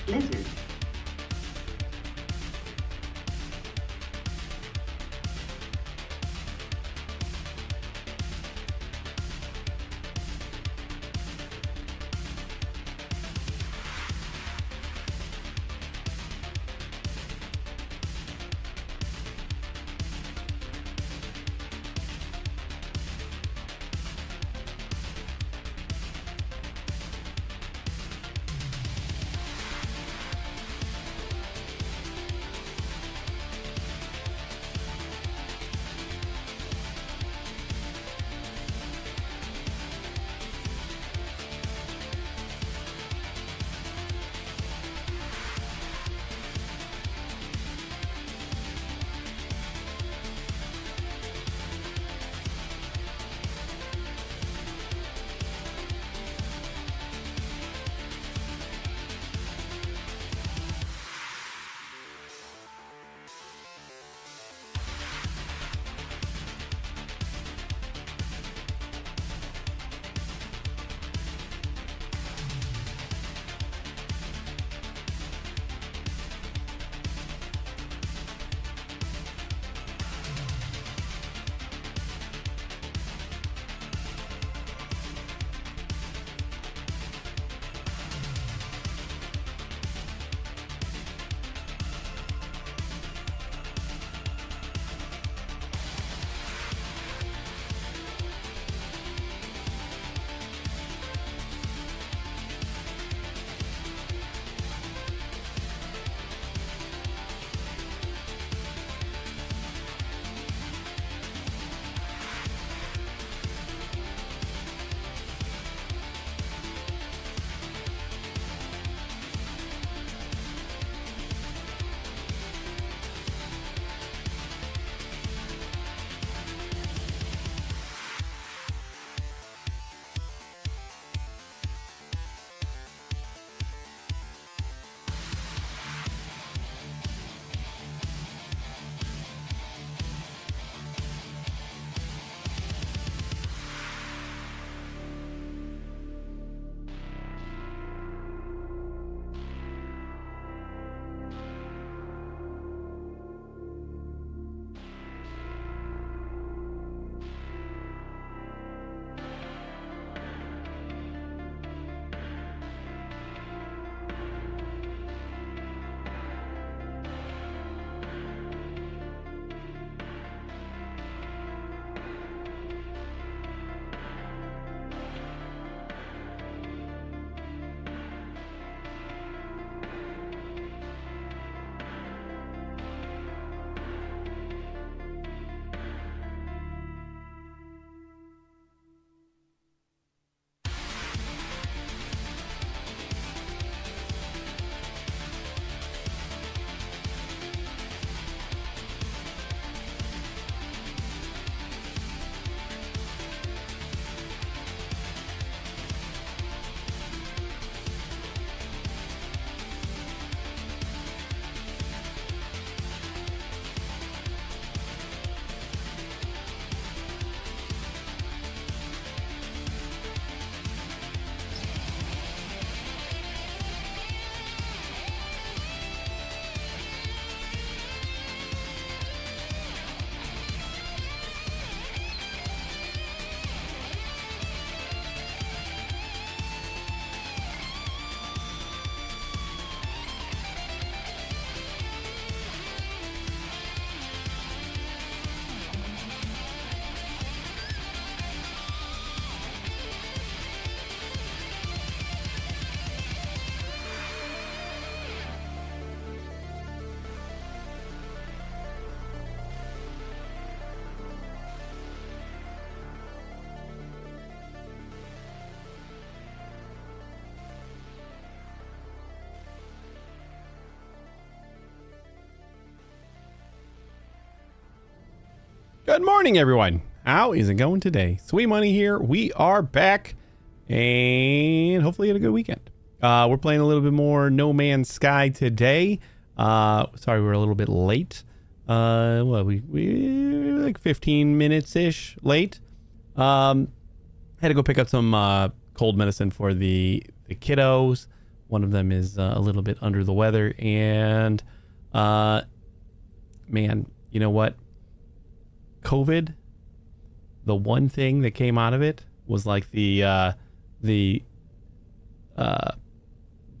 Lizard. Good morning, everyone. How is it going today? Sweet Money here. We are back, and hopefully you had a good weekend. We're playing a little bit more No Man's Sky today. Sorry, we're a little bit late. Well, we like 15 minutes-ish late. Had to go pick up some cold medicine for the kiddos. One of them is a little bit under the weather. And, man, you know what? COVID, the one thing that came out of it was like the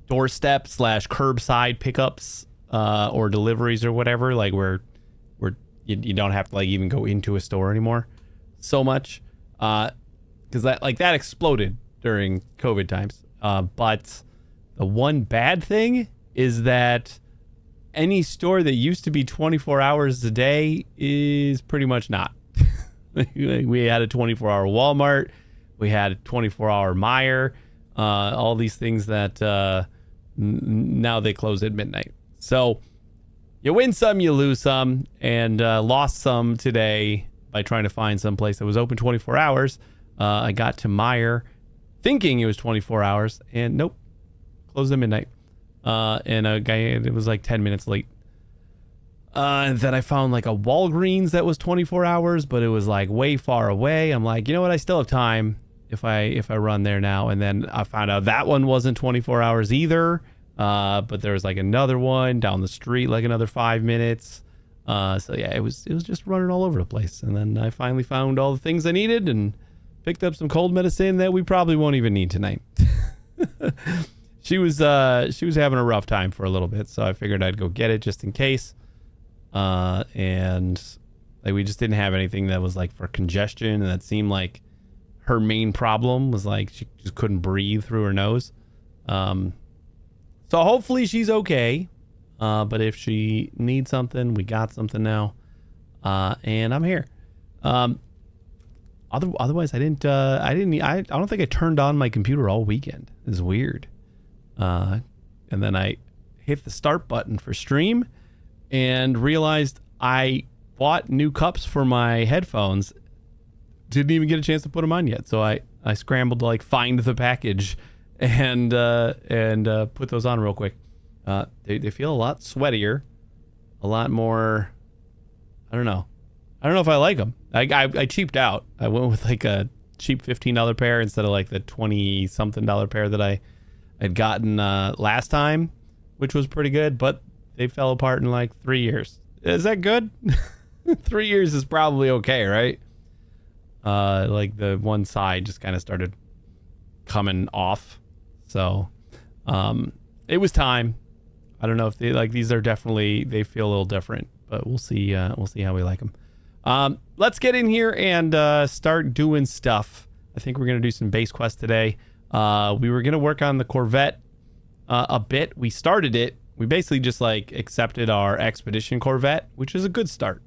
doorstep / curbside pickups or deliveries or whatever, like where you don't have to like even go into a store anymore so much, because that exploded during COVID times. But the one bad thing is that any store that used to be 24 hours a day is pretty much not. We had a 24-hour Walmart, we had a 24-hour Meijer, all these things that now they close at midnight. So you win some, you lose some, and lost some today by trying to find some place that was open 24 hours. I got to Meijer thinking it was 24 hours, and nope, closed at midnight. And a guy, it was like 10 minutes late. And then I found like a Walgreens that was 24 hours, but it was like way far away. I'm like, you know what? I still have time if I run there now. And then I found out that one wasn't 24 hours either. But there was like another one down the street, like another 5 minutes. So yeah, it was just running all over the place. And then I finally found all the things I needed and picked up some cold medicine that we probably won't even need tonight. She was having a rough time for a little bit, so I figured I'd go get it just in case. And like we just didn't have anything that was like for congestion, and that seemed like her main problem was like she just couldn't breathe through her nose. So hopefully she's okay. But if she needs something, we got something now. And I'm here. Otherwise I don't think I turned on my computer all weekend. It's weird. And then I hit the start button for stream and realized I bought new cups for my headphones. Didn't even get a chance to put them on yet. So I scrambled to like find the package and put those on real quick. They feel a lot sweatier, a lot more. I don't know if I like them. I cheaped out. I went with like a cheap $15 pair instead of like the $20 something pair that I had gotten last time, which was pretty good, but they fell apart in like 3 years. Is that good? 3 years is probably okay, right? Like the one side just kind of started coming off. So it was time. I don't know if they like these are definitely, they feel a little different, but we'll see how we like them. Let's get in here and start doing stuff. I think we're going to do some base quests today. We were going to work on the Corvette a bit. We started it. We basically just like accepted our expedition Corvette, which is a good start.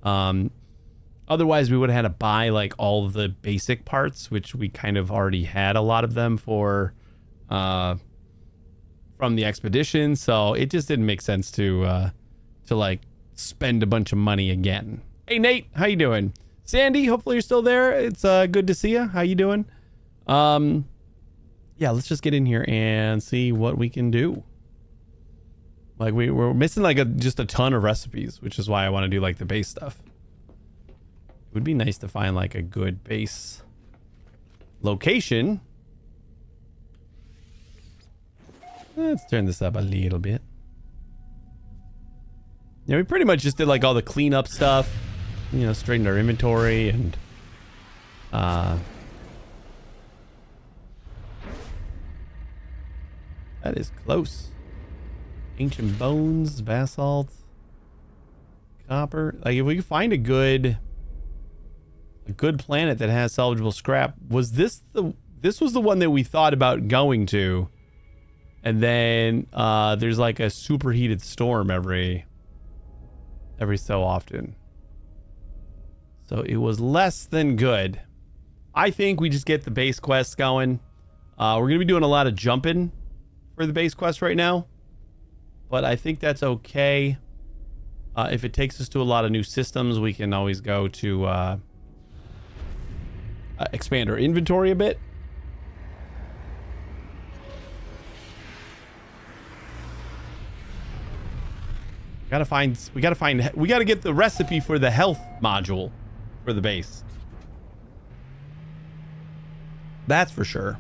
Otherwise we would have had to buy like all the basic parts, which we kind of already had a lot of them for from the expedition. So it just didn't make sense to like spend a bunch of money again. Hey Nate, how you doing? Sandy, hopefully you're still there. It's good to see you. How you doing? Yeah, let's just get in here and see what we can do. Like we're missing like just a ton of recipes, which is why I want to do like the base stuff. It would be nice to find like a good base location. Let's turn this up a little bit. Yeah, we pretty much just did like all the cleanup stuff, you know, straightened our inventory and that is close. Ancient bones, basalt, copper. Like if we could find a good planet that has salvageable scrap. Was this was the one that we thought about going to, and then there's like a superheated storm every so often. So it was less than good. I think we just get the base quests going. We're gonna be doing a lot of jumping for the base quest right now, but I think that's okay. If it takes us to a lot of new systems, we can always go to expand our inventory a bit. We gotta get the recipe for the health module for the base. That's for sure.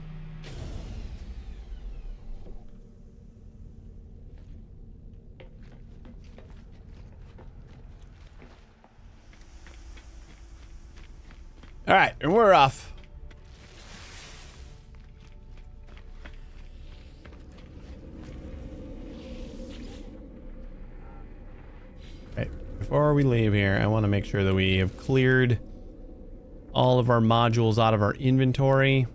before we leave here, I want to make sure that we have cleared all of our modules out of our inventory.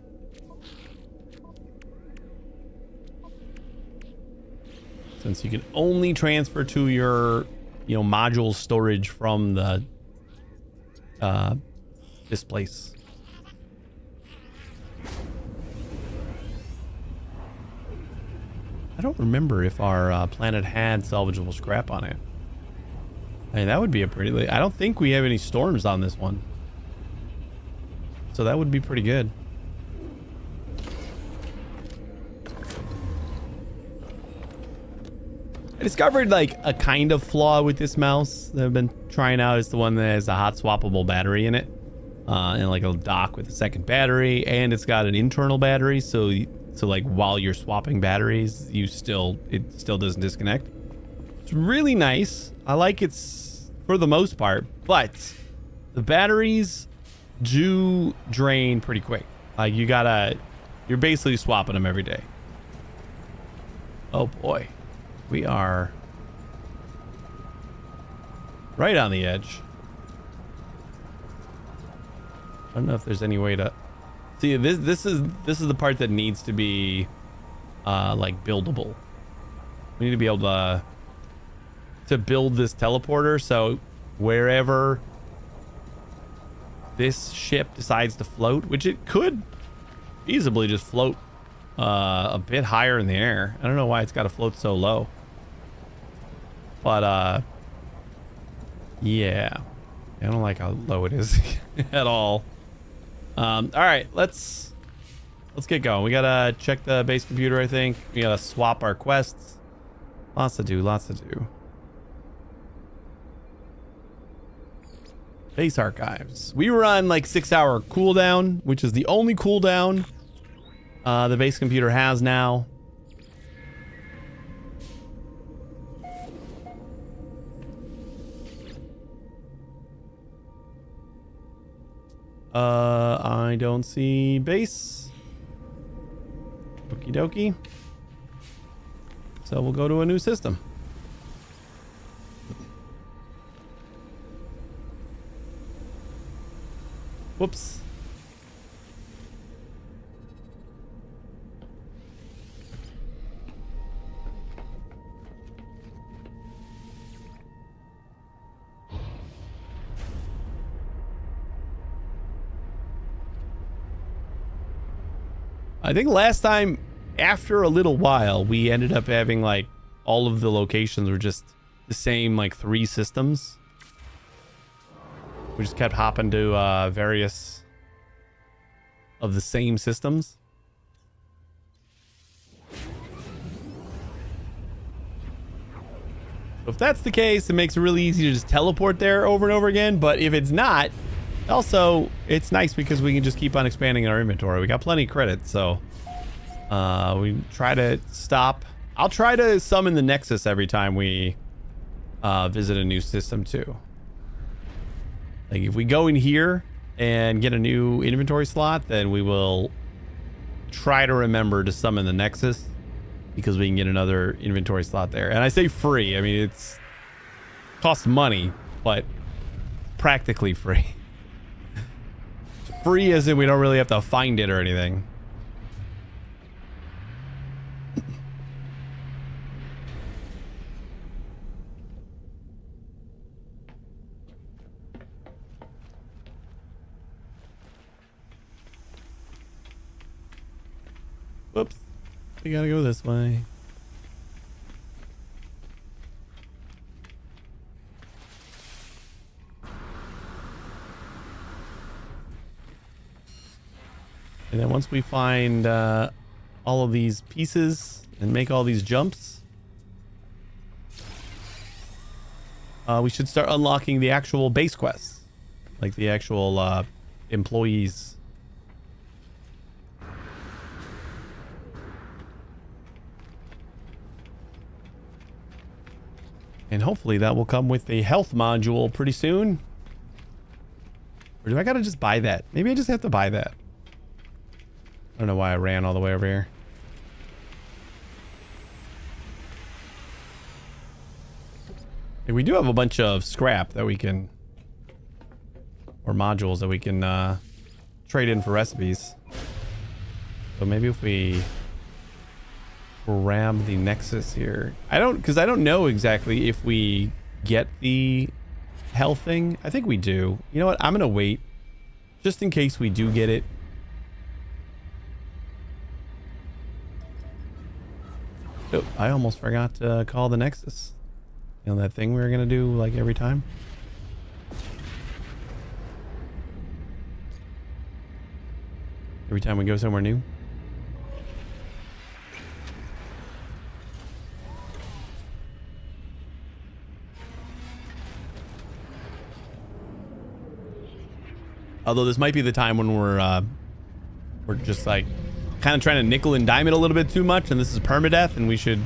Since you can only transfer to your, module storage from the this place. I don't remember if our planet had salvageable scrap on it. I mean, that would be a pretty... I don't think we have any storms on this one. So that would be pretty good. I discovered like a kind of flaw with this mouse that I've been trying out. Is the one that has a hot swappable battery in it. And like a dock with a second battery. And it's got an internal battery. So like while you're swapping batteries, it still doesn't disconnect. It's really nice. I like it for the most part, but the batteries do drain pretty quick. Like you're basically swapping them every day. Oh boy, we are right on the edge. I don't know if there's any way to see this is the part that needs to be like buildable. We need to be able to build this teleporter, so wherever this ship decides to float, which it could feasibly just float a bit higher in the air. I don't know why it's got to float so low, but yeah, I don't like how low it is at all. All right, let's get going. We gotta check the base computer. I think we gotta swap our quests. Lots to do. Base archives. We were on like 6-hour cooldown, which is the only cooldown the base computer has now. I don't see base. Okie dokie. So we'll go to a new system. Whoops. I think last time, after a little while, we ended up having like all of the locations were just the same, like 3 systems. We just kept hopping to various of the same systems. If that's the case, it makes it really easy to just teleport there over and over again. But if it's not, also, it's nice because we can just keep on expanding our inventory. We got plenty of credits, so we try to stop. I'll try to summon the Nexus every time we visit a new system too. Like if we go in here and get a new inventory slot, then we will try to remember to summon the Nexus because we can get another inventory slot there. And I say free, I mean it's costs money, but practically free. Free as in we don't really have to find it or anything. Whoops. We gotta go this way. And then once we find all of these pieces and make all these jumps, we should start unlocking the actual base quests, like the actual employees. And hopefully that will come with a health module pretty soon. Or do I gotta just buy that? Maybe I just have to buy that. I don't know why I ran all the way over here. We do have a bunch of scrap that we can, or modules that we can trade in for recipes. So maybe if we grab the Nexus here. Because I don't know exactly if we get the health thing. I think we do. You know what? I'm going to wait just in case we do get it. Oh, I almost forgot to call the Nexus. You know that thing we were going to do like every time? Every time we go somewhere new? Although this might be the time when we're just like kind of trying to nickel and dime it a little bit too much, and this is permadeath, and we should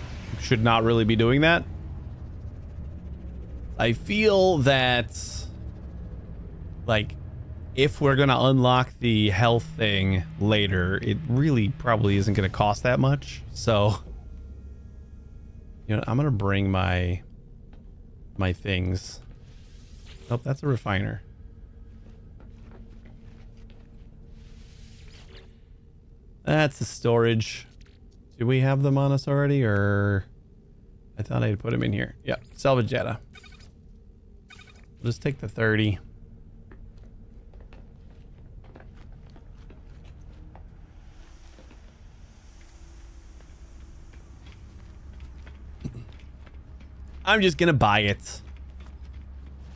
not really be doing that. I feel that like if we're gonna unlock the health thing later, it really probably isn't gonna cost that much. So, you know, I'm gonna bring my things. Oh, that's a refiner. That's the storage. Do we have them on us already, or I thought I'd put them in here. Yeah, salvage data. Just take the 30. I'm just gonna buy it.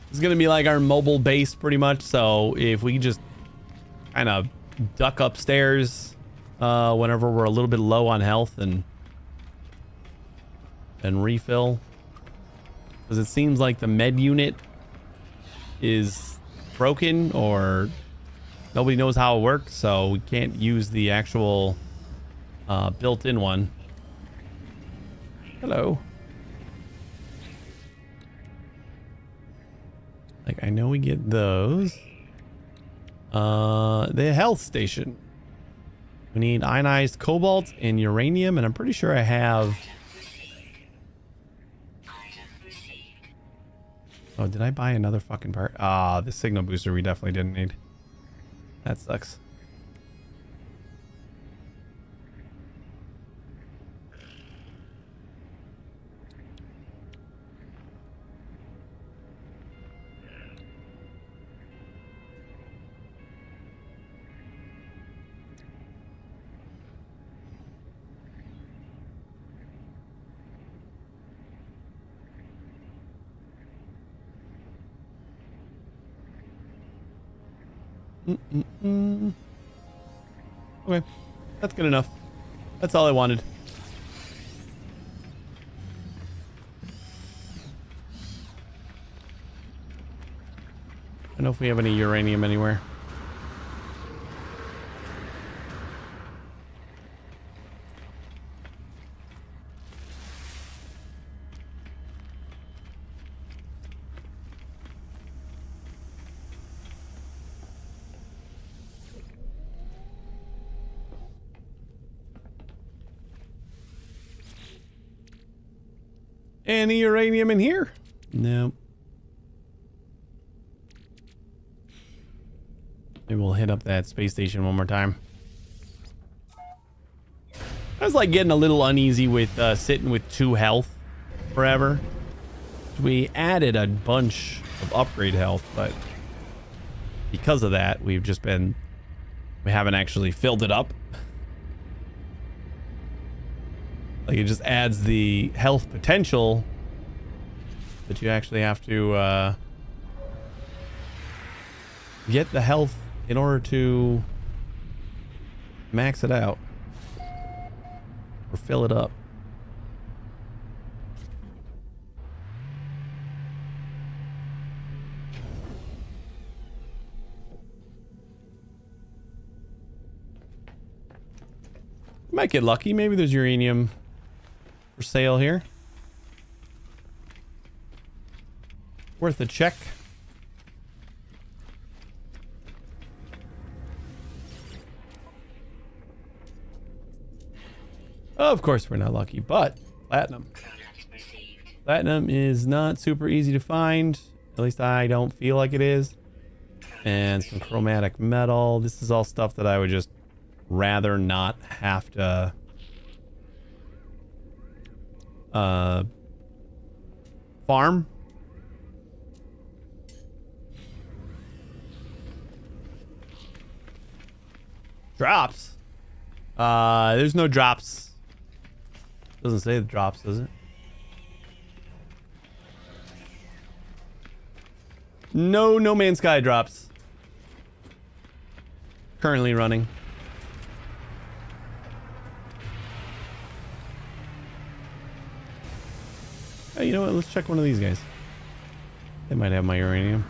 It's gonna be like our mobile base pretty much, so if we just kind of duck upstairs whenever we're a little bit low on health and refill, because it seems like the med unit is broken or nobody knows how it works, so we can't use the actual built-in one. Hello. Like, I know we get those. The health station. We need ionized cobalt and uranium, and I'm pretty sure I have... Oh, did I buy another fucking part? Ah, the signal booster we definitely didn't need. That sucks. Okay, that's good enough. That's all I wanted. I don't know if we have any uranium anywhere. Any uranium in here? No. Maybe we'll hit up that space station one more time. I was like getting a little uneasy with sitting with 2 health forever. We added a bunch of upgrade health, but because of that, we haven't actually filled it up. Like, it just adds the health potential, but you actually have to get the health in order to max it out or fill it up. Might get lucky. Maybe there's uranium for sale here. Worth a check. Of course we're not lucky, but platinum. Platinum is not super easy to find. At least I don't feel like it is. And some chromatic metal. This is all stuff that I would just rather not have to farm. Drops? There's no drops. Doesn't say the drops, does it? No Man's Sky drops. Currently running. Hey, you know what? Let's check one of these guys. They might have my uranium.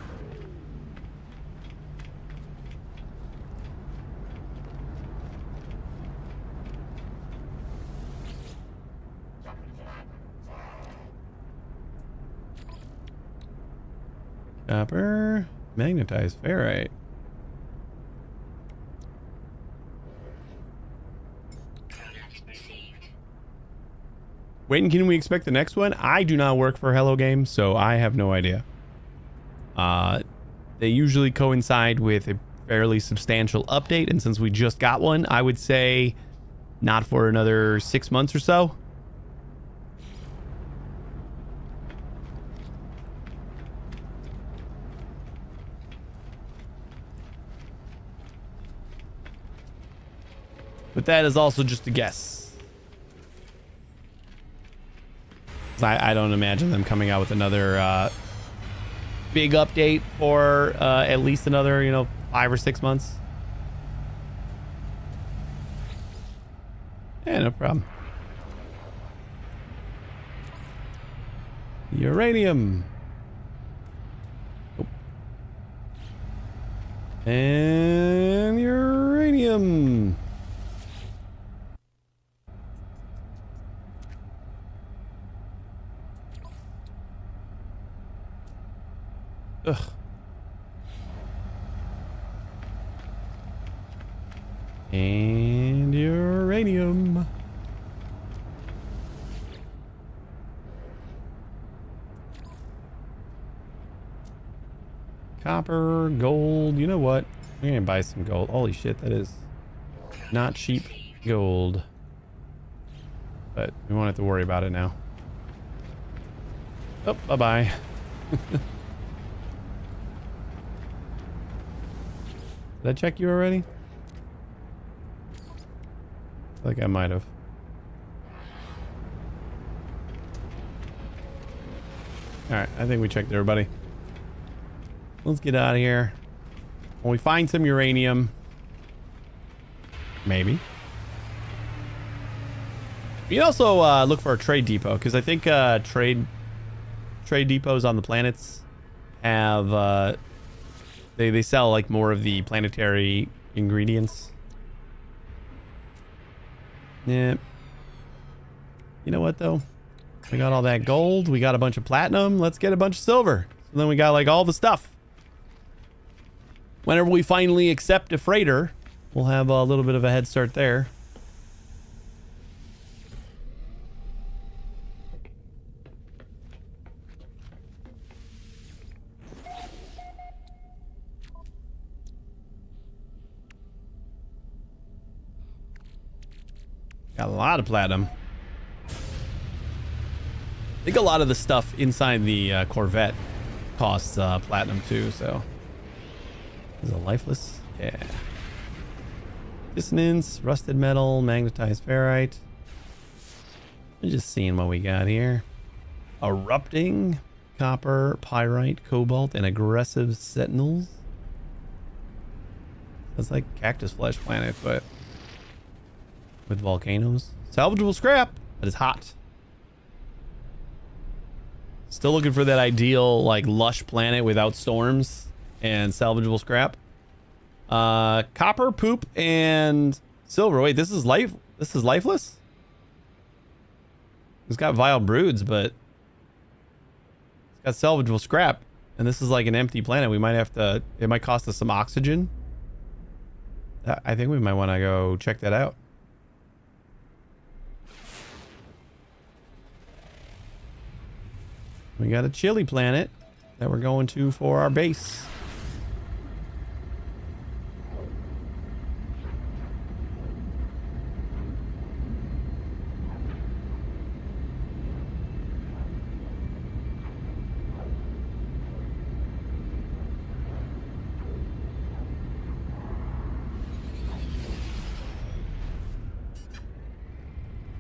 Copper, magnetized ferrite. When can we expect the next one? I do not work for Hello Games, so I have no idea. They usually coincide with a fairly substantial update, and since we just got one, I would say not for another 6 months or so. But that is also just a guess. I don't imagine them coming out with another big update for at least another, 5 or 6 months. Yeah, no problem. Uranium. Oh. And uranium. Ugh. And uranium. Copper, gold. You know what? We're gonna buy some gold. Holy shit, that is not cheap gold. But we won't have to worry about it now. Oh, bye-bye. Did I check you already? I feel like I might have. Alright, I think we checked everybody. Let's get out of here. When we find some uranium. Maybe. We can also look for a trade depot, because I think trade depots on the planets have they sell like more of the planetary ingredients. Yeah. You know what though? We got all that gold, we got a bunch of platinum, let's get a bunch of silver. So then we got like all the stuff. Whenever we finally accept a freighter, we'll have a little bit of a head start there. Got a lot of platinum. I think a lot of the stuff inside the Corvette costs platinum too, so. Is it lifeless? Yeah. Dissonance, rusted metal, magnetized ferrite. I'm just seeing what we got here. Erupting, copper, pyrite, cobalt, and aggressive sentinels. That's like cactus flesh planet, but with volcanoes. Salvageable scrap, but it's hot. Still looking for that ideal, like, lush planet without storms and salvageable scrap. Copper, poop, and silver. Wait, this is lifeless? It's got vile broods, but it's got salvageable scrap. And this is like an empty planet. We might have to, it might cost us some oxygen. I think we might want to go check that out. We got a chili planet that we're going to for our base.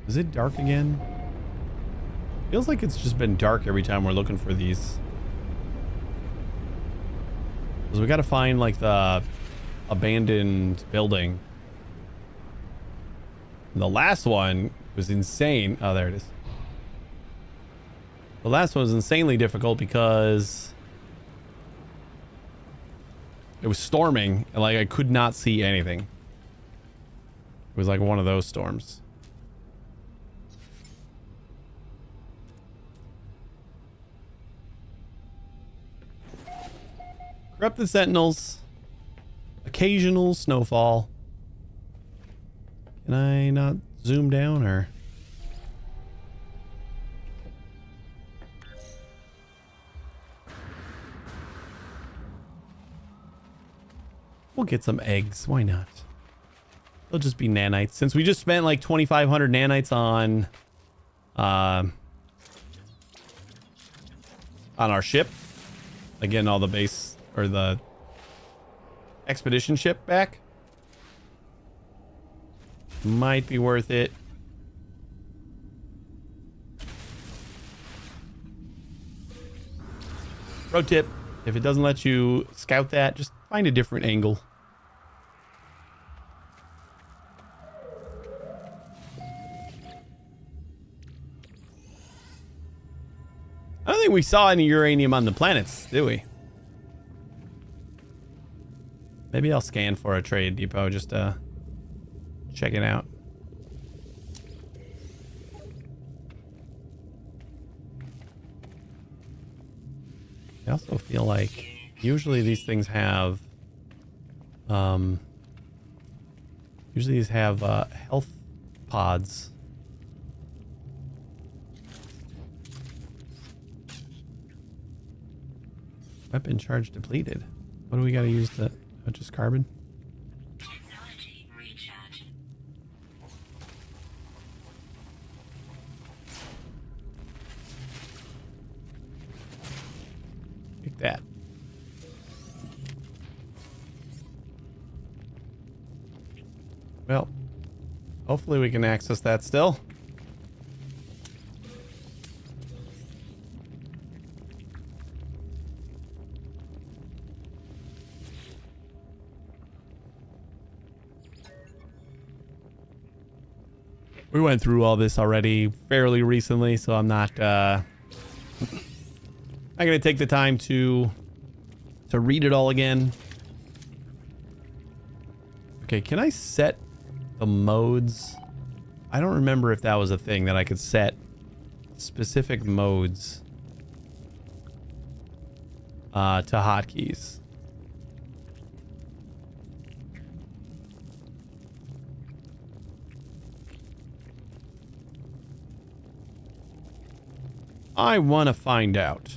Is it dark again? Feels like it's just been dark every time we're looking for these. Because we got to find like the abandoned building. And the last one was insane. Oh, there it is. The last one was insanely difficult because it was storming and like I could not see anything. It was like one of those storms. Corrupted Sentinels. Occasional snowfall. Can I not zoom down or? We'll get some eggs. Why not? They'll just be nanites. Since we just spent like 2,500 nanites on our ship. Again, all the base or the expedition ship back. Might be worth it. Pro tip, if it doesn't let you scout that, just find a different angle. I don't think we saw any uranium on the planets, did we? Maybe I'll scan for a trade depot just to check it out. I also feel like usually these things have health pods. Weapon charge depleted. What do we got to use to? Just carbon. Technology recharge. Like that. Well, hopefully we can access that still. We went through all this already fairly recently, so I'm not gonna take the time to read it all again. Okay, can I set the modes? I don't remember if that was a thing that I could set specific modes to hotkeys. I want to find out.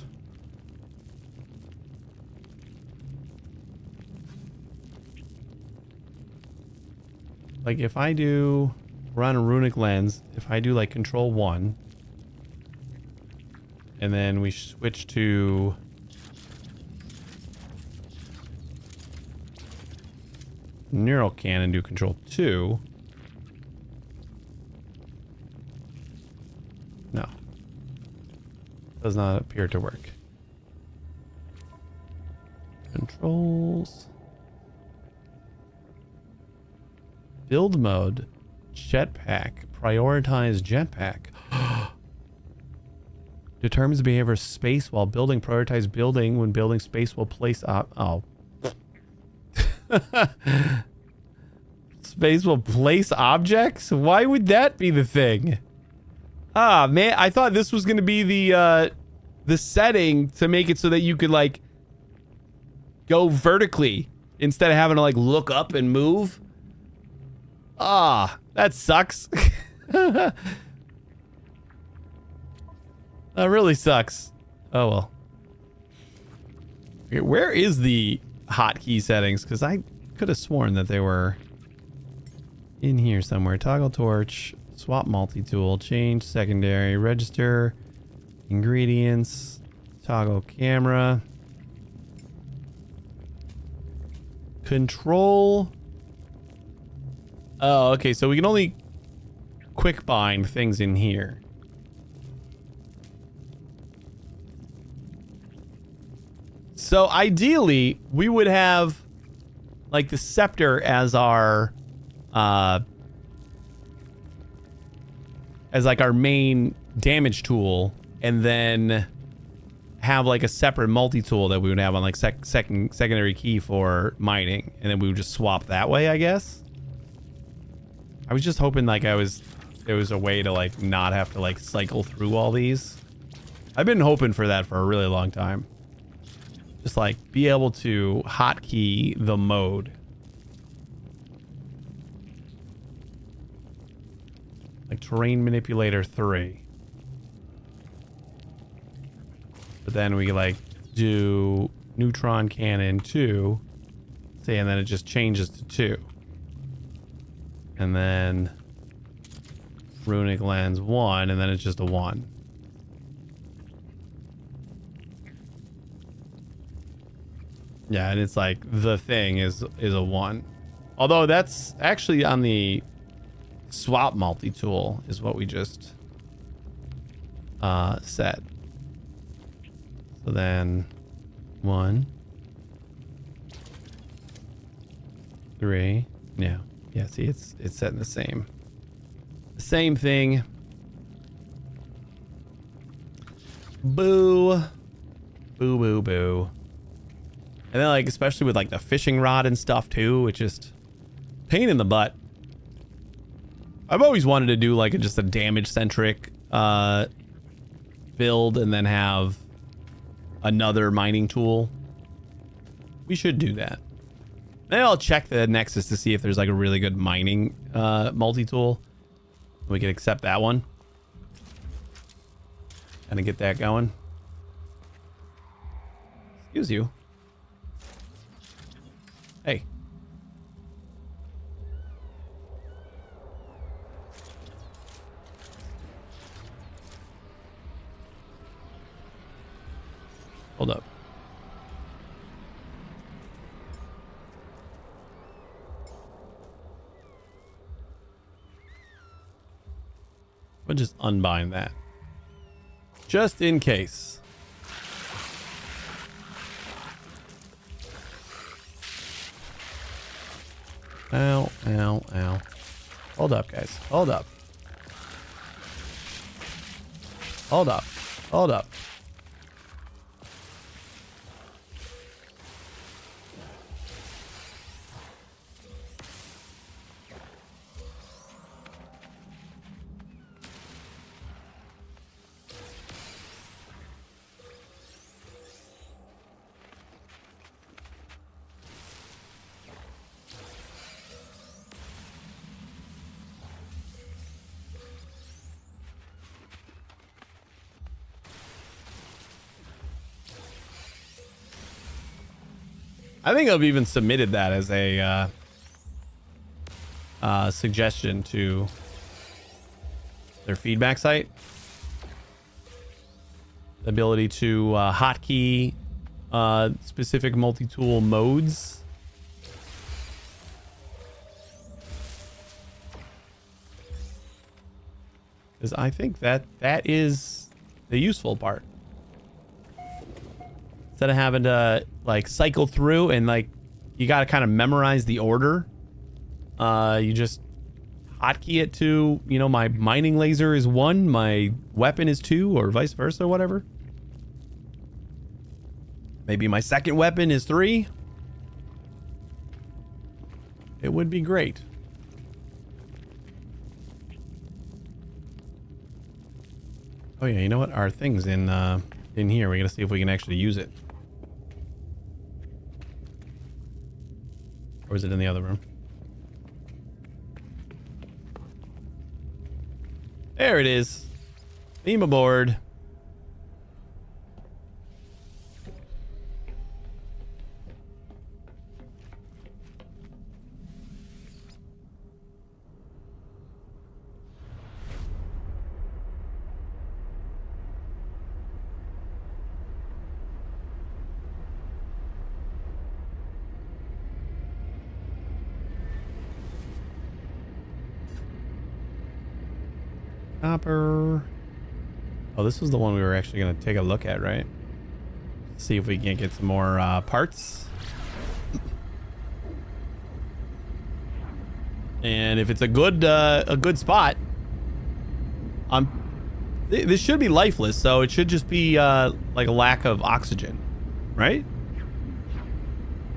Like if I do run a runic lens, if I do like control 1 and then we switch to neural cannon, do control 2. No. Does not appear to work. Controls. Build mode. Jetpack. Prioritize jetpack. Determines the behavior of space while building. Prioritize building when building space will place oh. Space will place objects? Why would that be the thing? Ah, man, I thought this was going to be the setting to make it so that you could, like, go vertically instead of having to, like, look up and move. Ah, that sucks. That really sucks. Oh, well. Okay, where is the hotkey settings? Because I could have sworn that they were in here somewhere. Toggle torch, swap multi-tool, change secondary, register, ingredients, toggle camera, control. Oh, okay. So we can only quick bind things in here. So ideally, we would have like the scepter as our as like our main damage tool, and then have like a separate multi-tool that we would have on like secondary key for mining, and then we would just swap that way, I guess. I was just hoping like there was a way to like not have to like cycle through all these. I've been hoping for that for a really long time. Just like be able to hotkey the mode. Like terrain manipulator 3. But then we like do neutron cannon 2. Say, and then it just changes to 2. And then runic lens 1, and then it's just a 1. Yeah, and it's like the thing is a 1. Although that's actually on the swap multi-tool is what we just set. So then 1, 3. Yeah. Yeah, see, it's setting the same thing. Boo. Boo, boo, boo. And then, like, especially with, like, the fishing rod and stuff, too, it's just pain in the butt. I've always wanted to do, like, just a damage-centric build and then have another mining tool. We should do that. Maybe I'll check the Nexus to see if there's, like, a really good mining multi-tool. We can accept that one. And get that going. Excuse you. Hey. Hold up. We'll just unbind that. Just in case. Ow, ow, ow. Hold up, guys. Hold up. Hold up. Hold up. I think I've even submitted that as a suggestion to their feedback site. The ability to hotkey specific multi-tool modes. Because I think that is the useful part. Instead of having to like cycle through and like you got to kind of memorize the order, you just hotkey it to, you know, my mining laser is 1, my weapon is 2, or vice versa, whatever. Maybe my second weapon is 3. It would be great. Oh yeah, you know what? Our thing's in here. We're gonna see if we can actually use it. Or is it in the other room? There it is. Beam aboard. Copper. Oh, this was the one we were actually going to take a look at, right? See if we can get some more parts. And if it's a good spot, this should be lifeless, so it should just be like a lack of oxygen, right?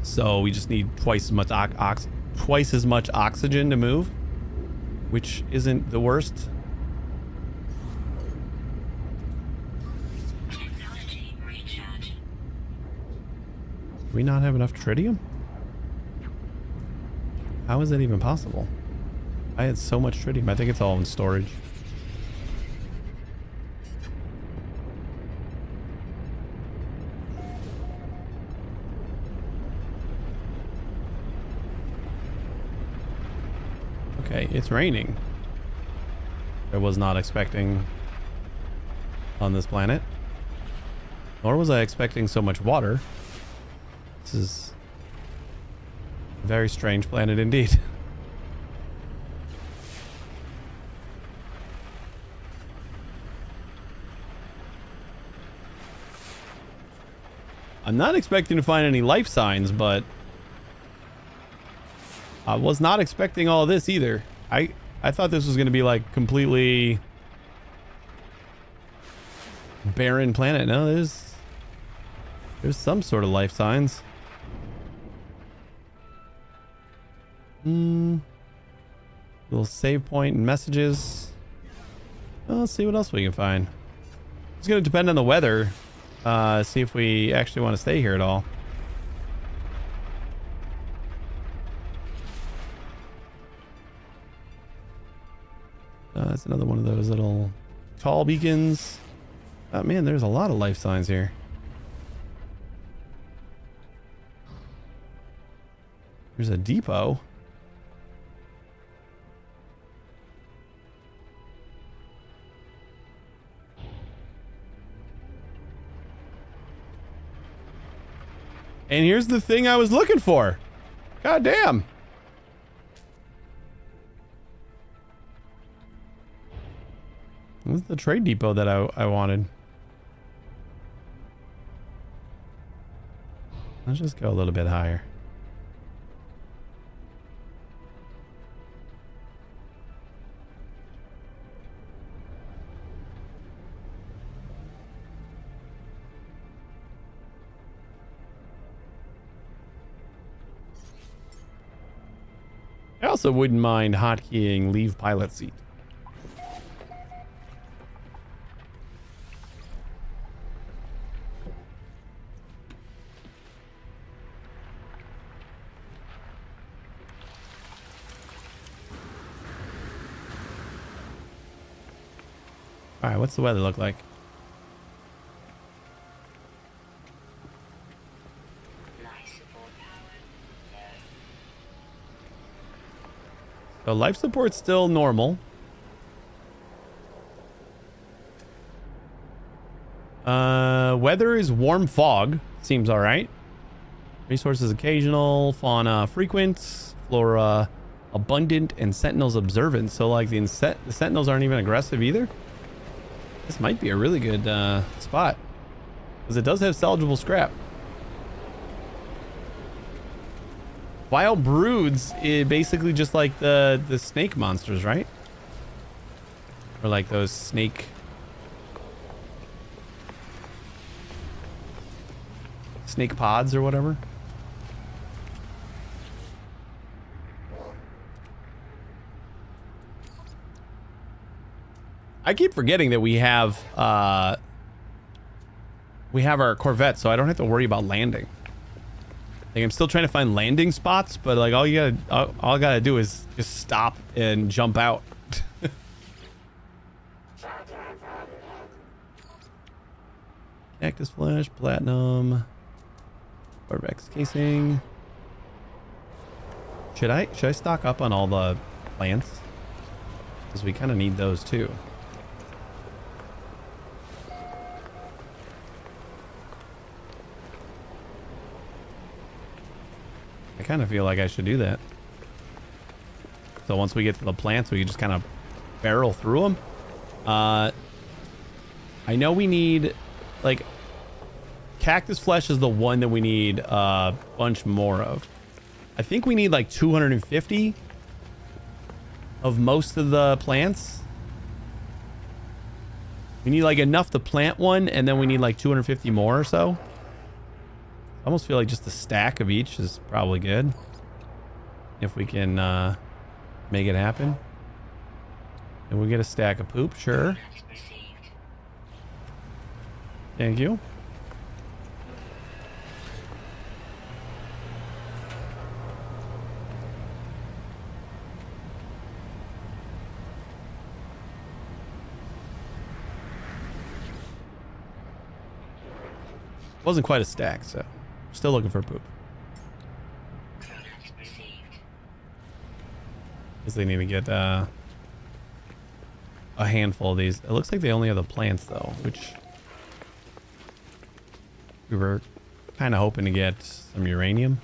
So we just need twice as much oxygen to move, which isn't the worst. Technology recharge. Do we not have enough tritium? How is that even possible? I had so much tritium. I think it's all in storage. Okay, it's raining. I was not expecting on this planet. Nor was I expecting so much water. This is a very strange planet indeed. I'm not expecting to find any life signs, but I was not expecting all this either. I thought this was going to be like completely barren planet. No, there's some sort of life signs. Little save point and messages. Well, let's see what else we can find. It's going to depend on the weather. See if we actually want to stay here at all. That's another one of those little tall beacons. Oh man, there's a lot of life signs here. There's a depot. And here's the thing I was looking for. God damn. This is the trade depot that I wanted. Let's just go a little bit higher. I also wouldn't mind hotkeying leave pilot seat. All right, what's the weather look like? So life support's still normal. Weather is warm fog. Seems all right. Resources occasional, fauna frequent, flora abundant, and sentinels observant. So like the sentinels aren't even aggressive either. This might be a really good spot because it does have salvageable scrap. Wild broods is basically just like the snake monsters, right? Or like those snake pods or whatever. I keep forgetting that we have our Corvette, so I don't have to worry about landing. Like I'm still trying to find landing spots, but like all I gotta do is just stop and jump out. Cactus flesh, platinum, Corvex casing. Should I stock up on all the plants? Because we kind of need those too. I kind of feel like I should do that. So once we get to the plants, we can just kind of barrel through them. I know we need, like, cactus flesh is the one that we need a bunch more of. I think we need like 250 of most of the plants. We need like enough to plant one, and then we need like 250 more or so. I almost feel like just a stack of each is probably good. If we can make it happen. And we get a stack of poop, sure. Thank you. Wasn't quite a stack, so still looking for poop. Guess they need to get a handful of these. It looks like they only have the plants though, which we were kind of hoping to get some uranium.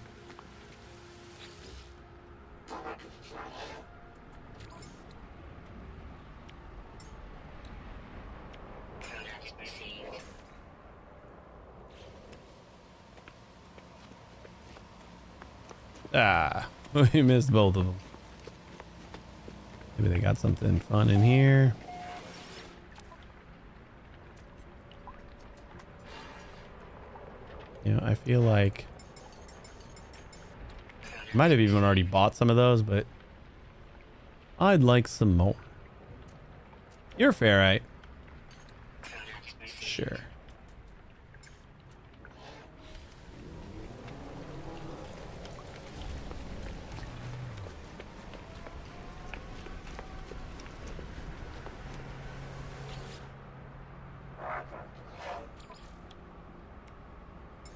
Ah, we missed both of them. Maybe they got something fun in here. You know, I feel like I might have even already bought some of those, but I'd like some more. You're a ferrite. Sure.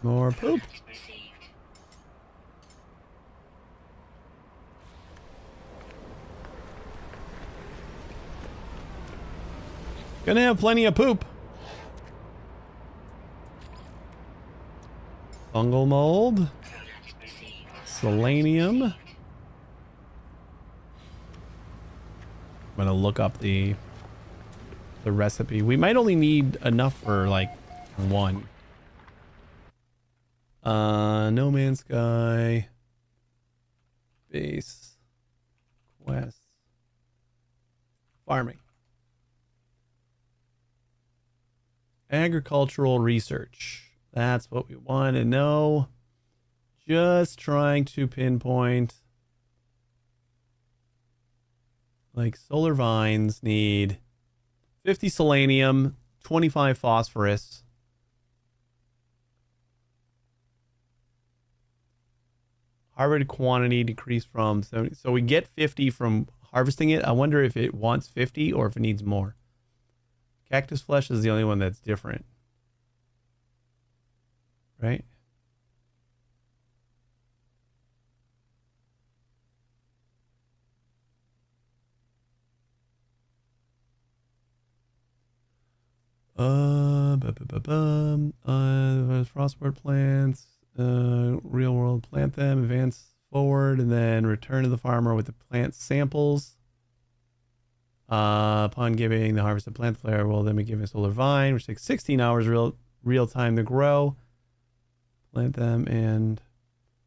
More poop. Gonna have plenty of poop. Fungal mold. Selenium. I'm gonna look up the recipe. We might only need enough for like one. No Man's Sky. Base. Quest. Farming. Agricultural research. That's what we want to know. Just trying to pinpoint. Like solar vines need 50 selenium, 25 phosphorus. Harvested quantity decreased from 70. So we get 50 from harvesting it. I wonder if it wants 50 or if it needs more. Cactus flesh is the only one that's different. Right? Frostboard plants. Real world, plant them, advance forward, and then return to the farmer with the plant samples. Upon giving the harvested plant player will then be given a solar vine, which takes 16 hours real time to grow. Plant them, and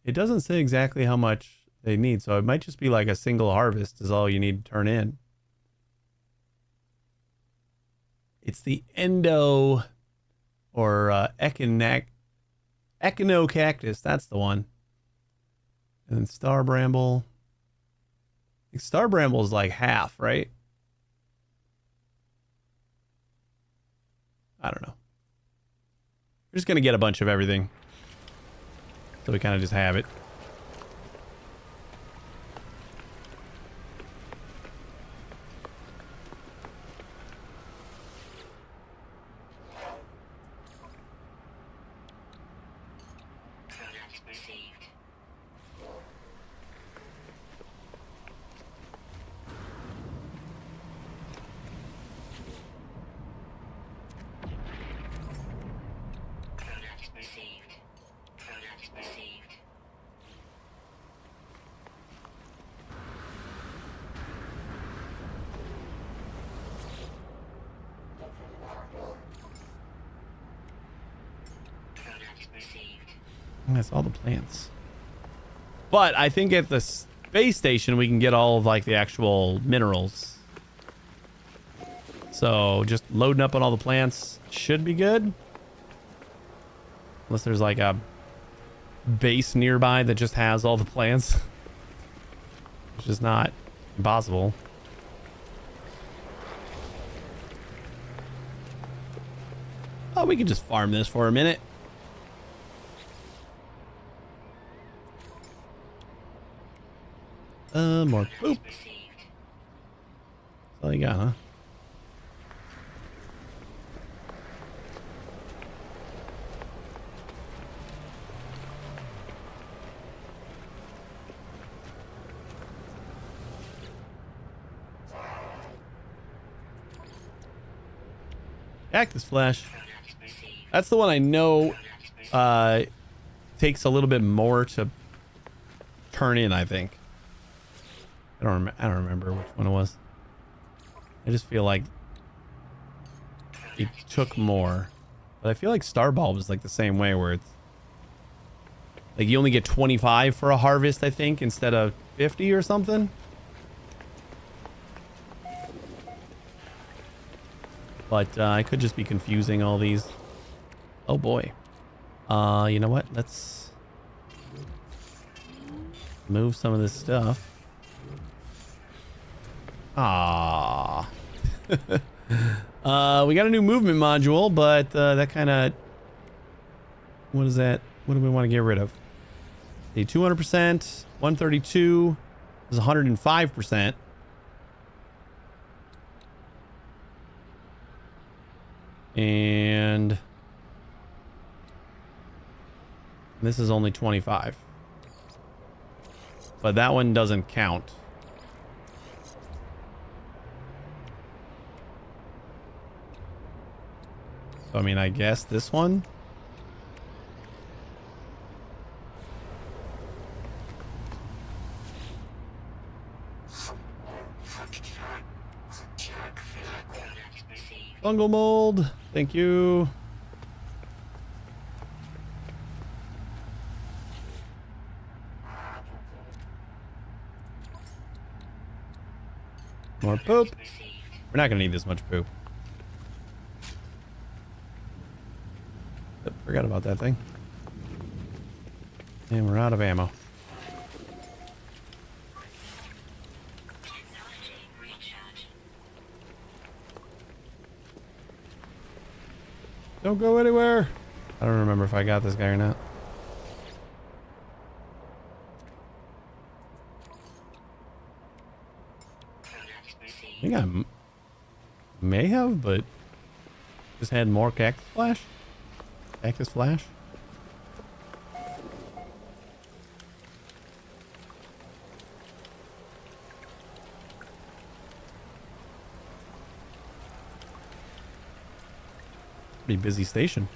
it doesn't say exactly how much they need, so it might just be like a single harvest is all you need to turn in. It's the endo or echinocactus, that's the one. And then star bramble. I think star bramble is like half, right? I don't know. We're just gonna get a bunch of everything, so we kind of just have it. That's all the plants. But I think at the space station we can get all of like the actual minerals. So just loading up on all the plants should be good. Unless there's like a base nearby that just has all the plants. Which is not impossible. Oh, we could just farm this for a minute. More poop. That's all you got, huh? Cactus flesh. That's the one I know takes a little bit more to turn in, I think. I don't remember which one it was. I just feel like it took more. But I feel like Star Bulb is like the same way, where it's like you only get 25 for a harvest, I think, instead of 50 or something. But I could just be confusing all these. Oh boy. You know what? Let's move some of this stuff. Ah. We got a new movement module, but that kind of... What is that? What do we want to get rid of? The 200%, 132 is 105%. And this is only 25. But that one doesn't count. So, I mean, I guess this one. Fungal mold. Thank you. More poop. We're not gonna need this much poop. Oh, forgot about that thing. And we're out of ammo. Don't go anywhere. I don't remember if I got this guy or not. I think I may have, but just had more cactus flash. Cactus flash. Pretty busy station.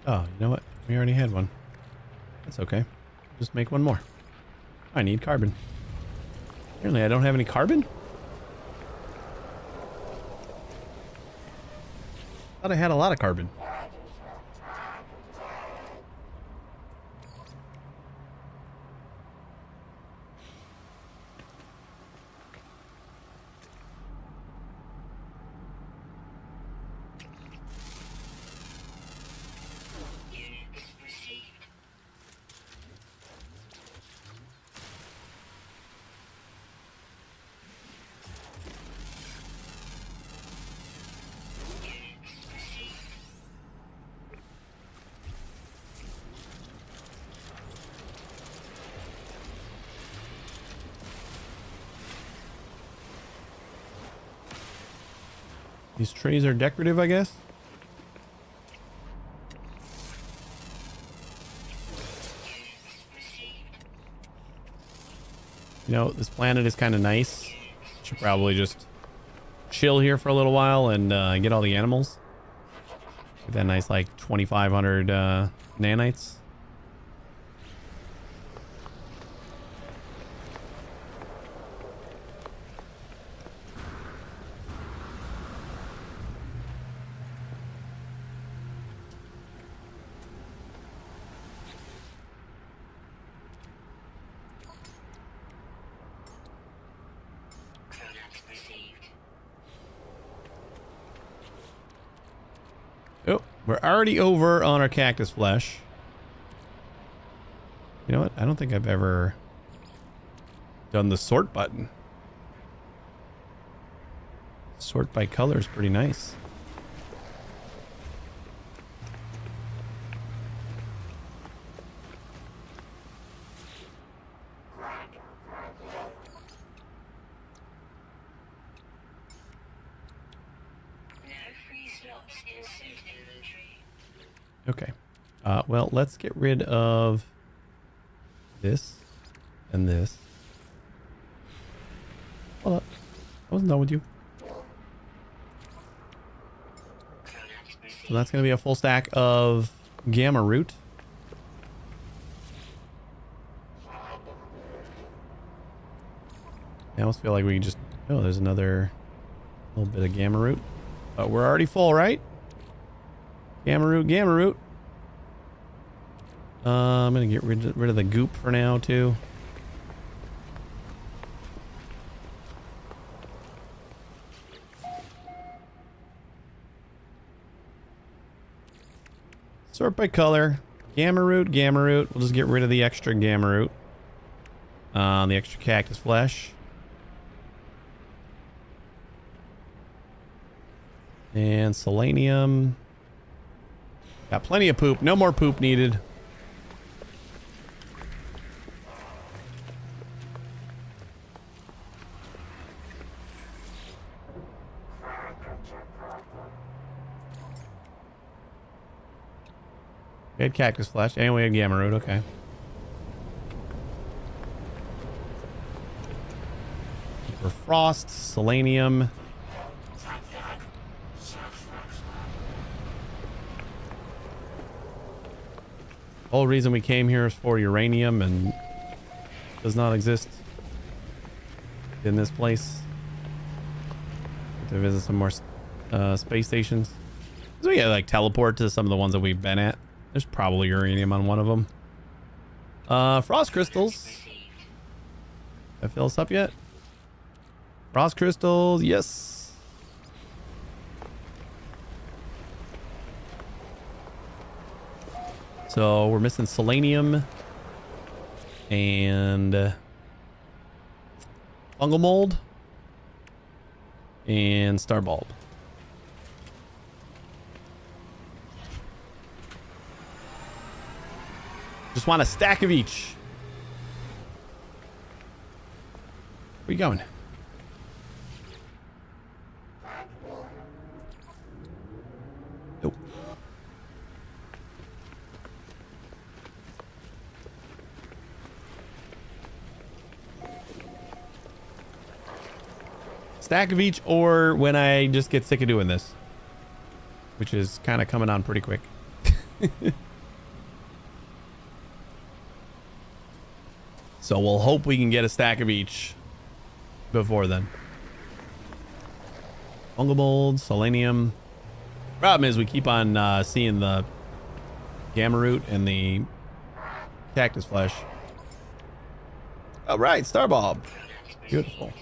Oh, you know what? We already had one. That's okay. Just make one more. I need carbon. Apparently I don't have any carbon? Thought I had a lot of carbon. These trays are decorative, I guess. You know, this planet is kind of nice. Should probably just chill here for a little while and get all the animals. Get that nice, like, 2,500 nanites. We're already over on our cactus flesh. You know what? I don't think I've ever done the sort button. Sort by color is pretty nice. Okay. Well, let's get rid of this and this. Hold up. I wasn't done with you. So that's going to be a full stack of gamma root. I almost feel like we can just... Oh, there's another little bit of gamma root. But we're already full, right? Gamma root, gamma root. I'm going to get rid of the goop for now, too. Sort by color. Gamma root, gamma root. We'll just get rid of the extra gamma root. The extra cactus flesh. And selenium. Got plenty of poop. No more poop needed. We had cactus flesh. And we had gamma root. Okay. For frost, selenium. The whole reason we came here is for uranium and does not exist in this place. To visit some more space stations. So we gotta like teleport to some of the ones that we've been at. There's probably uranium on one of them. Frost crystals. Did I fill us up yet? Frost crystals, yes. So we're missing selenium and fungal mold and star bulb. Just want a stack of each. Where you going? Nope. Stack of each, or when I just get sick of doing this, which is kind of coming on pretty quick. So we'll hope we can get a stack of each before then. Fungal mold, selenium. Problem is we keep on seeing the gamma root and the cactus flesh. All right, star bulb. Beautiful.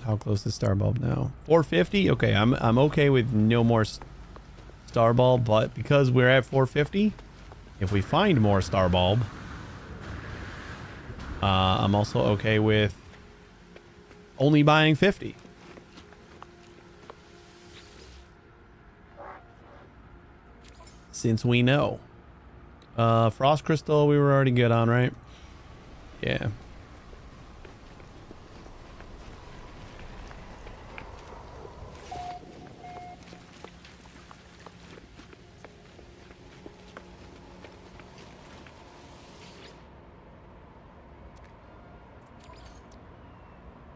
How close is star bulb now? 450. Okay, I'm okay with no more star bulb, but because we're at 450, if we find more star bulb, I'm also okay with only buying 50. Since we know. Frost crystal we were already good on, right? Yeah.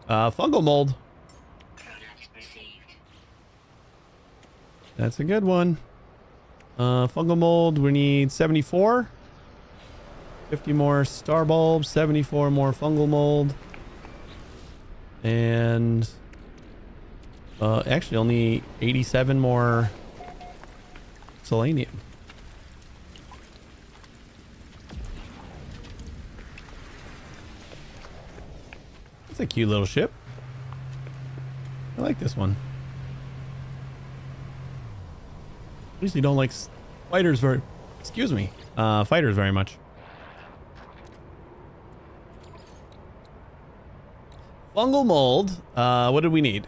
Fungal mold. That's a good one. Fungal mold, we need 74. 50 more star bulb, 74 more fungal mold. And actually only 87 more selenium. It's a cute little ship. I like this one. least you don't like fighters very, excuse me, fighters very much. Fungal mold. What did we need?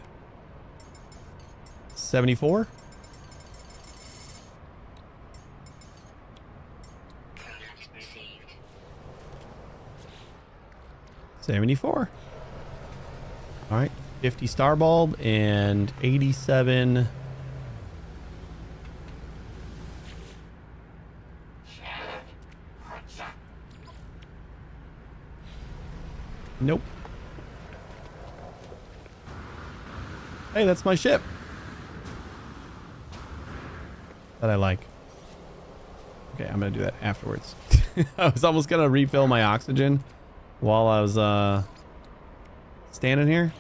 74? Product received. 74. All right. 50 star bulb and 87. Nope. Hey, that's my ship. That I like. Okay, I'm gonna do that afterwards. I was almost gonna refill my oxygen while I was standing here.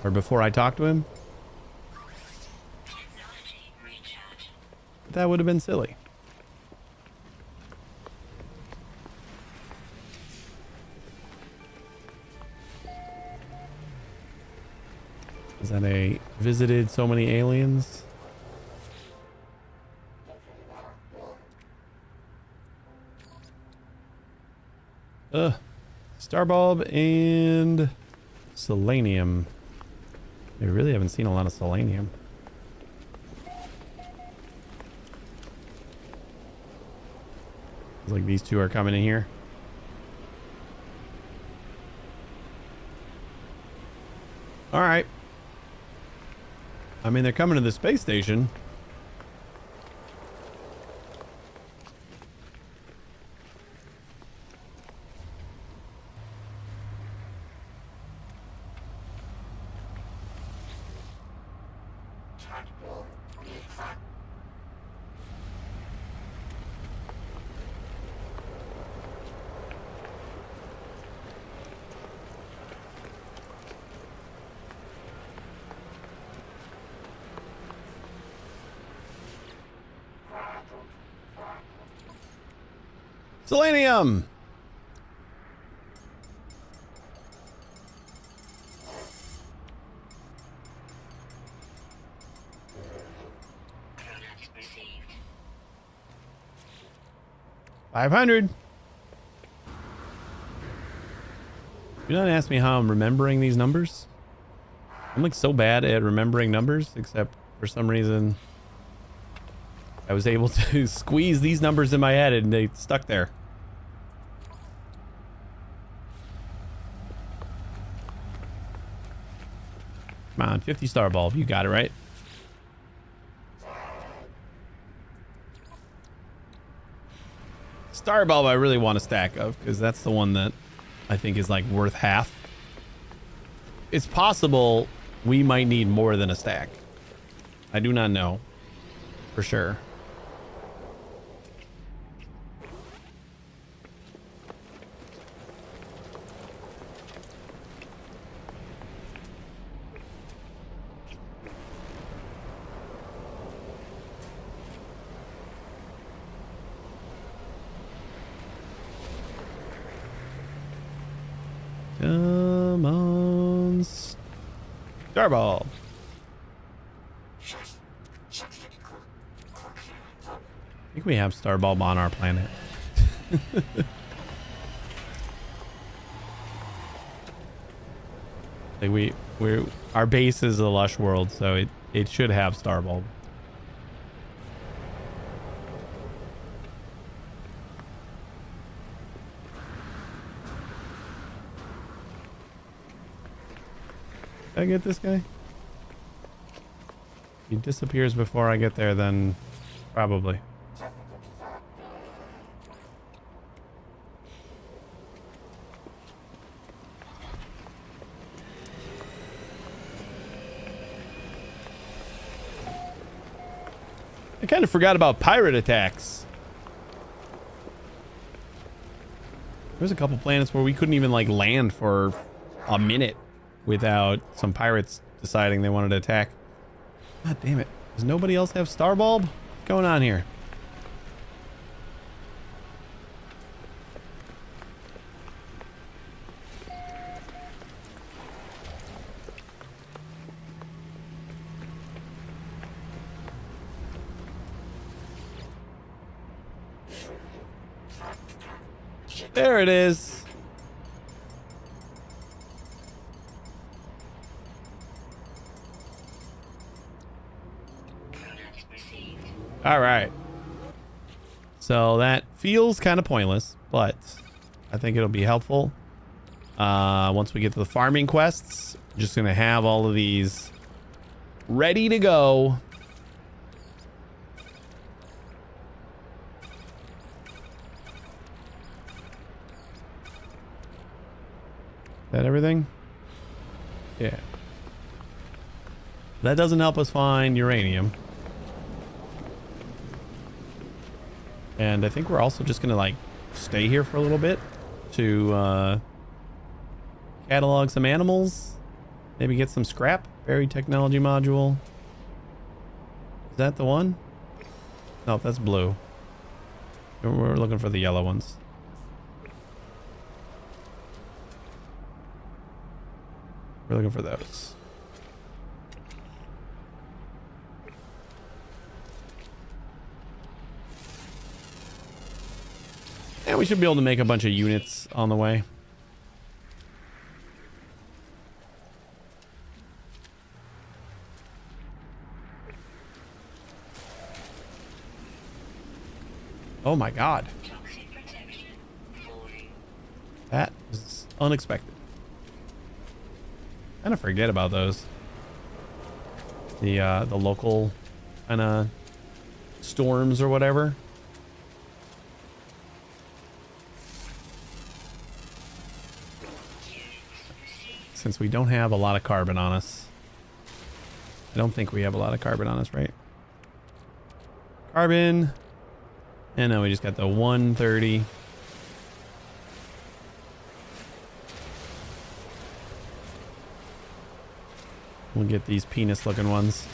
Or before I talked to him. Technology recharge. That would have been silly. Is that a visited so many aliens? Starbulb and selenium. We really haven't seen a lot of selenium. It's like these two are coming in here. All right. I mean, they're coming to the space station. Selenium! Product received. 500. Do not ask me how I'm remembering these numbers. I'm like so bad at remembering numbers, except for some reason I was able to squeeze these numbers in my head and they stuck there. Come on, 50 star bulb. You got it, right? Star bulb I really want a stack of because that's the one that I think is like worth half. It's possible we might need more than a stack. I do not know for sure. Come on, Starball. I think we have Starbulb on our planet. Like our base is a lush world, so it should have Starbulb. Did I get this guy? If he disappears before I get there, then probably. I kind of forgot about pirate attacks. There's a couple planets where we couldn't even like land for a minute without some pirates deciding they wanted to attack. God damn it. Does nobody else have Starbulb? What's going on here? There it is. Coordinates received. All right. So that feels kind of pointless, but I think it'll be helpful. Once we get to the farming quests, I'm just going to have all of these ready to go. Is that everything? Yeah. That doesn't help us find uranium. And I think we're also just gonna like stay here for a little bit to catalog some animals, maybe get some scrap. Buried technology module. Is that the one? No, that's blue. We're looking for the yellow ones. We're looking for those. And we should be able to make a bunch of units on the way. Oh my god. Toxic protection. Falling. That is unexpected. Kind of forget about those. The local kind of storms or whatever. Since we don't have a lot of carbon on us. I don't think we have a lot of carbon on us, right? Carbon. And no, we just got the 130. We'll get these penis looking ones.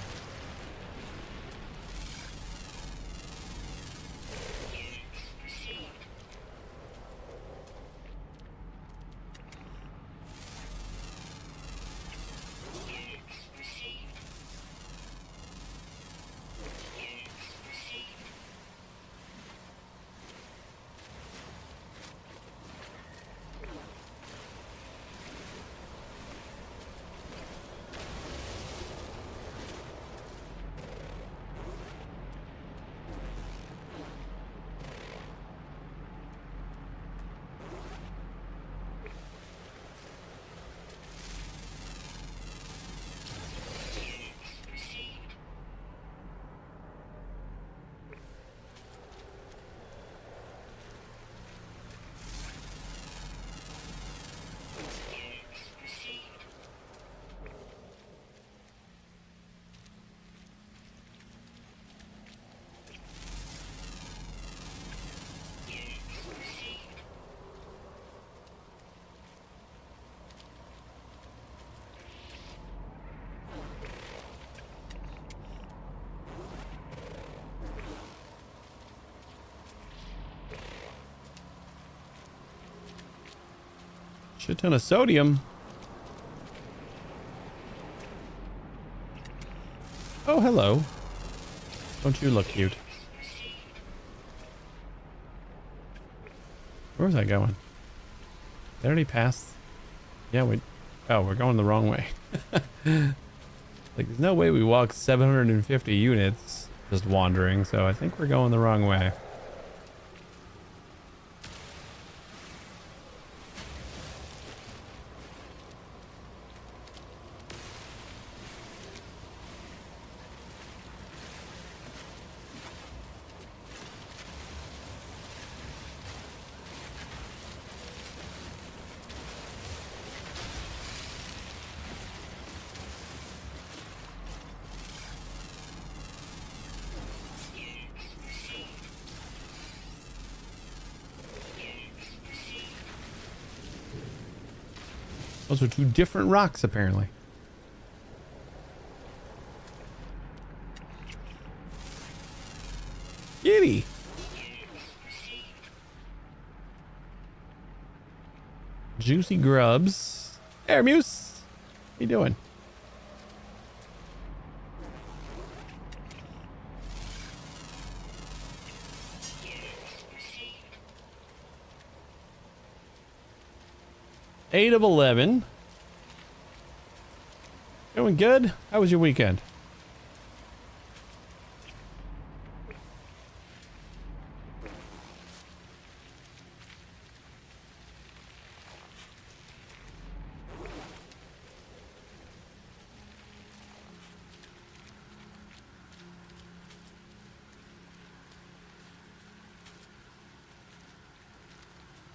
Shit ton of sodium. Oh, hello. Don't you look cute? Where's that going? They already passed. Yeah, we're going the wrong way. Like, there's no way we walk 750 units just wandering, so I think we're going the wrong way. Those are two different rocks, apparently. Giddy. Juicy grubs. Hey, Muse. How you doing? 8 of 11. Doing good? How was your weekend?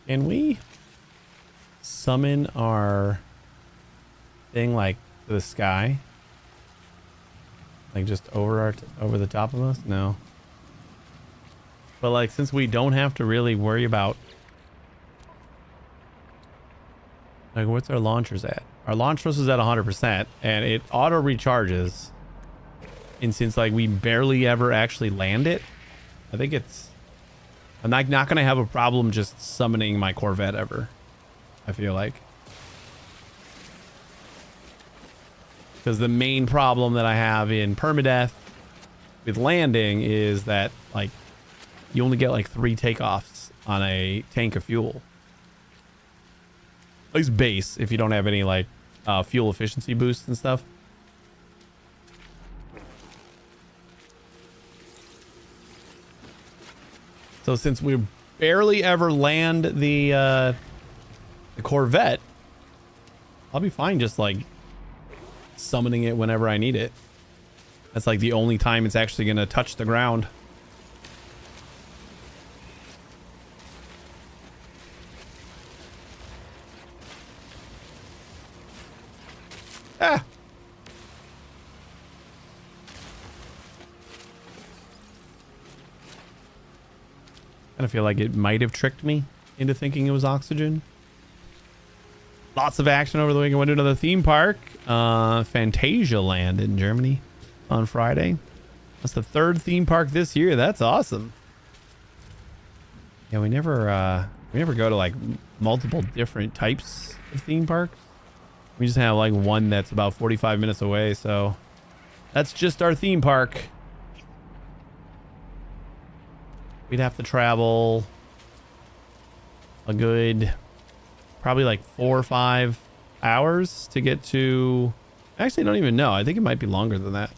Can we summon our thing like to the sky? Like just over the top of us? No. But like since we don't have to really worry about like what's our launchers at? Our launch thrust is at 100% and it auto recharges. And since like we barely ever actually land it, I think I'm not gonna have a problem just summoning my Corvette ever. I feel like. Because the main problem that I have in permadeath with landing is that like you only get like 3 takeoffs on a tank of fuel. At least base if you don't have any like fuel efficiency boosts and stuff. So since we barely ever land the Corvette, I'll be fine just like summoning it whenever I need it. That's like the only time it's actually going to touch the ground. Ah! I kind of feel like it might have tricked me into thinking it was oxygen. Lots of action over the weekend. Went to another theme park, Fantasia Land in Germany on Friday. That's the 3rd theme park this year. That's awesome. Yeah, we never go to like multiple different types of theme parks. We just have like one that's about 45 minutes away. So that's just our theme park. We'd have to travel a good probably like 4 or 5 hours to get to, actually I don't even know. I think it might be longer than that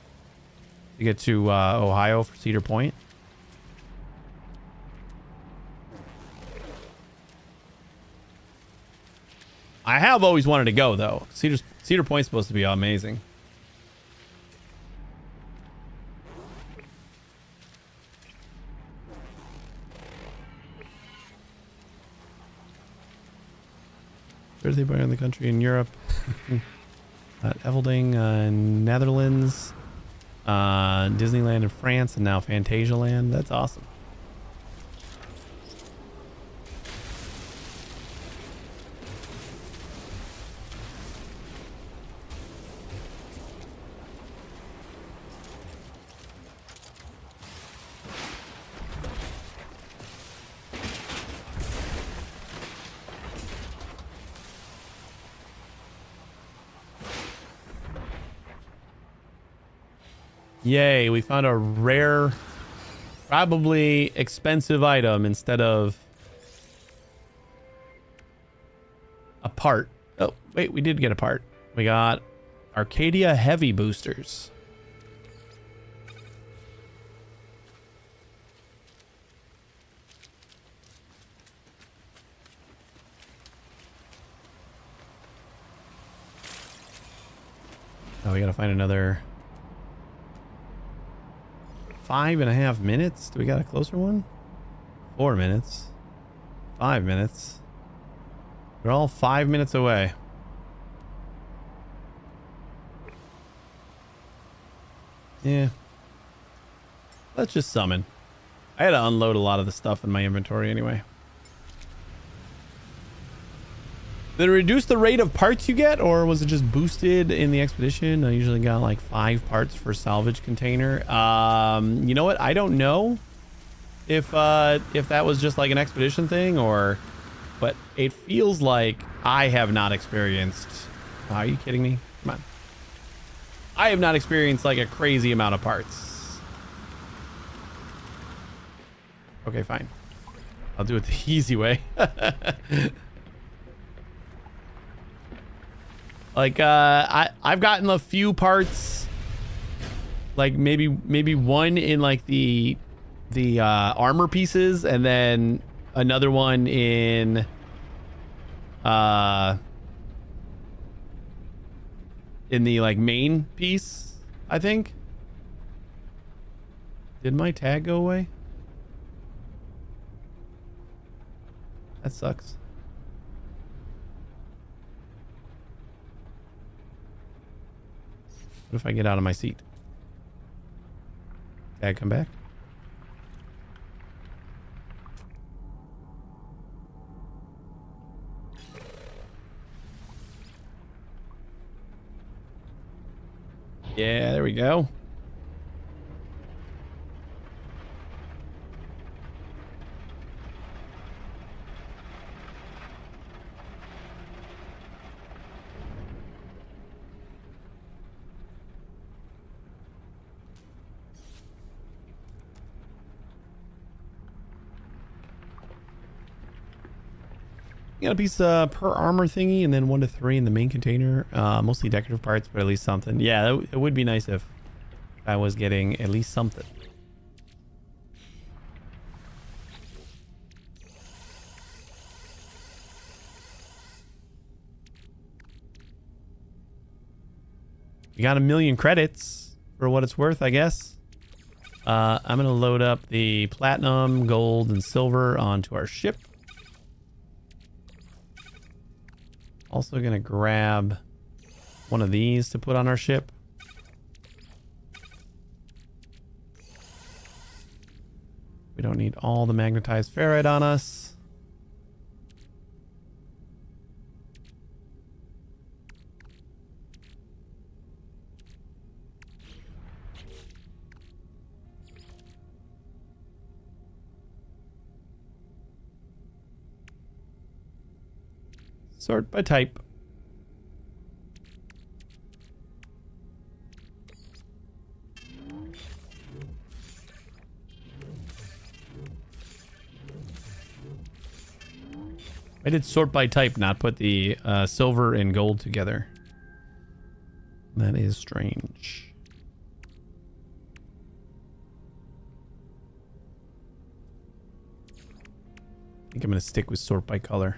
to get to Ohio for Cedar Point. I have always wanted to go though. Cedar Point's supposed to be amazing. Birthday boy in the country in Europe. Evelding, Netherlands, Disneyland in France, and now Fantasia Land. That's awesome. Yay, we found a rare, probably expensive item instead of a part. Oh, wait, we did get a part. We got Arcadia Heavy Boosters. Oh, we gotta find another 5.5 minutes. Do we got a closer one? 4 minutes. 5 minutes. They're all 5 minutes away. Yeah. Let's just summon. I had to unload a lot of the stuff in my inventory anyway. Did it reduce the rate of parts you get, or was it just boosted in the expedition? I usually got like 5 parts per salvage container. You know what? I don't know if that was just like an expedition thing, but it feels like I have not experienced. Oh, are you kidding me? Come on. I have not experienced like a crazy amount of parts. Okay, fine. I'll do it the easy way. Like I've gotten a few parts, like maybe one in like the armor pieces, and then another one in the like main piece, I think. Did my tag go away? That sucks. What if I get out of my seat? Tag come back? Yeah, there we go. You got a piece per armor thingy, and then 1 to 3 in the main container. Mostly decorative parts, but at least something. Yeah, it would be nice if I was getting at least something. You got 1,000,000 credits for what it's worth, I guess. I'm gonna load up the platinum, gold, and silver onto our ship. Also gonna grab one of these to put on our ship. We don't need all the magnetized ferrite on us. Sort by type. I did sort by type, not put the silver and gold together. That is strange. I think I'm going to stick with sort by color.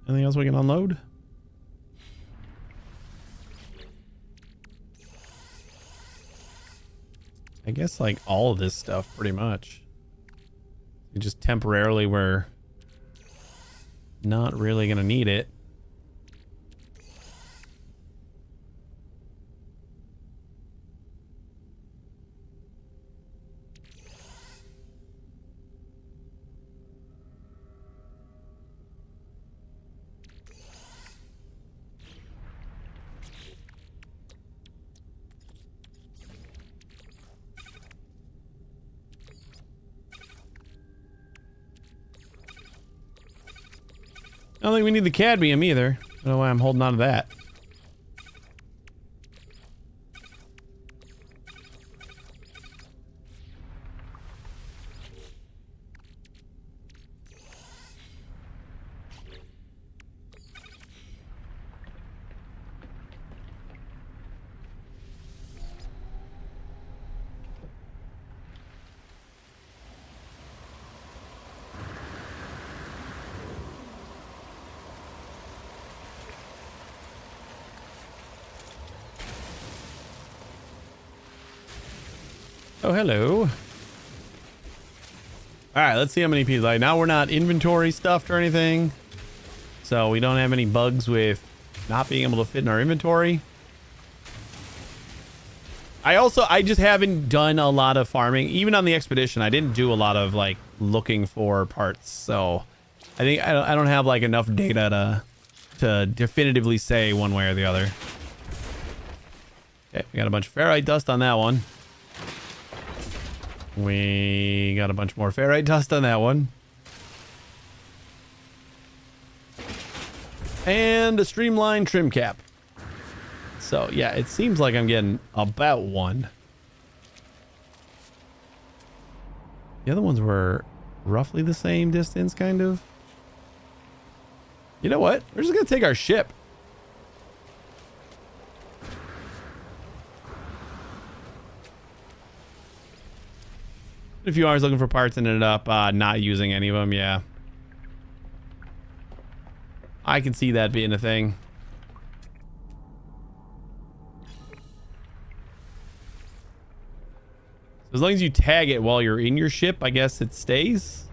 Anything else we can unload? I guess like all of this stuff pretty much. You just temporarily we're not really gonna need it. I don't think we need the cadmium either. I don't know why I'm holding on to that. Oh, hello. All right, let's see how many pieces. Like now we're not inventory stuffed or anything. So we don't have any bugs with not being able to fit in our inventory. I just haven't done a lot of farming. Even on the expedition, I didn't do a lot of like looking for parts. So I think I don't have like enough data to definitively say one way or the other. Okay, we got a bunch of ferrite dust on that one. We got a bunch more ferrite dust on that one. And a streamlined trim cap. So, yeah, it seems like I'm getting about one. The other ones were roughly the same distance, kind of. You know what? We're just gonna take our ship. A few hours looking for parts and ended up not using any of them. Yeah, I can see that being a thing. As long as you tag it while you're in your ship, I guess it stays.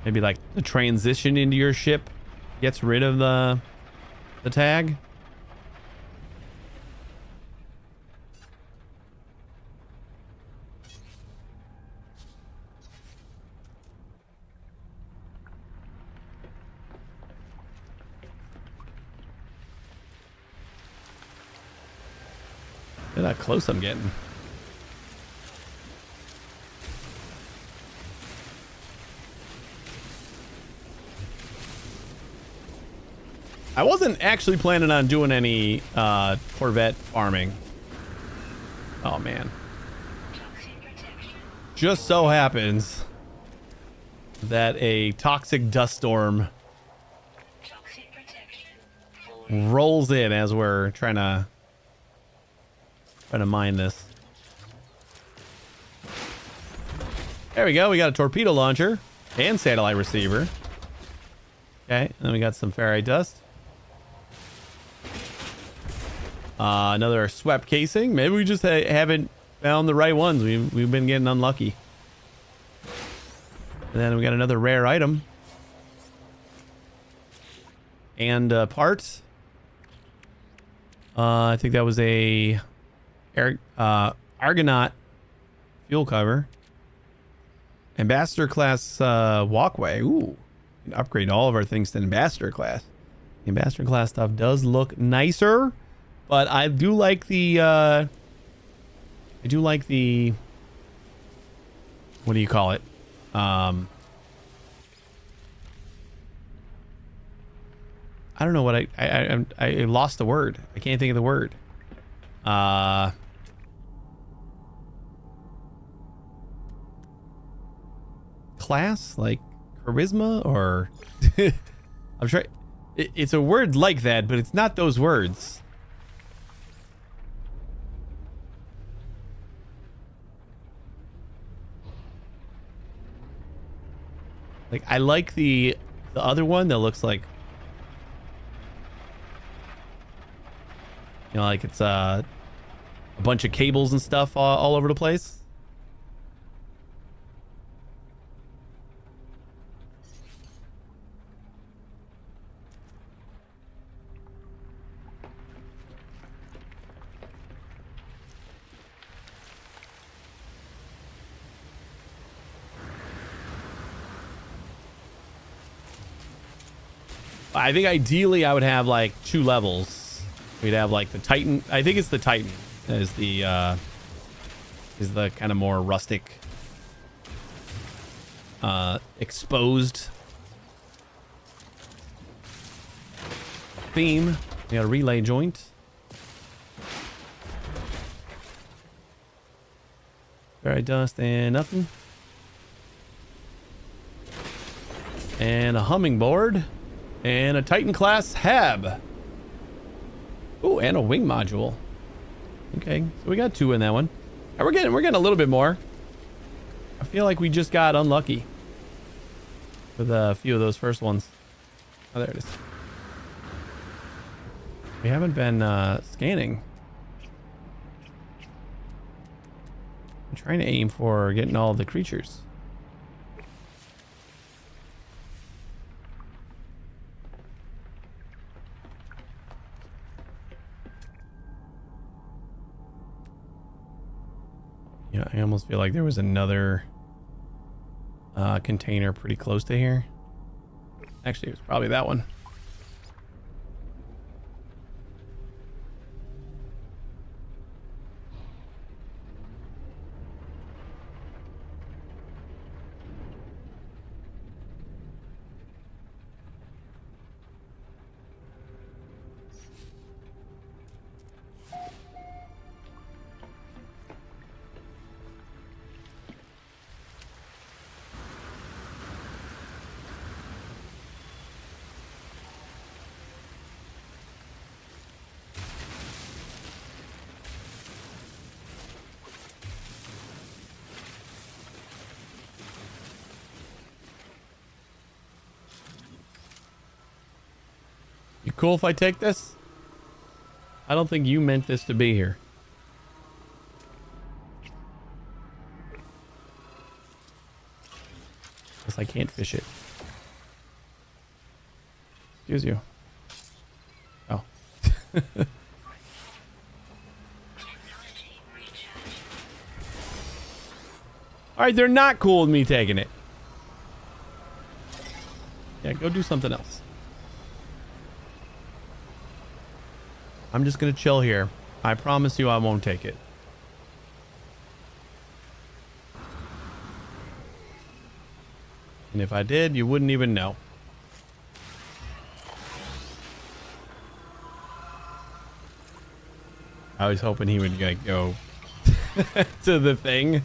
Maybe like the transition into your ship gets rid of the tag. Look at how close I'm getting. I wasn't actually planning on doing any Corvette farming. Oh man. Just so happens that a toxic dust storm rolls in as we're trying to mine this. There we go. We got a torpedo launcher and satellite receiver. Okay, then we got some ferrite dust. Another swept casing. Maybe we just haven't found the right ones. We've been getting unlucky. And then we got another rare item. And parts. I think that was a Argonaut fuel cover. Ambassador class walkway. Ooh. We can upgrade all of our things to ambassador class. The ambassador class stuff does look nicer. But I do like the what do you call it? I don't know what I lost the word. I can't think of the word. Class, like charisma, or I'm sure it's a word like that, but it's not those words. Like, I like the other one that looks like, you know, like it's a bunch of cables and stuff all over the place. I think ideally I would have like 2 levels. We'd have like the Titan. I think it's the Titan is the kind of more rustic, exposed theme. We got a relay joint. Ferrite dust and nothing. And a humming board. And a Titan class hab. Oh, and a wing module. Okay, so we got 2 in that one. And we're getting a little bit more. I feel like we just got unlucky with a few of those first ones. Oh, there it is. We haven't been scanning. I'm trying to aim for getting all the creatures. Yeah, I almost feel like there was another container pretty close to here. Actually, it was probably that one. cool if I take this? I don't think you meant this to be here. Guess I can't fish it. Excuse you. Oh. Alright, they're not cool with me taking it. Yeah, go do something else. I'm just gonna chill here. I promise you I won't take it. And if I did, you wouldn't even know. I was hoping he would like go to the thing.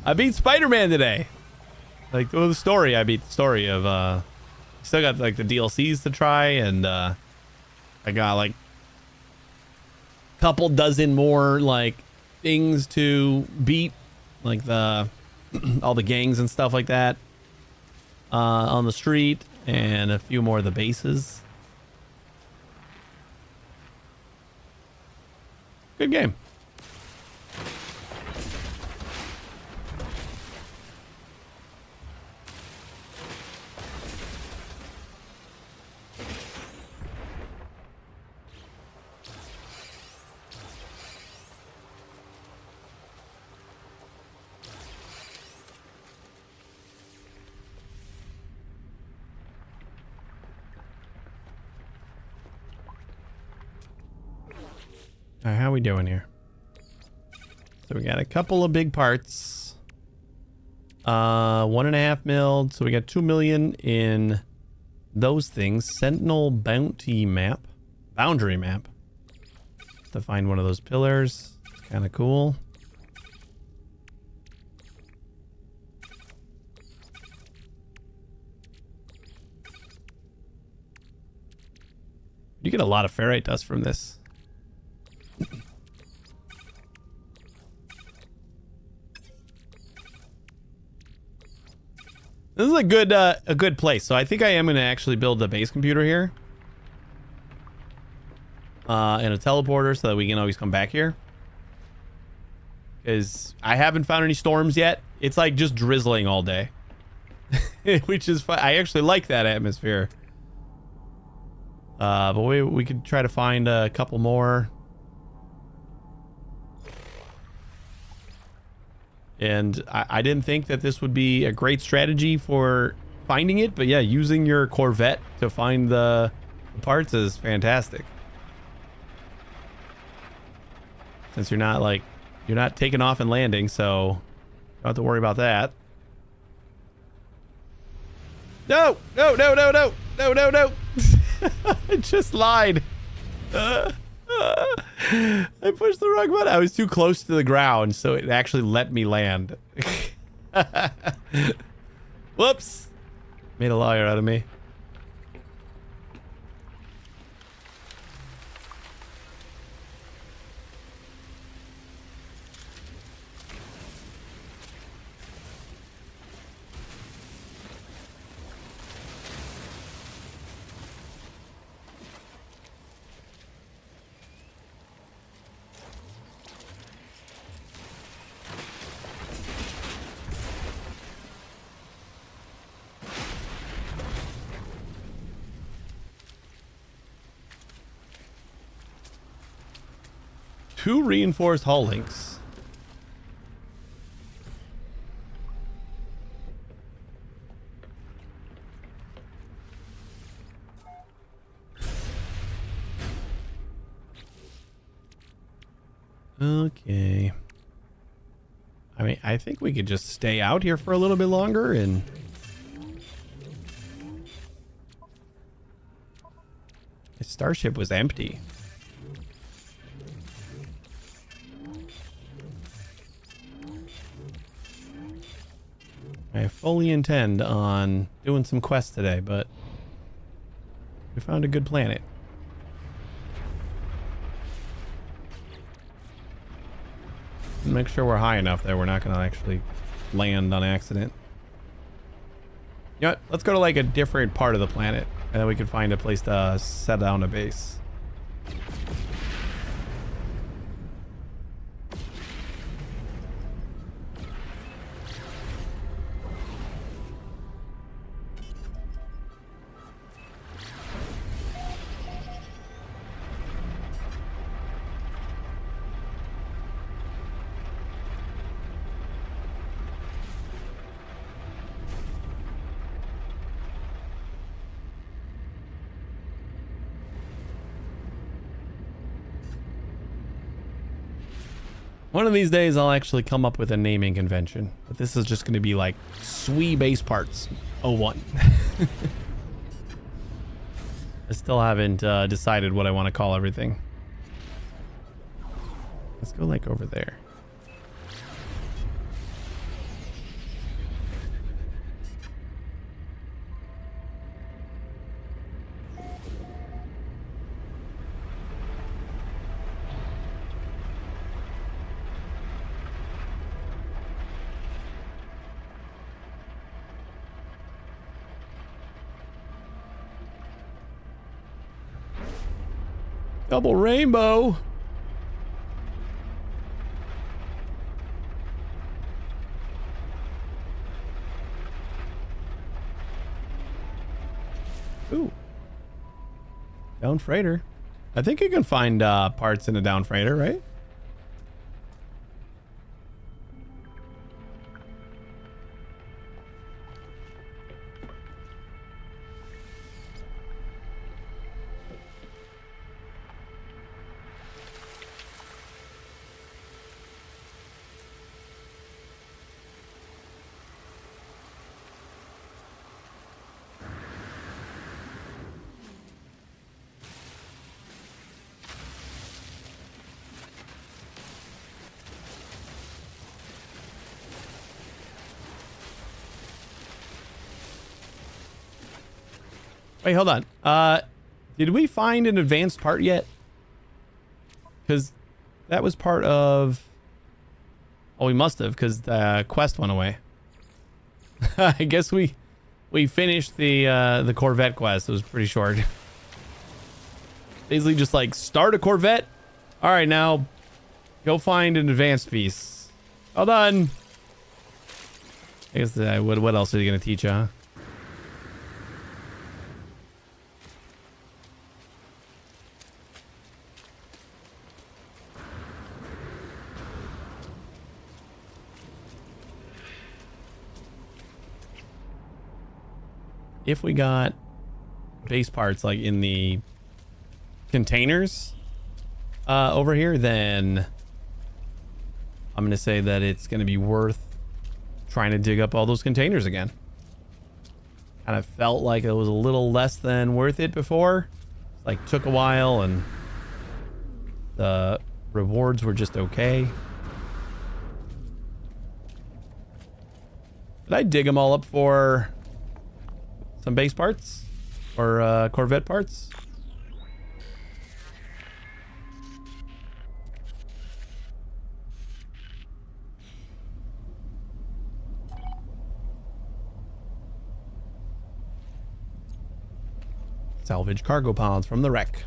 I beat Spider-Man today. Like, well, the story, I beat the story of, still got like the DLCs to try, and I got like a couple dozen more like things to beat, like the all the gangs and stuff like that on the street, and a few more of the bases. Good game. All right, how we doing here? So we got a couple of big parts. 1.5 mil. So we got 2 million in those things. Sentinel bounty map. Boundary map. To find one of those pillars. Kind of cool. You get a lot of ferrite dust from this. This is a good place. So I think I am going to actually build a base computer here. And a teleporter so that we can always come back here. Because I haven't found any storms yet. It's like just drizzling all day. Which is fun. I actually like that atmosphere. But we could try to find a couple more. And I didn't think that this would be a great strategy for finding it, but yeah, using your Corvette to find the parts is fantastic. Since you're not taking off and landing, so don't have to worry about that. No, no, no, no, no, no, no, no. I just lied. I pushed the wrong button. I was too close to the ground, so it actually let me land. Whoops. Made a liar out of me. Two reinforced hull links. Okay. I mean, I think we could just stay out here for a little bit longer and... The starship was empty. I fully intend on doing some quests today, but we found a good planet. Make sure we're high enough that we're not going to actually land on accident. You know what? Let's go to like a different part of the planet. And then we can find a place to set down a base. One of these days, I'll actually come up with a naming convention. But this is just going to be like SWE base parts 01. I still haven't decided what I want to call everything. Let's go like over there. Double rainbow. Ooh. Down freighter. I think you can find parts in a down freighter, right? Wait, hold on. Did we find an advanced part yet? Because that was part of... Oh, we must have, because the quest went away. I guess we finished the Corvette quest. It was pretty short. Basically just like, start a Corvette. All right, now go find an advanced piece. Well done. I guess what else are you going to teach you, huh? If we got base parts like in the containers over here, then I'm going to say that it's going to be worth trying to dig up all those containers again. Kind of felt like it was a little less than worth it before. Like took a while and the rewards were just okay. Did I dig them all up for some base parts or Corvette parts? Salvage cargo pods from the wreck.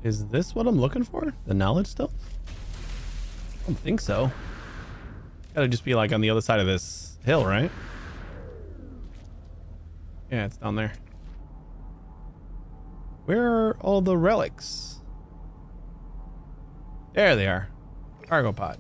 Is this what I'm looking for? The knowledge still? I don't think so. Gotta just be like on the other side of this hill, right? Yeah, it's down there. Where are all the relics? There they are. Cargo pod.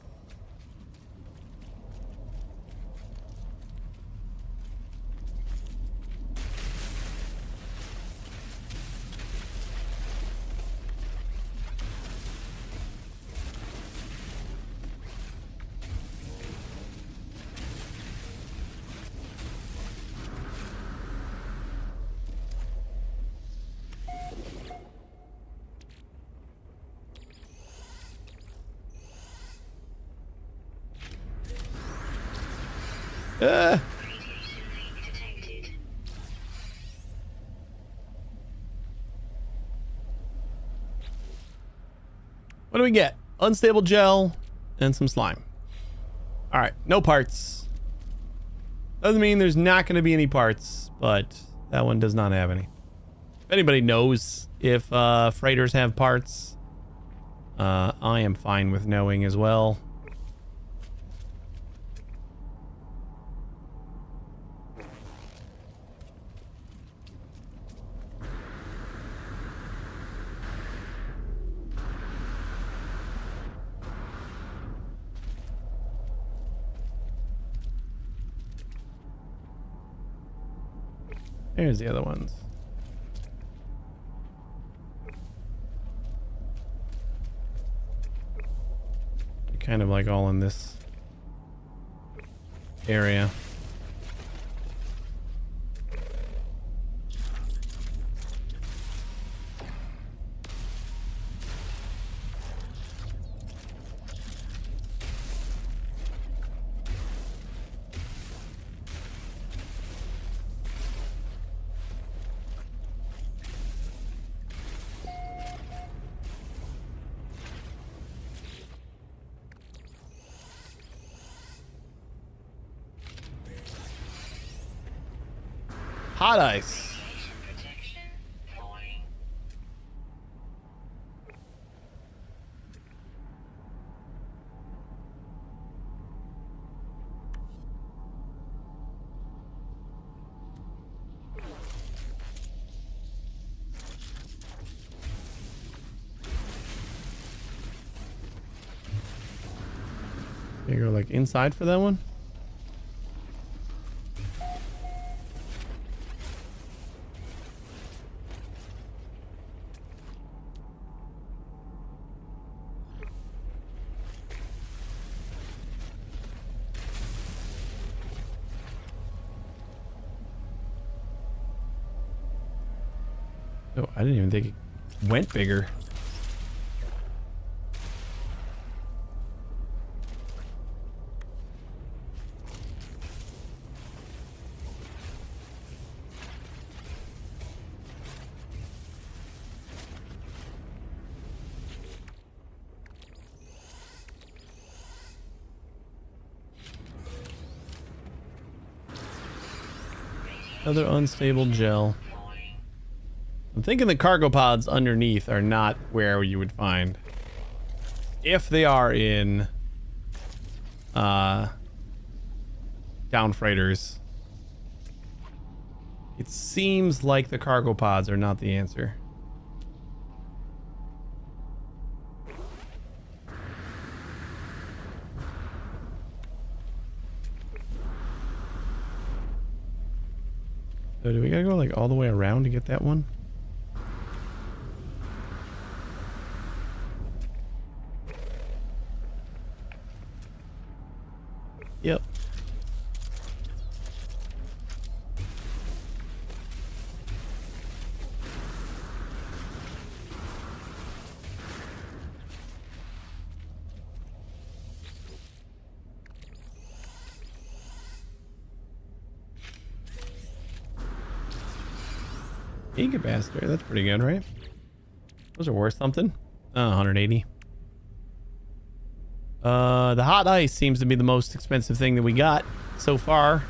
Uh, Radiation leak detected. what do we get? Unstable gel and some slime. All right, no parts. Doesn't mean there's not going to be any parts, but that one does not have any. If anybody knows if freighters have parts, I am fine with knowing as well. There's the other ones. They're kind of like all in this area. Hot ice. Radiation protection falling. You go like inside for that one? Oh, I didn't even think it went bigger. Another unstable gel. I'm thinking the cargo pods underneath are not where you would find. If they are in down freighters. It seems like the cargo pods are not the answer. So do we gotta go like all the way around to get that one? Yep. Incubator, that's pretty good, right? Those are worth something. 180. The hot ice seems to be the most expensive thing that we got so far.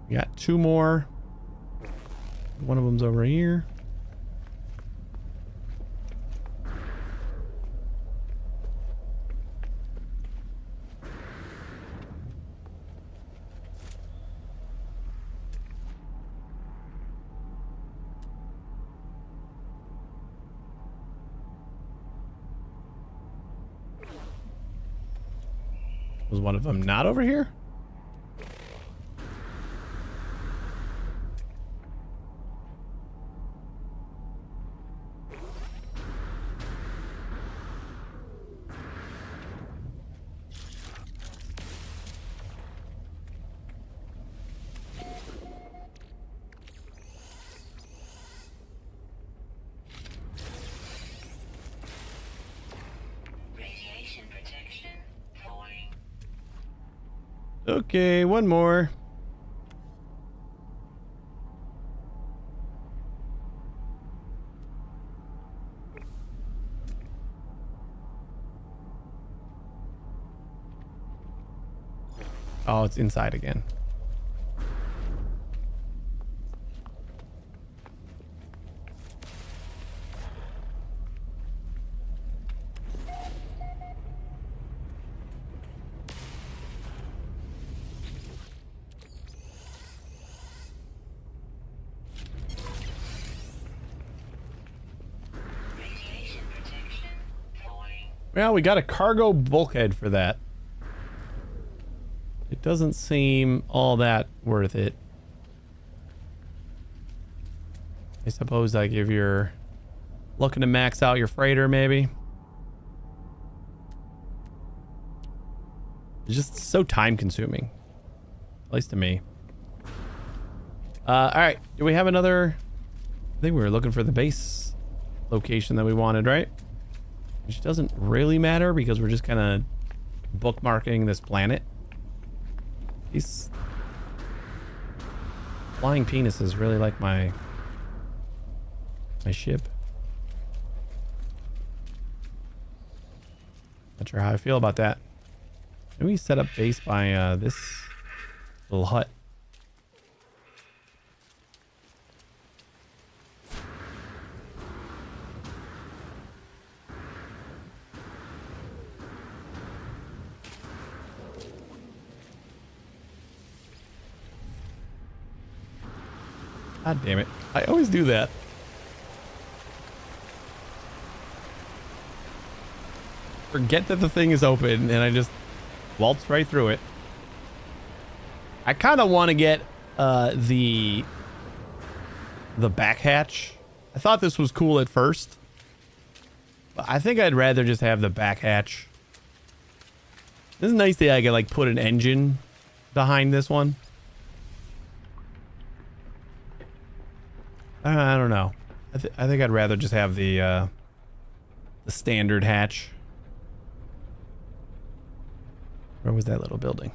We got two more. One of them's over here. Was one of them not over here? Radiation protection falling. Okay, one more. Oh, it's inside again. Radiation protection falling. Well, we got a cargo bulkhead for that. It doesn't seem all that worth it. I suppose like if you're looking to max out your freighter, maybe. It's just so time consuming. At least to me. All right. Do we have another? I think we were looking for the base location that we wanted, right? Which doesn't really matter because we're just kind of bookmarking this planet. These flying penises really like my ship. Not sure how I feel about that. Can we set up base by this little hut? God damn it. I always do that. Forget that the thing is open and I just waltz right through it. I kind of want to get the back hatch. I thought this was cool at first, but I think I'd rather just have the back hatch. This is nice that I can like put an engine behind this one. I don't know. I think I'd rather just have the standard hatch. Where was that little building?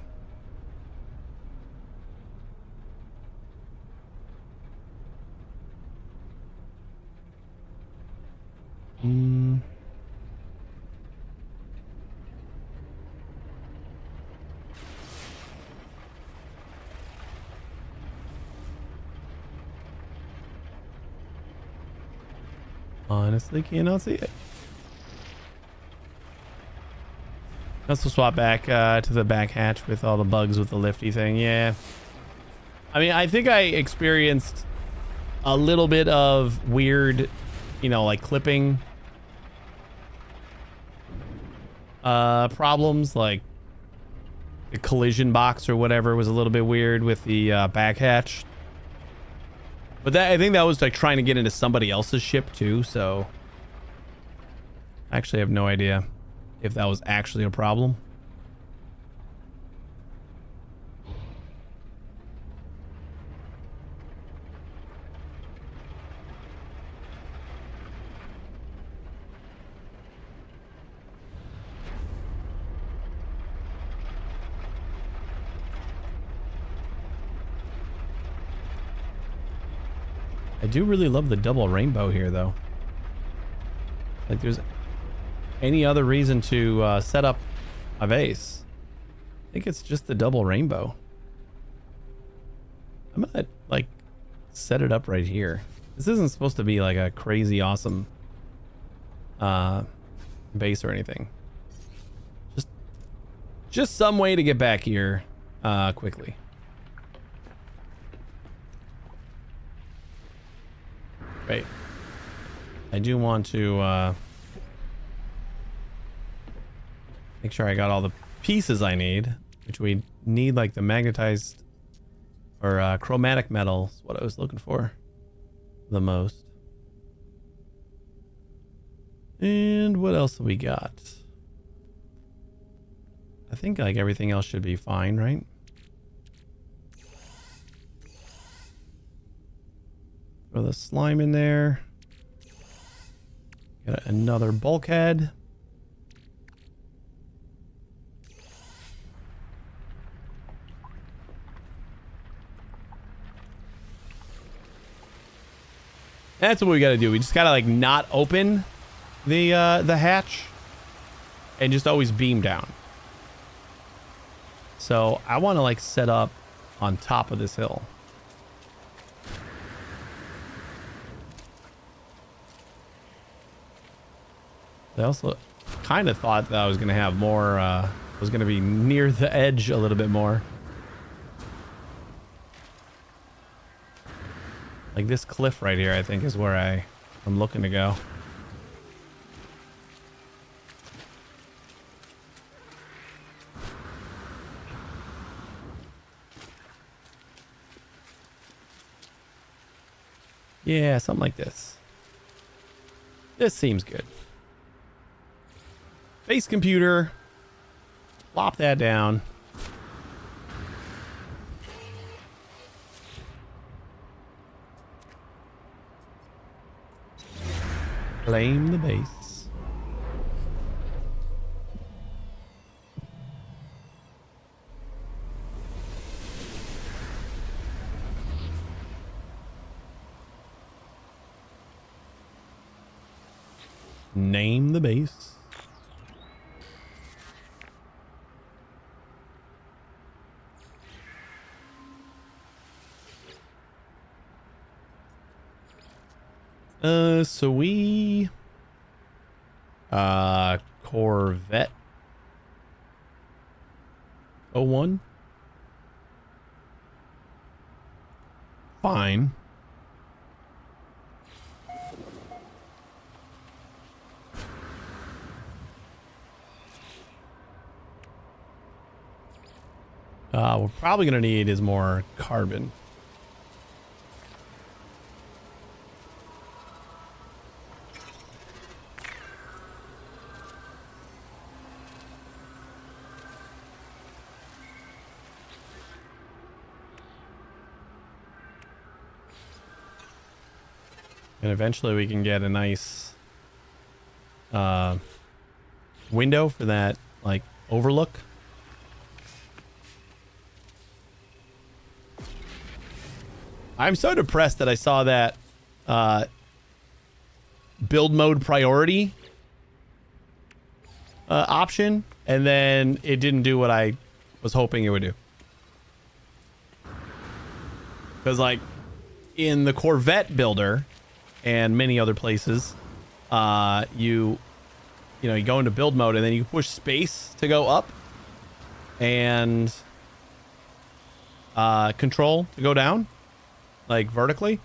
Honestly, cannot see it. Let's swap back to the back hatch with all the bugs with the lifty thing. Yeah. I mean, I think I experienced a little bit of weird, you know, like clipping problems. Like the collision box or whatever was a little bit weird with the back hatch. But that, I think that was like trying to get into somebody else's ship too, so I actually have no idea if that was actually a problem. I do really love the double rainbow here, though. Like, there's any other reason to set up a base? I think it's just the double rainbow. I'm gonna, like, set it up right here. This isn't supposed to be, like, a crazy awesome base or anything. Just some way to get back here quickly. Wait, I do want to make sure I got all the pieces I need, which we need like the magnetized or chromatic metal is what I was looking for the most. And what else have we got? I think like everything else should be fine, right? Throw the slime in there. Got another bulkhead. That's what we got to do. We just got to like not open the hatch and just always beam down. So I want to like set up on top of this hill. I also kind of thought that I was going to have more, was going to be near the edge a little bit more. Like this cliff right here, I think is where I'm looking to go. Yeah, something like this. This seems good. Base computer. Plop that down. Claim the base. Name the base. So we Corvette 01. Fine. We're probably gonna need is more carbon. And eventually we can get a nice window for that like overlook. I'm so depressed that I saw that build mode priority option and then it didn't do what I was hoping it would do. Because like in the Corvette builder and many other places, you go into build mode and then you push space to go up and control to go down, like vertically,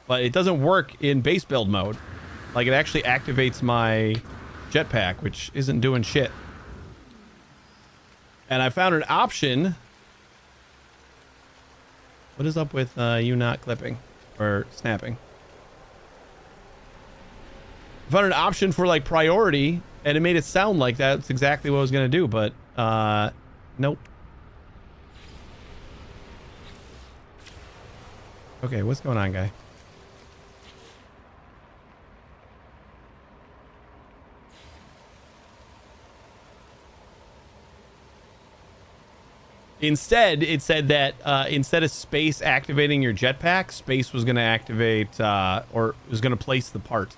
but it doesn't work in base build mode. Like it actually activates my jetpack, which isn't doing shit. And I found an option. What is up with you not clipping or snapping? I found an option for like priority and it made it sound like that's exactly what I was going to do, but nope. Okay, what's going on, guy? Instead, it said that instead of space activating your jetpack, space was going to activate or was going to place the part.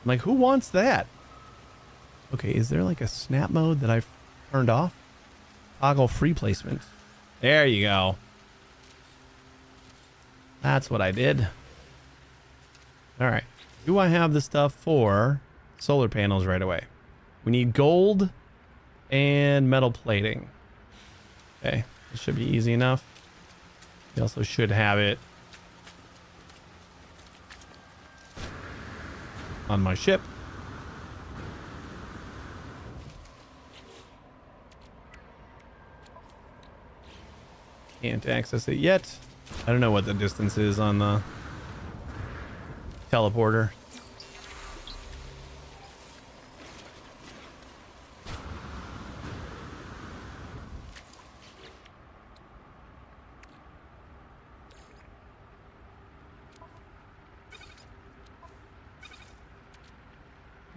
I'm like, who wants that? Okay, is there like a snap mode that I've turned off? Toggle free placement. There you go. That's what I did. All right. Do I have the stuff for solar panels right away? We need gold and metal plating. Okay, this should be easy enough. We also should have it on my ship. Can't access it yet. I don't know what the distance is on the teleporter.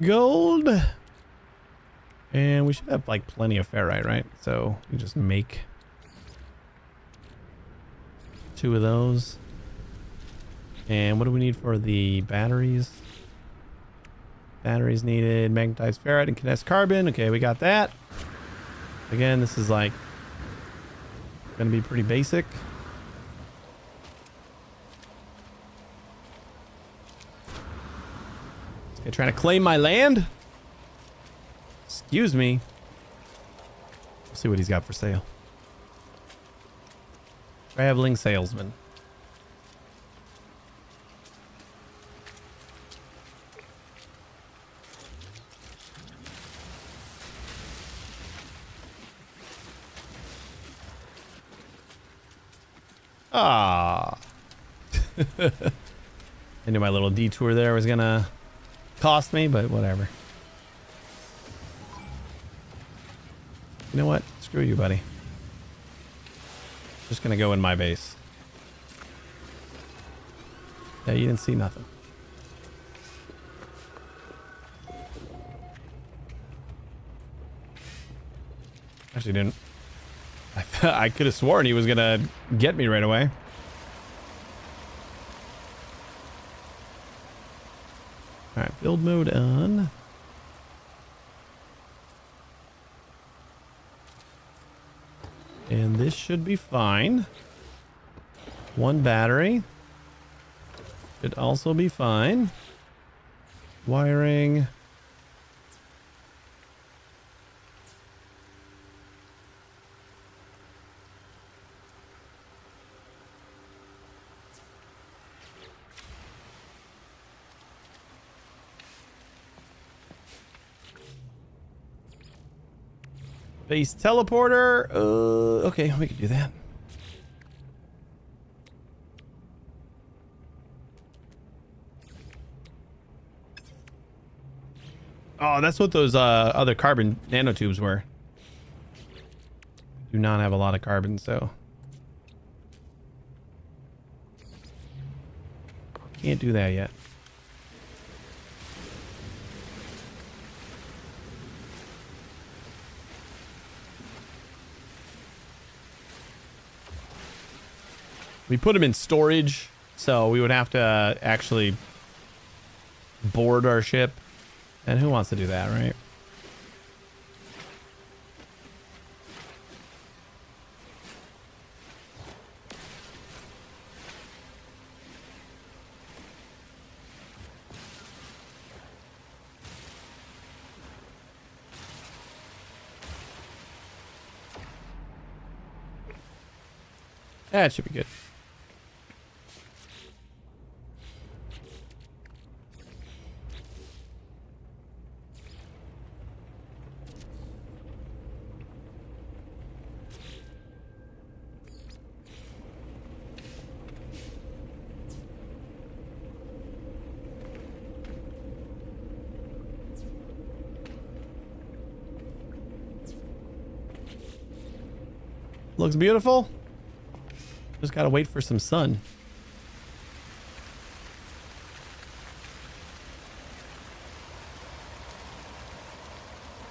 Gold. And we should have like plenty of ferrite, right? So we just make 2 of those. And what do we need for the batteries? Batteries needed, magnetized ferrite and condensed carbon. Okay, we got that. Again, this is like gonna be pretty basic. This guy trying to claim my land? Excuse me. Let's see what he's got for sale. Traveling salesman. Ah. I knew my little detour there was gonna cost me, but whatever. You know what? Screw you, buddy. Just gonna go in my base. Yeah, you didn't see nothing. Actually didn't. I could have sworn he was gonna get me right away. All right, build mode on. And this should be fine. One battery. Should also be fine. Wiring. Base teleporter. Okay, we can do that. Oh, that's what those other carbon nanotubes were. Do not have a lot of carbon, so can't do that yet. We put them in storage, so we would have to actually board our ship. And who wants to do that, right? That should be good. Looks beautiful. Just gotta wait for some sun.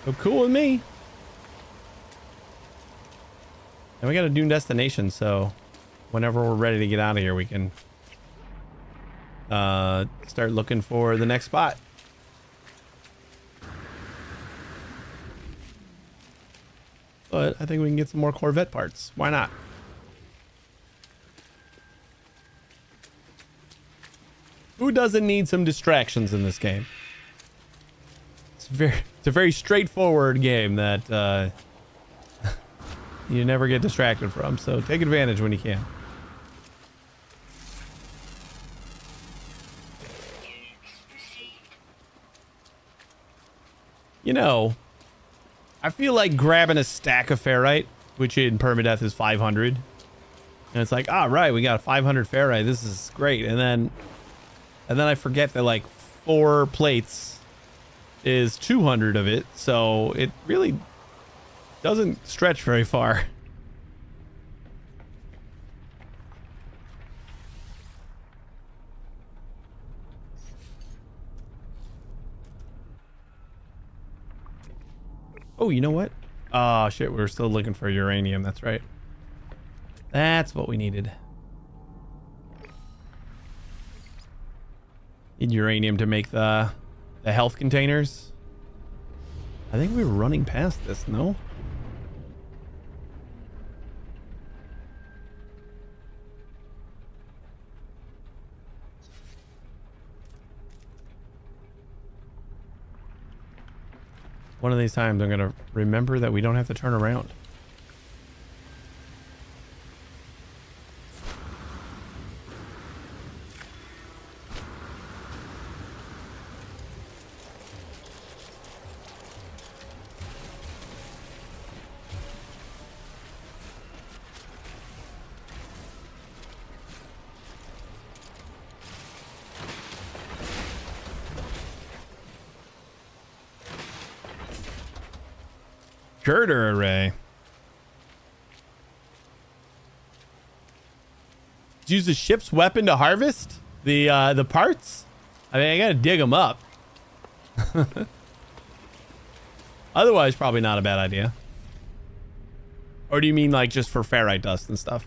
So cool with me. And we got a new destination, so whenever we're ready to get out of here, we can start looking for the next spot. But I think we can get some more Corvette parts. Why not? Who doesn't need some distractions in this game? It's a very straightforward game that you never get distracted from. So take advantage when you can. You know, I feel like grabbing a stack of ferrite, which in permadeath is 500. And it's like, ah, right, we got 500 ferrite. This is great. And then I forget that like 4 plates is 200 of it. So it really doesn't stretch very far. Oh, you know what? Oh, shit. We're still looking for uranium. That's right. That's what we needed. Need uranium to make the health containers. I think we were running past this, no? One of these times I'm going to remember that we don't have to turn around. Girder array. Use the ship's weapon to harvest the parts. I mean, I gotta dig them up. Otherwise, probably not a bad idea. Or do you mean like just for ferrite dust and stuff?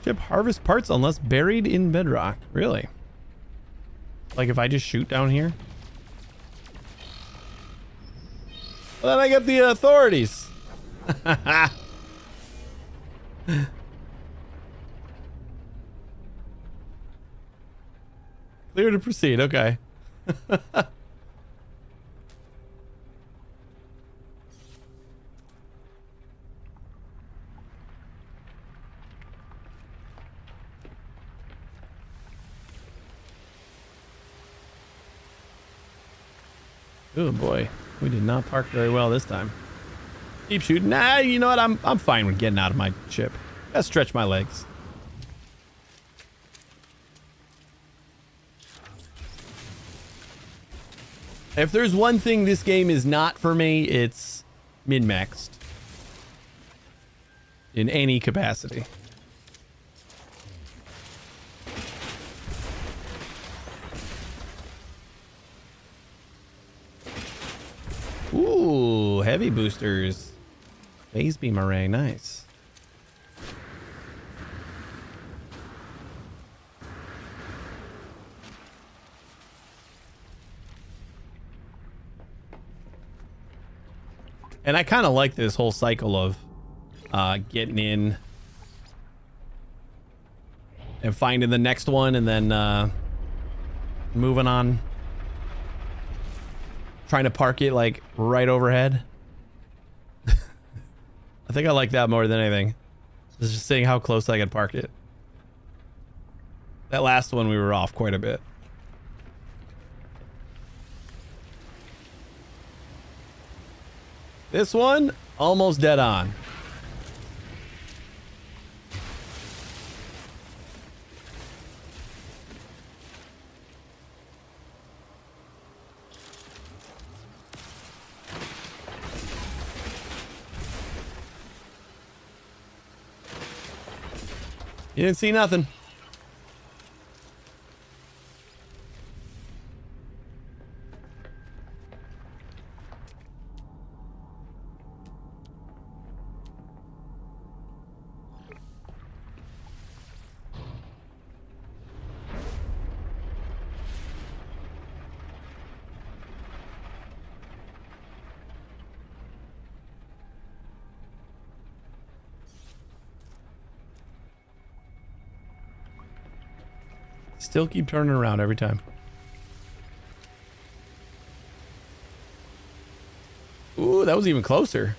Ship harvest parts unless buried in bedrock. Really? Like if I just shoot down here? Well, then I get the authorities. Clear to proceed. Okay. Oh boy, we did not park very well this time. Keep shooting. Nah, you know what? I'm fine with getting out of my ship. Gotta stretch my legs. If there's one thing this game is not for me, it's min-maxed. In any capacity. Ooh, heavy boosters. Phase beam array, nice. And I kind of like this whole cycle of getting in and finding the next one and then moving on. Trying to park it like right overhead. I think I like that more than anything. Just seeing how close I could park it. That last one we were off quite a bit. This one almost dead on. You didn't see nothing. Still keep turning around every time. Ooh, that was even closer.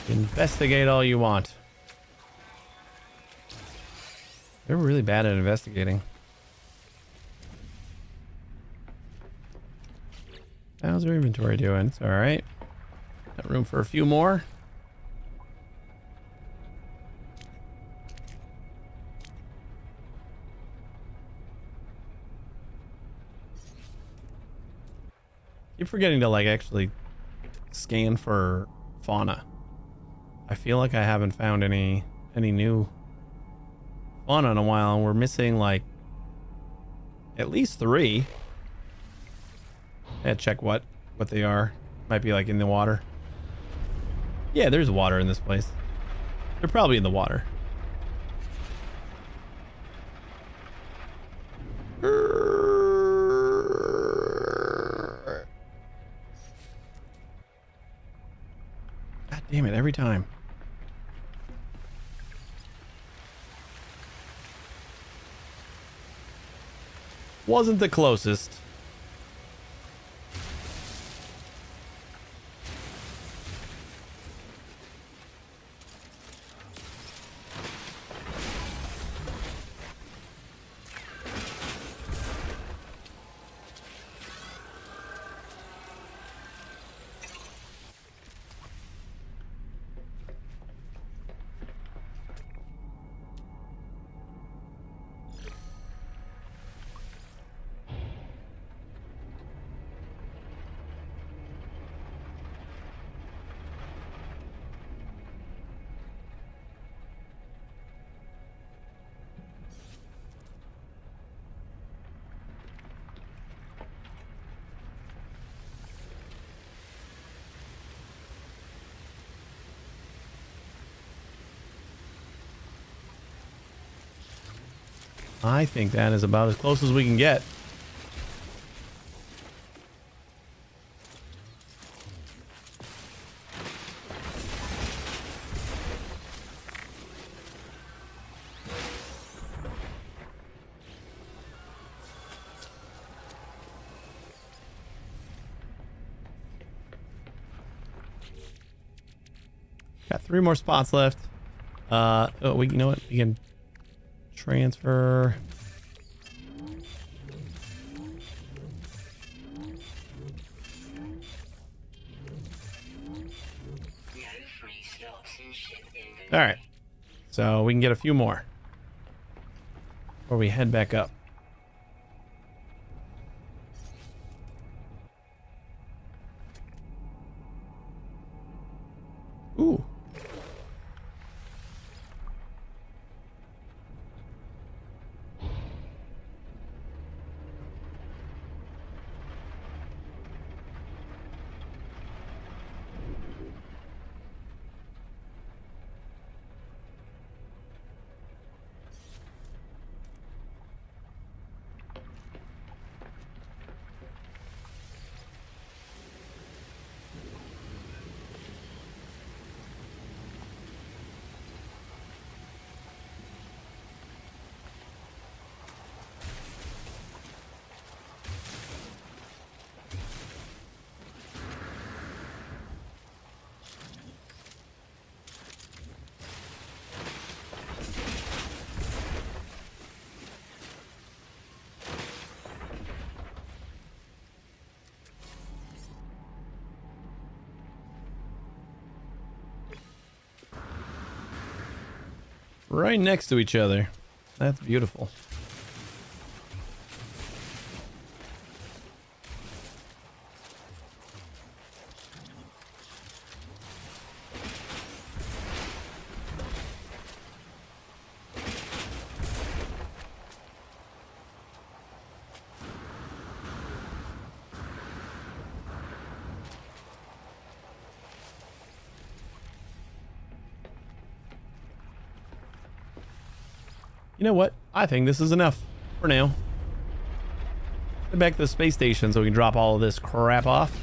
Investigate all you want. They're really bad at investigating. How's our inventory doing? It's all right. Got room for a few more. Keep forgetting to like actually scan for fauna. I feel like I haven't found any new fauna in a while, and we're missing like at least 3. Yeah, check what they are. Might be like in the water. Yeah, there's water in this place. They're probably in the water. God damn it, every time. Wasn't the closest. I think that is about as close as we can get. Got 3 more spots left. Oh, you know what? We can transfer. All right, so we can get a few more before we head back up. Ooh. Right next to each other. That's beautiful. You know what? I think this is enough for now. Head back to the space station so we can drop all of this crap off.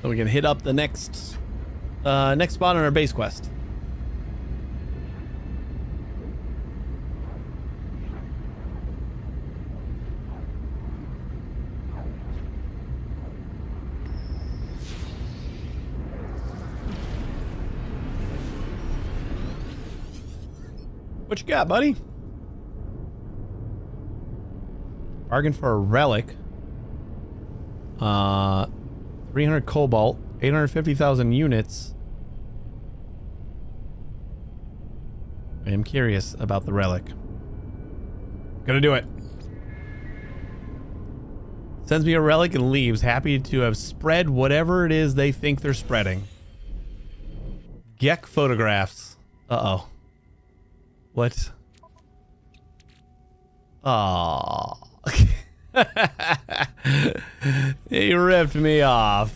So we can hit up the next spot on our base quest. What you got, buddy? Bargain for a relic. 300 cobalt, 850,000 units. I am curious about the relic. Gonna do it. Sends me a relic and leaves, happy to have spread whatever it is they think they're spreading. Geck photographs. Uh-oh. What? Aww. He ripped me off.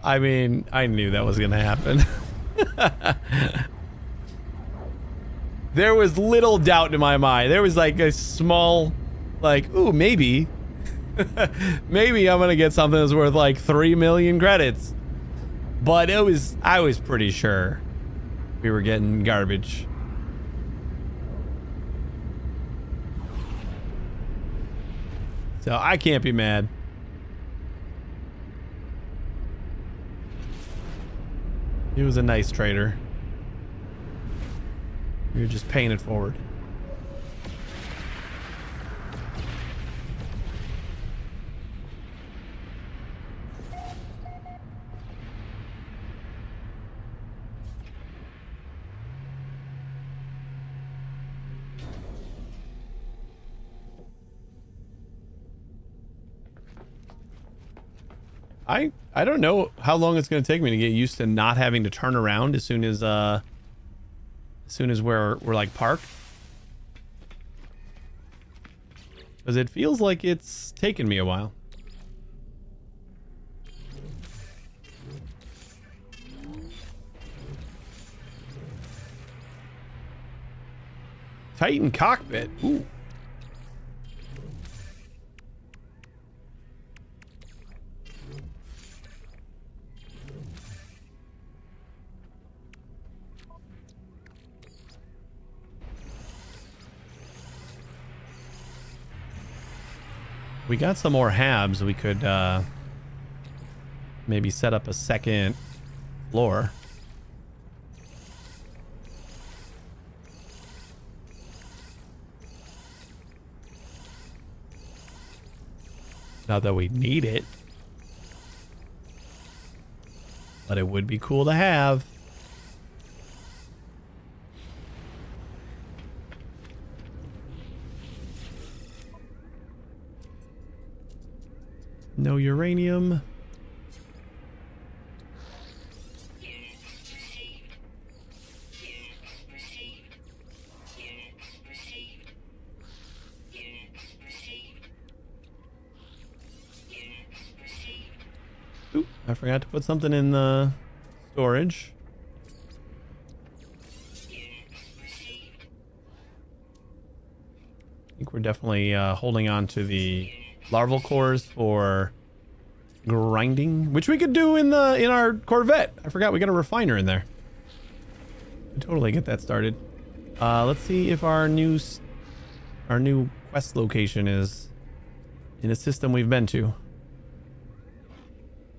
I mean, I knew that was gonna happen. There was little doubt in my mind. There was like a small, like, ooh, maybe. Maybe I'm gonna get something that's worth like 3 million credits. But I was pretty sure we were getting garbage. So I can't be mad. He was a nice trader. We were just paying it forward. I don't know how long it's going to take me to get used to not having to turn around as soon as we're like parked. Because it feels like it's taken me a while. Titan cockpit. Ooh. We got some more habs. We could maybe set up a second floor. Not that we need it, but it would be cool to have. No uranium. Oop, I forgot to put something in the storage. I think we're definitely holding on to the larval cores for grinding, which we could do in our Corvette. I forgot we got a refiner in there. Could totally get that started. Let's see if our new quest location is in a system we've been to.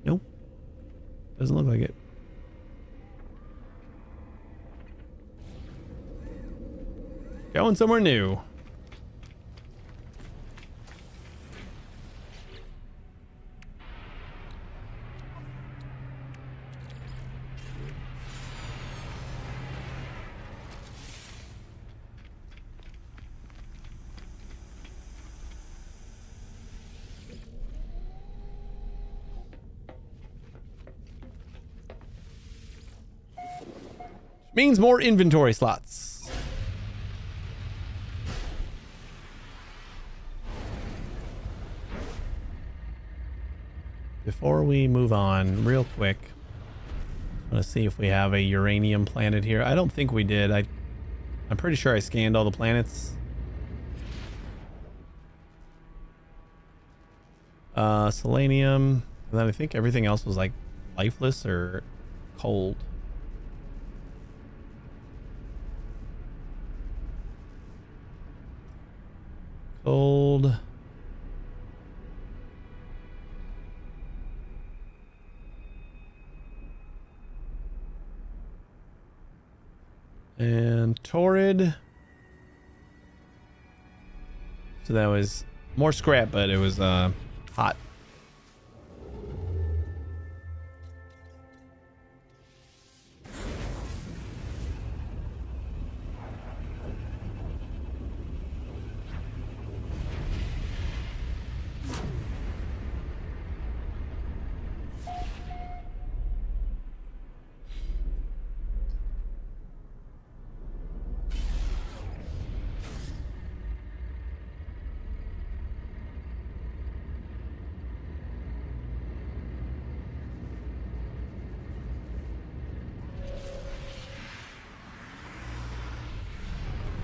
Nope, doesn't look like it. Going somewhere new. Means more inventory slots. Before we move on, real quick, I want to see if we have a uranium planet here. I don't think we did. I'm pretty sure I scanned all the planets. Selenium, and then I think everything else was like lifeless or cold. Cold. And torrid. So that was more scrap, but it was hot.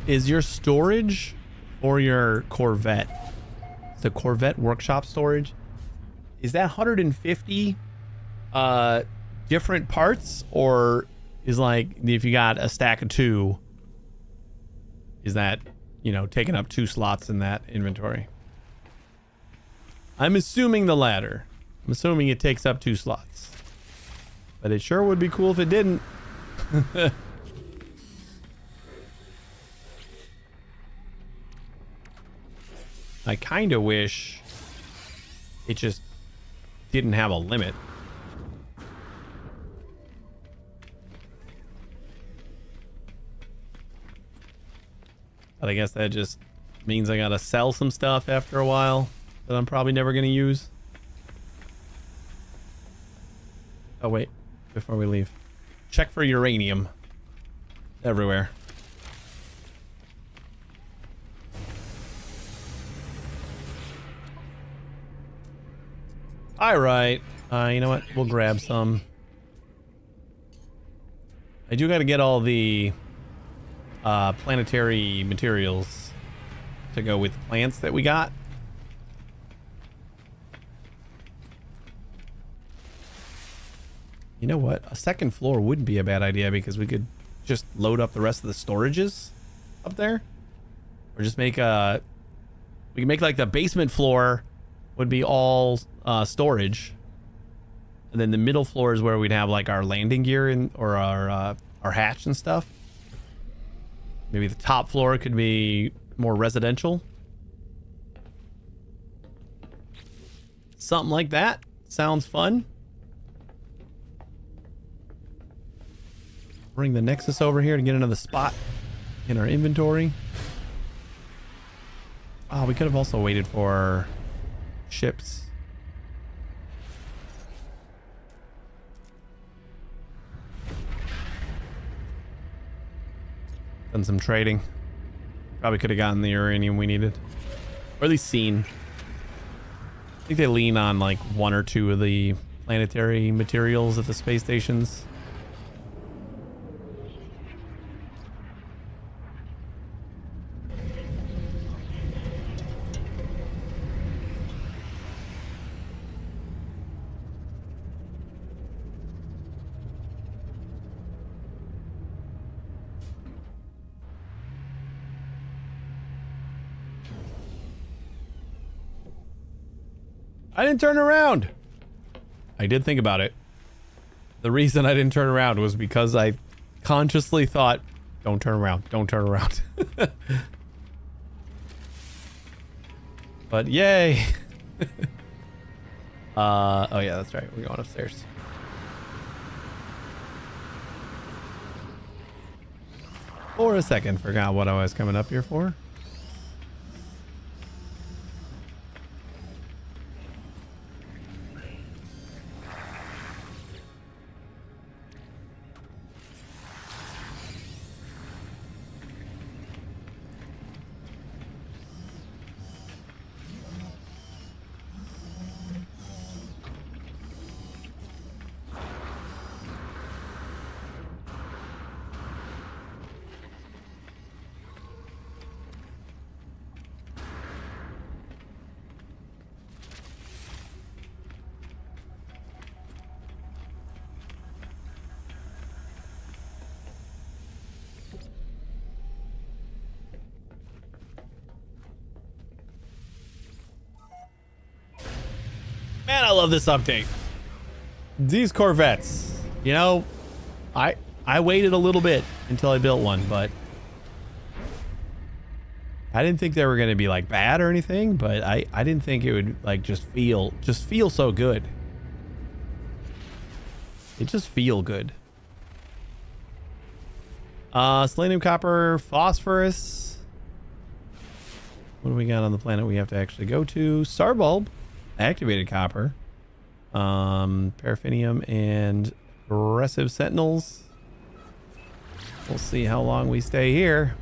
Is your storage or your Corvette, the Corvette workshop storage, is that 150 different parts, or is like if you got a stack of 2, is that, you know, taking up 2 slots in that inventory? I'm assuming the latter. I'm assuming it takes up 2 slots, but it sure would be cool if it didn't. I kind of wish it just didn't have a limit. But I guess that just means I gotta sell some stuff after a while that I'm probably never gonna use. Oh wait, before we leave, check for uranium everywhere. All right. You know what? We'll grab some. I do got to get all the planetary materials to go with the plants that we got. You know what? A second floor wouldn't be a bad idea because we could just load up the rest of the storages up there. Or just make a... We can make like the basement floor would be all storage, and then the middle floor is where we'd have like our landing gear and or our hatch and stuff. Maybe the top floor could be more residential, something like that. Sounds fun. Bring the Nexus over here to get another spot in our inventory. Oh, we could have also waited for ships. Done some trading. Probably could have gotten the uranium we needed, or at least seen. I think they lean on like 1 or 2 of the planetary materials at the space stations. I didn't turn around. I did think about it. The reason I didn't turn around was because I consciously thought, don't turn around, don't turn around. But yay. Oh yeah, that's right. We're going upstairs. For a second, forgot what I was coming up here for. Man, I love this update. These Corvettes, you know, I waited a little bit until I built one, but I didn't think they were going to be like bad or anything, but I didn't think it would like just feel so good. It just feel good. Selenium, copper, phosphorus. What do we got on the planet we have to actually go to? Starbulb, activated copper. Paraffinium and aggressive sentinels. We'll see how long we stay here.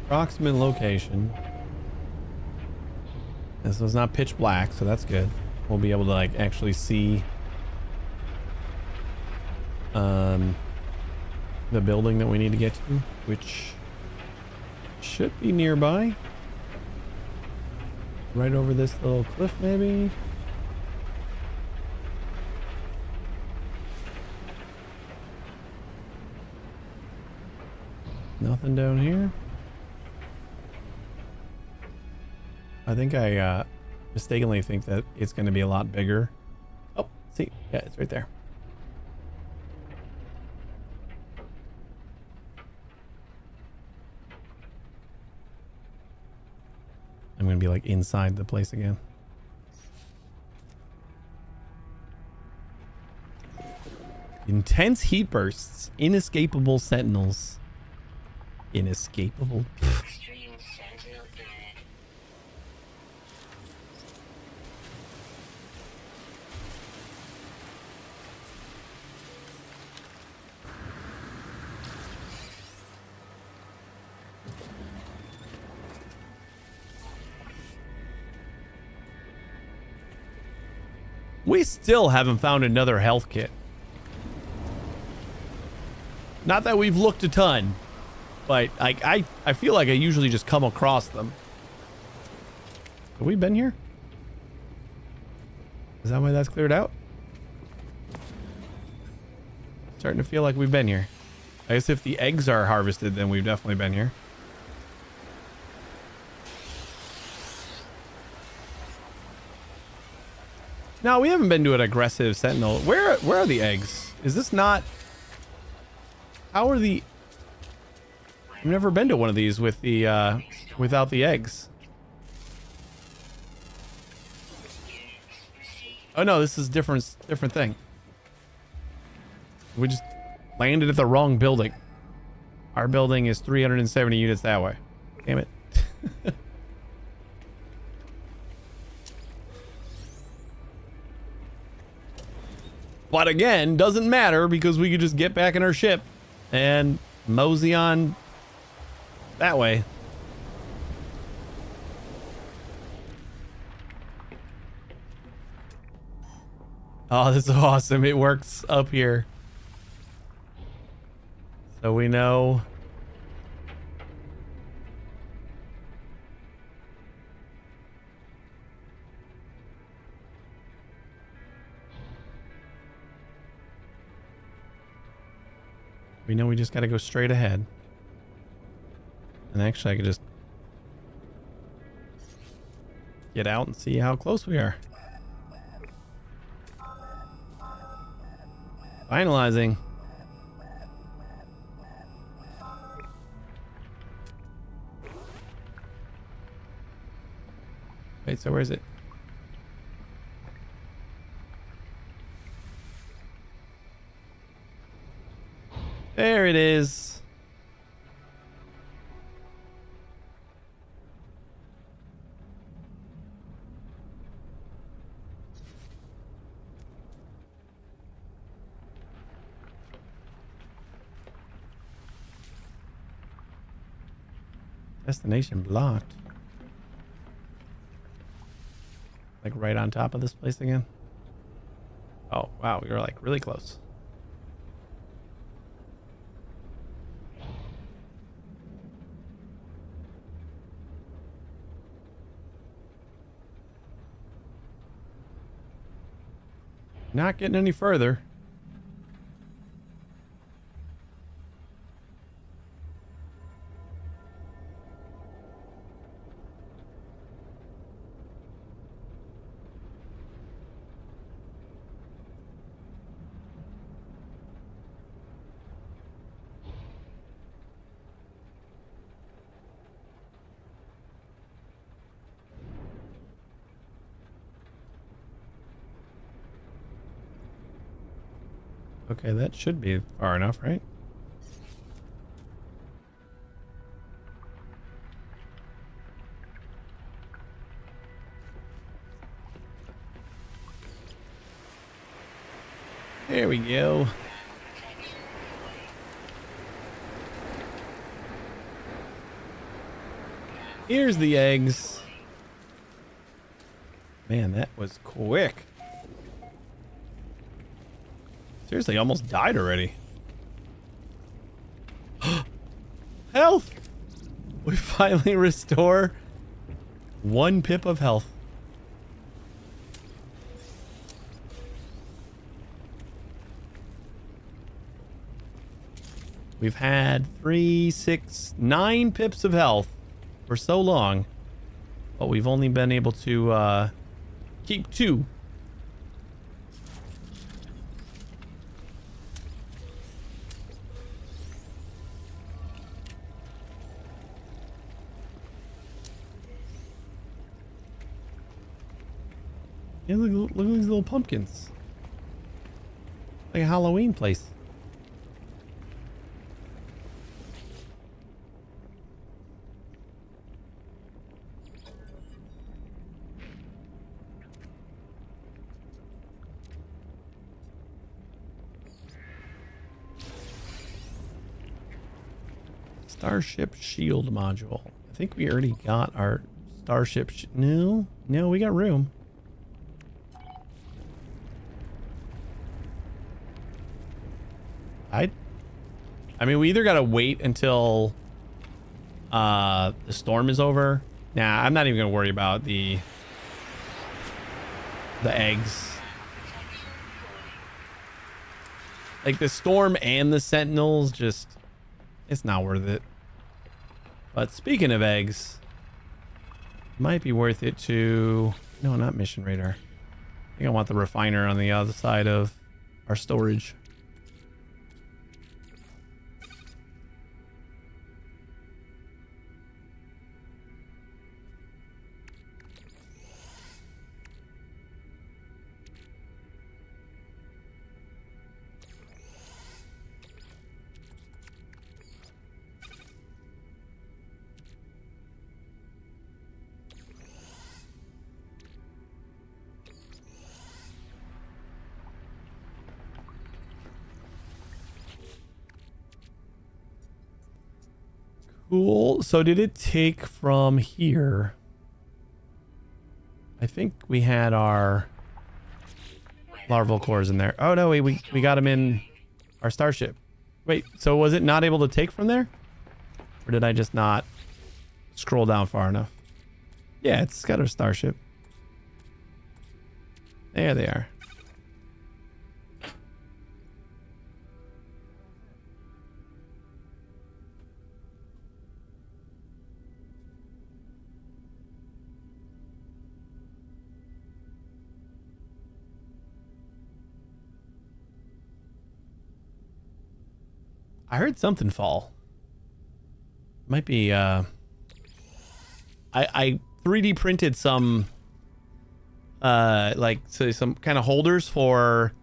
Approximate location. This was not pitch black, so that's good. We'll be able to like actually see the building that we need to get to, which should be nearby. Right over this little cliff, maybe. Nothing down here. I think I mistakenly think that it's going to be a lot bigger. Oh, see, yeah, it's right there. I'm going to be like inside the place again. Intense heat bursts, inescapable sentinels. Inescapable. Extreme sentinel dead. We still haven't found another health kit. Not that we've looked a ton, but like I feel like I usually just come across them. Have we been here? Is that why that's cleared out? Starting to feel like we've been here. I guess if the eggs are harvested, then we've definitely been here. No, we haven't been to an aggressive sentinel. Where are the eggs? Is this not... How are the... I've never been to one of these with the, without the eggs. Oh no, this is different thing. We just landed at the wrong building. Our building is 370 units that way. Damn it. But again, doesn't matter because we could just get back in our ship and mosey on that way. Oh, this is awesome. It works up here. So we know. We know we just got to go straight ahead. And actually, I could just get out and see how close we are. Finalizing. Wait, so where is it? There it is. Destination blocked. Like right on top of this place again. Oh, wow. We were like really close. Not getting any further. Okay, that should be far enough, right? There we go. Here's the eggs. Man, that was quick. Seriously, almost died already. Health! We finally restore 1 pip of health. We've had 3, 6, 9 pips of health for so long, but we've only been able to keep 2. Yeah, look at these little pumpkins. Like a Halloween place. Starship shield module. I think we already got our starship. No, we got room. I mean, we either gotta wait until the storm is over. Nah, I'm not even gonna worry about the eggs. Like the storm and the sentinels, just it's not worth it. But speaking of eggs, might be worth it to... No, not mission radar. I think I want the refiner on the other side of our storage. Cool. So did it take from here? I think we had our larval cores in there. Oh no, wait, we got them in our starship. Wait, so was it not able to take from there? Or did I just not scroll down far enough? Yeah, it's got our starship. There they are. I heard something fall. Might be I 3D printed some like some kind of holders for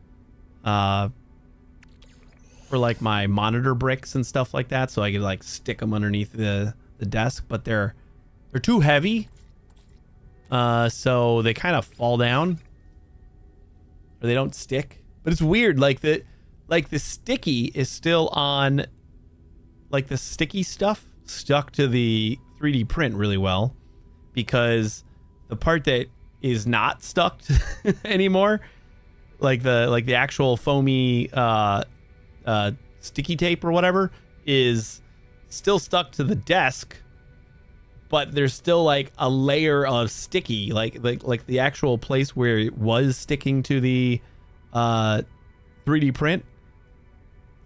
like my monitor bricks and stuff like that, so I could like stick them underneath the desk, but they're too heavy, so they kind of fall down or they don't stick. But it's weird, like the sticky is still on, like the sticky stuff stuck to the 3D print really well, because the part that is not stuck anymore, like the actual foamy sticky tape or whatever, is still stuck to the desk, but there's still like a layer of sticky, like the actual place where it was sticking to the 3D print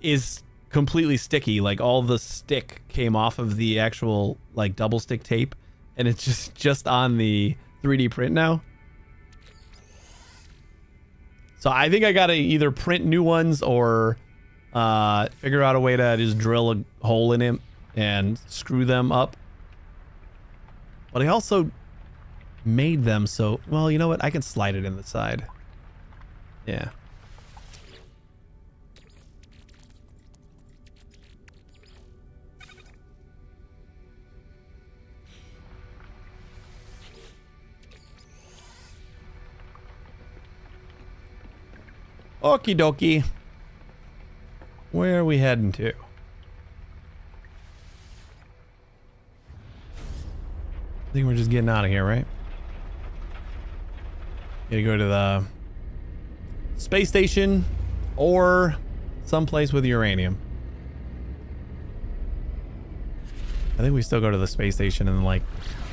is completely sticky. Like all the stick came off of the actual like double stick tape, and it's just on the 3D print now. So I think I gotta either print new ones or figure out a way to just drill a hole in it and screw them up. But I also made them so, well, you know what? I can slide it in the side. Yeah. Okie dokie. Where are we heading to? I think we're just getting out of here, right? Gotta go to the space station or someplace with uranium. I think we still go to the space station and like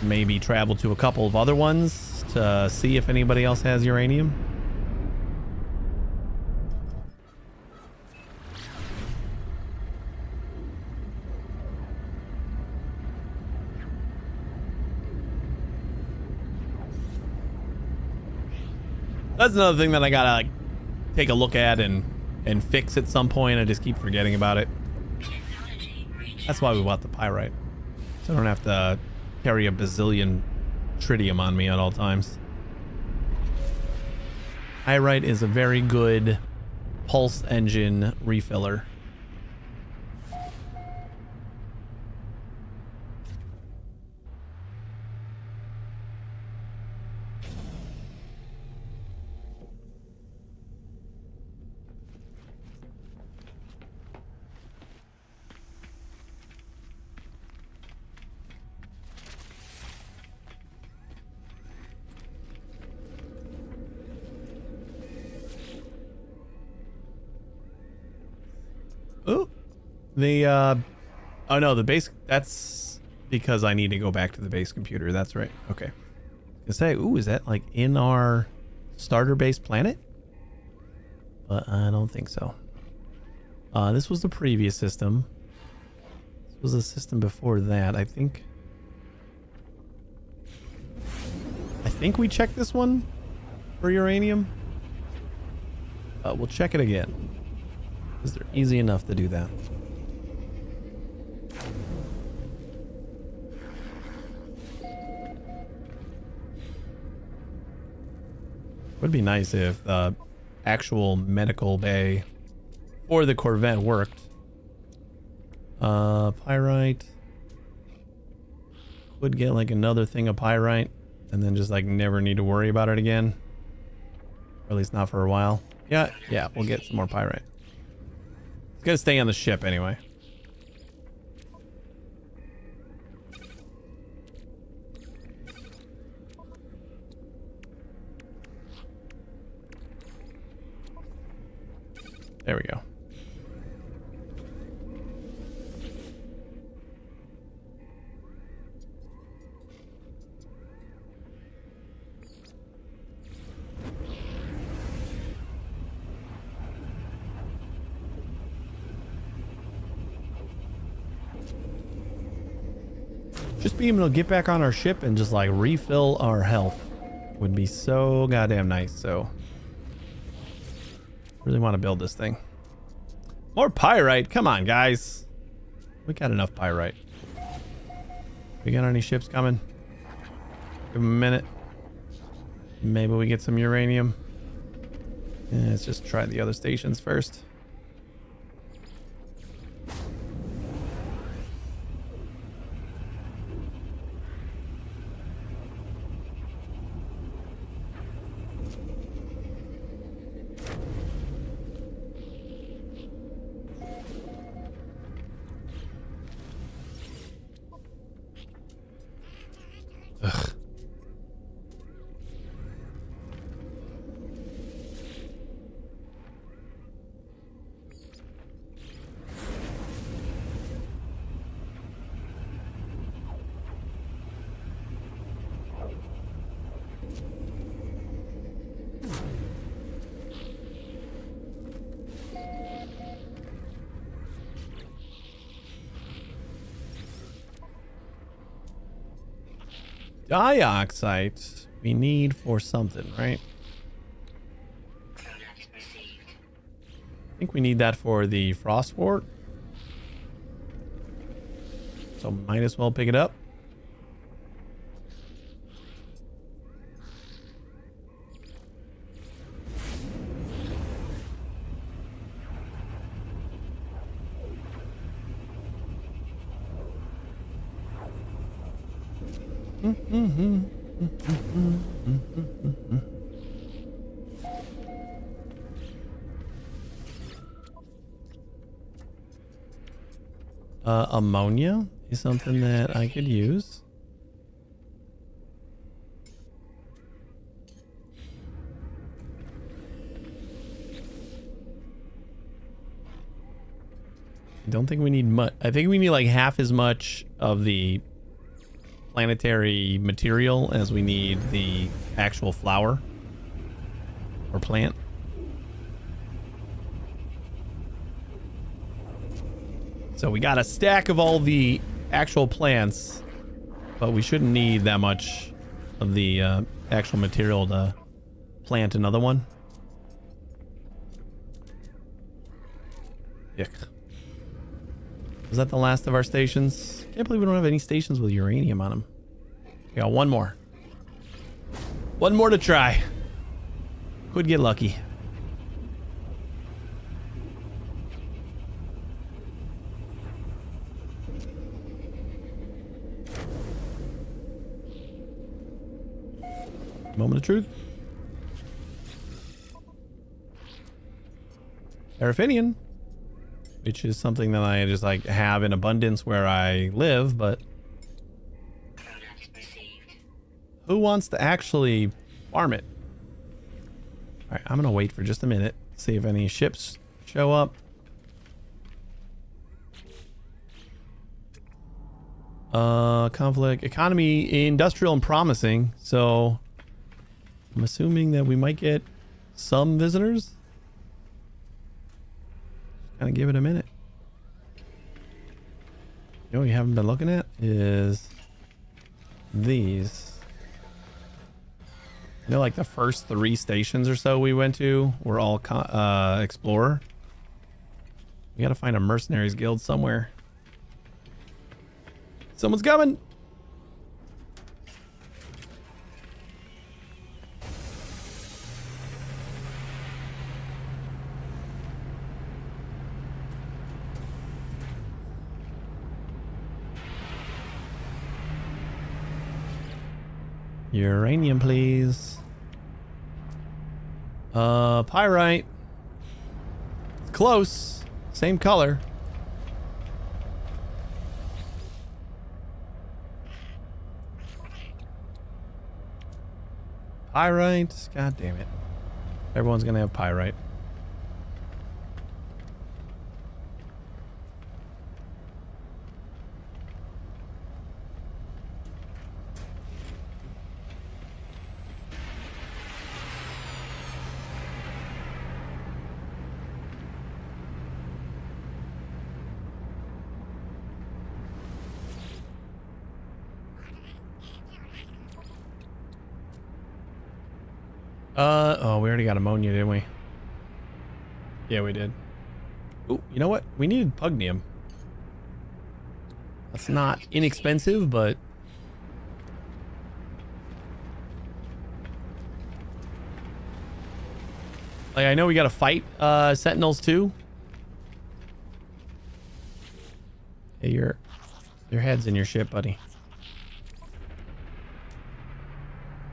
maybe travel to a couple of other ones to see if anybody else has uranium. That's another thing that I gotta like take a look at and fix at some point. I just keep forgetting about it. That's why we bought the pyrite. So I don't have to carry a bazillion tritium on me at all times. Pyrite is a very good pulse engine refiller. Ooh, oh no, the base, that's because I need to go back to the base computer. That's right. Okay. I say, ooh, is that like in our starter base planet? But I don't think so. This was the previous system. This was the system before that. I think we checked this one for uranium. We'll check it again. Because they're easy enough to do that. Would be nice if the actual medical bay or the Corvette worked. Pyrite. Would get like another thing of pyrite and then just like never need to worry about it again. Or at least not for a while. Yeah, we'll get some more pyrite. It's gonna stay on the ship anyway. There we go. Just being able to get back on our ship and just like refill our health would be so goddamn nice. So really want to build this thing. More pyrite. Come on, guys. We got enough pyrite. We got any ships coming? Give them a minute. Maybe we get some uranium. Yeah, let's just try the other stations first. Ugh. Dioxide we need for something, right? I think we need that for the frost wart. So might as well pick it up. Ammonia is something that I could use. Don't think we need much. I think we need like half as much of the planetary material as we need the actual flower or plant. So we got a stack of all the actual plants, but we shouldn't need that much of the actual material to plant another one. Yuck. Was that the last of our stations? Can't believe we don't have any stations with uranium on them. We got one more. One more to try. Could get lucky. Moment of truth. Paraffinium, which is something that I just like have in abundance where I live, but who wants to actually farm it? All right, I'm gonna wait for just a minute, see if any ships show up. Conflict, economy, industrial, and promising. So I'm assuming that we might get some visitors. Kind of give it a minute. You know what you haven't been looking at is these. You know, like the first 3 stations or so we went to were all explorer. We gotta find a mercenaries guild somewhere. Someone's coming. Uranium, please. Pyrite. It's close. Same color. Pyrite. God damn it. Everyone's gonna have pyrite. Oh, we already got ammonia, didn't we? Yeah, we did. Oh, you know what? We needed pugnium. That's not inexpensive, but like I know we gotta fight sentinels too. Hey, your head's in your ship, buddy.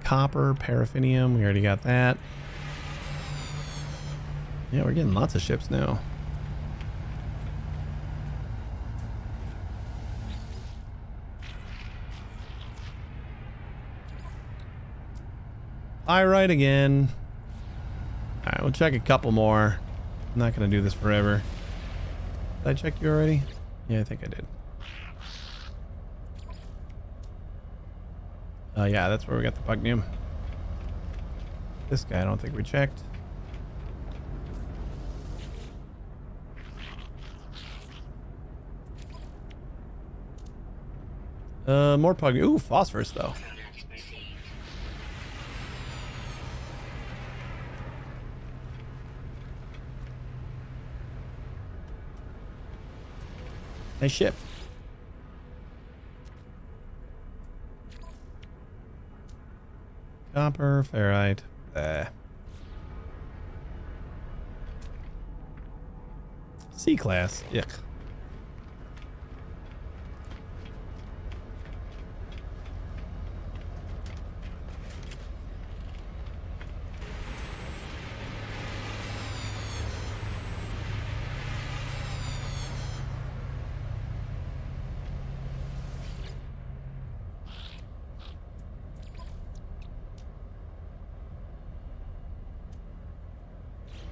Copper, paraffinium, we already got that. Yeah, we're getting lots of ships now. Pyrite again. Alright, we'll check a couple more. I'm not gonna do this forever. Did I check you already? Yeah, I think I did. Yeah, that's where we got the pugnium. This guy I don't think we checked. More pugnium. Ooh, phosphorus though. Nice ship. Copper, ferrite. C-class. Yuck.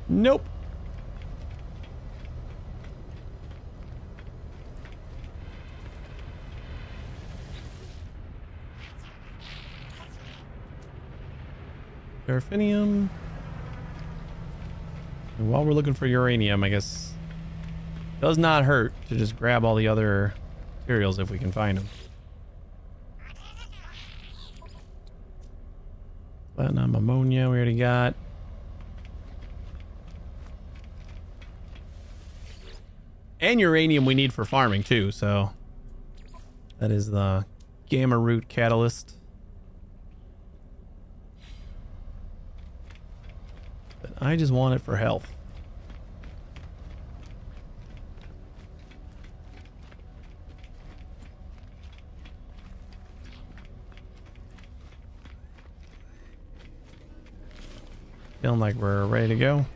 Nope. Paraffinium. And while we're looking for uranium, I guess does not hurt to just grab all the other materials if we can find them. Platinum, ammonia, we already got. And uranium we need for farming too, so that is the gamma root catalyst. But I just want it for health. Feeling like we're ready to go.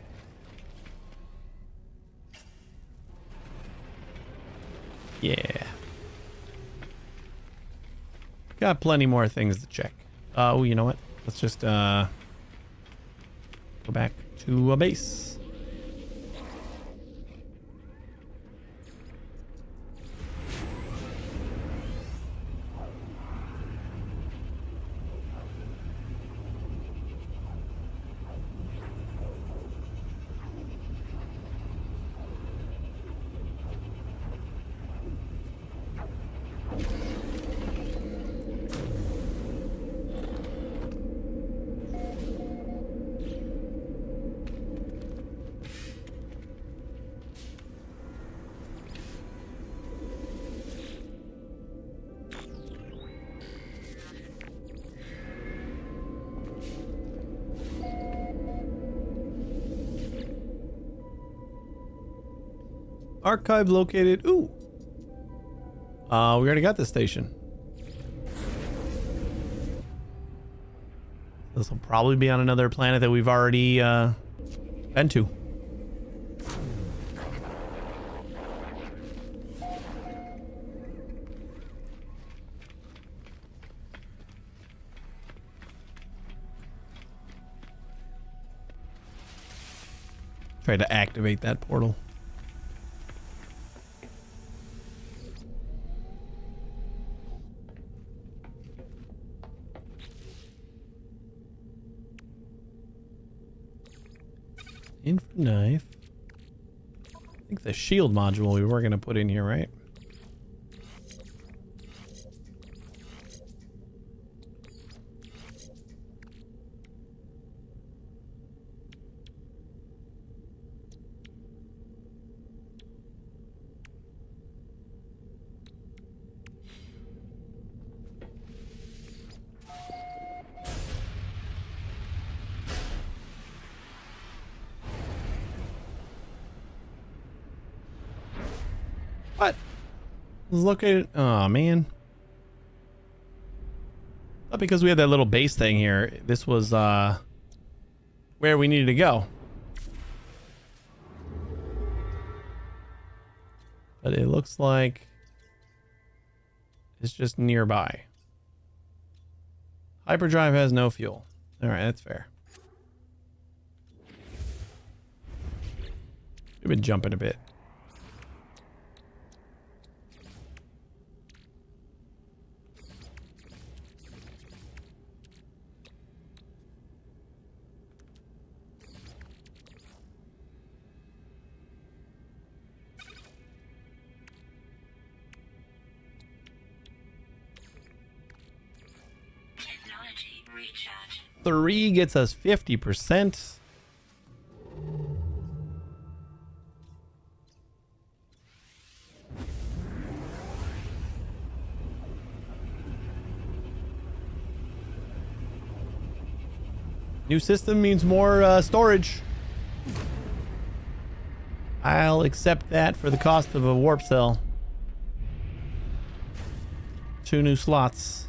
Yeah. Got plenty more things to check. Oh, you know what? Let's just go back to a base. Archive located. Ooh. We already got this station. This will probably be on another planet that we've already been to. Try to activate that portal. Info knife. I think the shield module we were going to put in here, right? What? It was located. Oh man. Not because we had that little base thing here. This was where we needed to go. But it looks like it's just nearby. Hyperdrive has no fuel. All right, that's fair. We've been jumping a bit. Technology recharge. 3 gets us 50%. New system means more storage. I'll accept that for the cost of a warp cell. 2 new slots.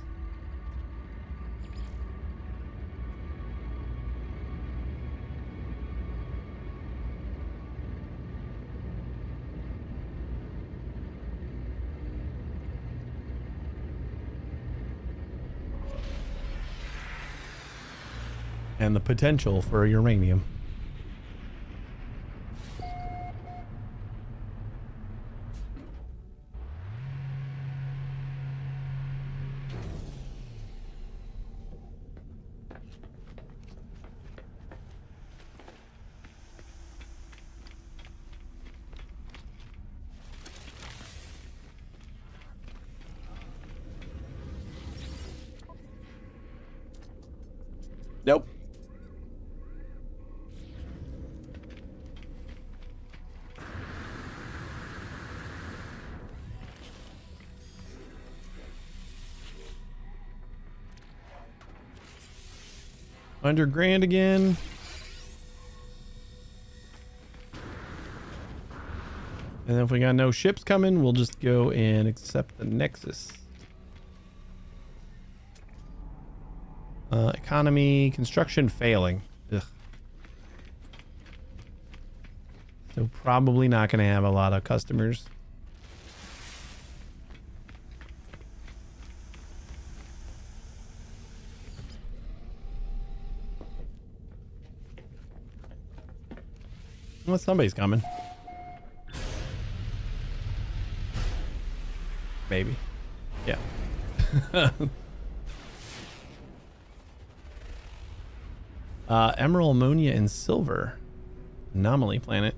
And the potential for uranium. 100 grand again. And then if we got no ships coming, we'll just go and accept the Nexus. Economy, construction failing. Ugh. So probably not going to have a lot of customers. Well, somebody's coming. Maybe. Yeah. Emerald, ammonia, and silver. Anomaly planet.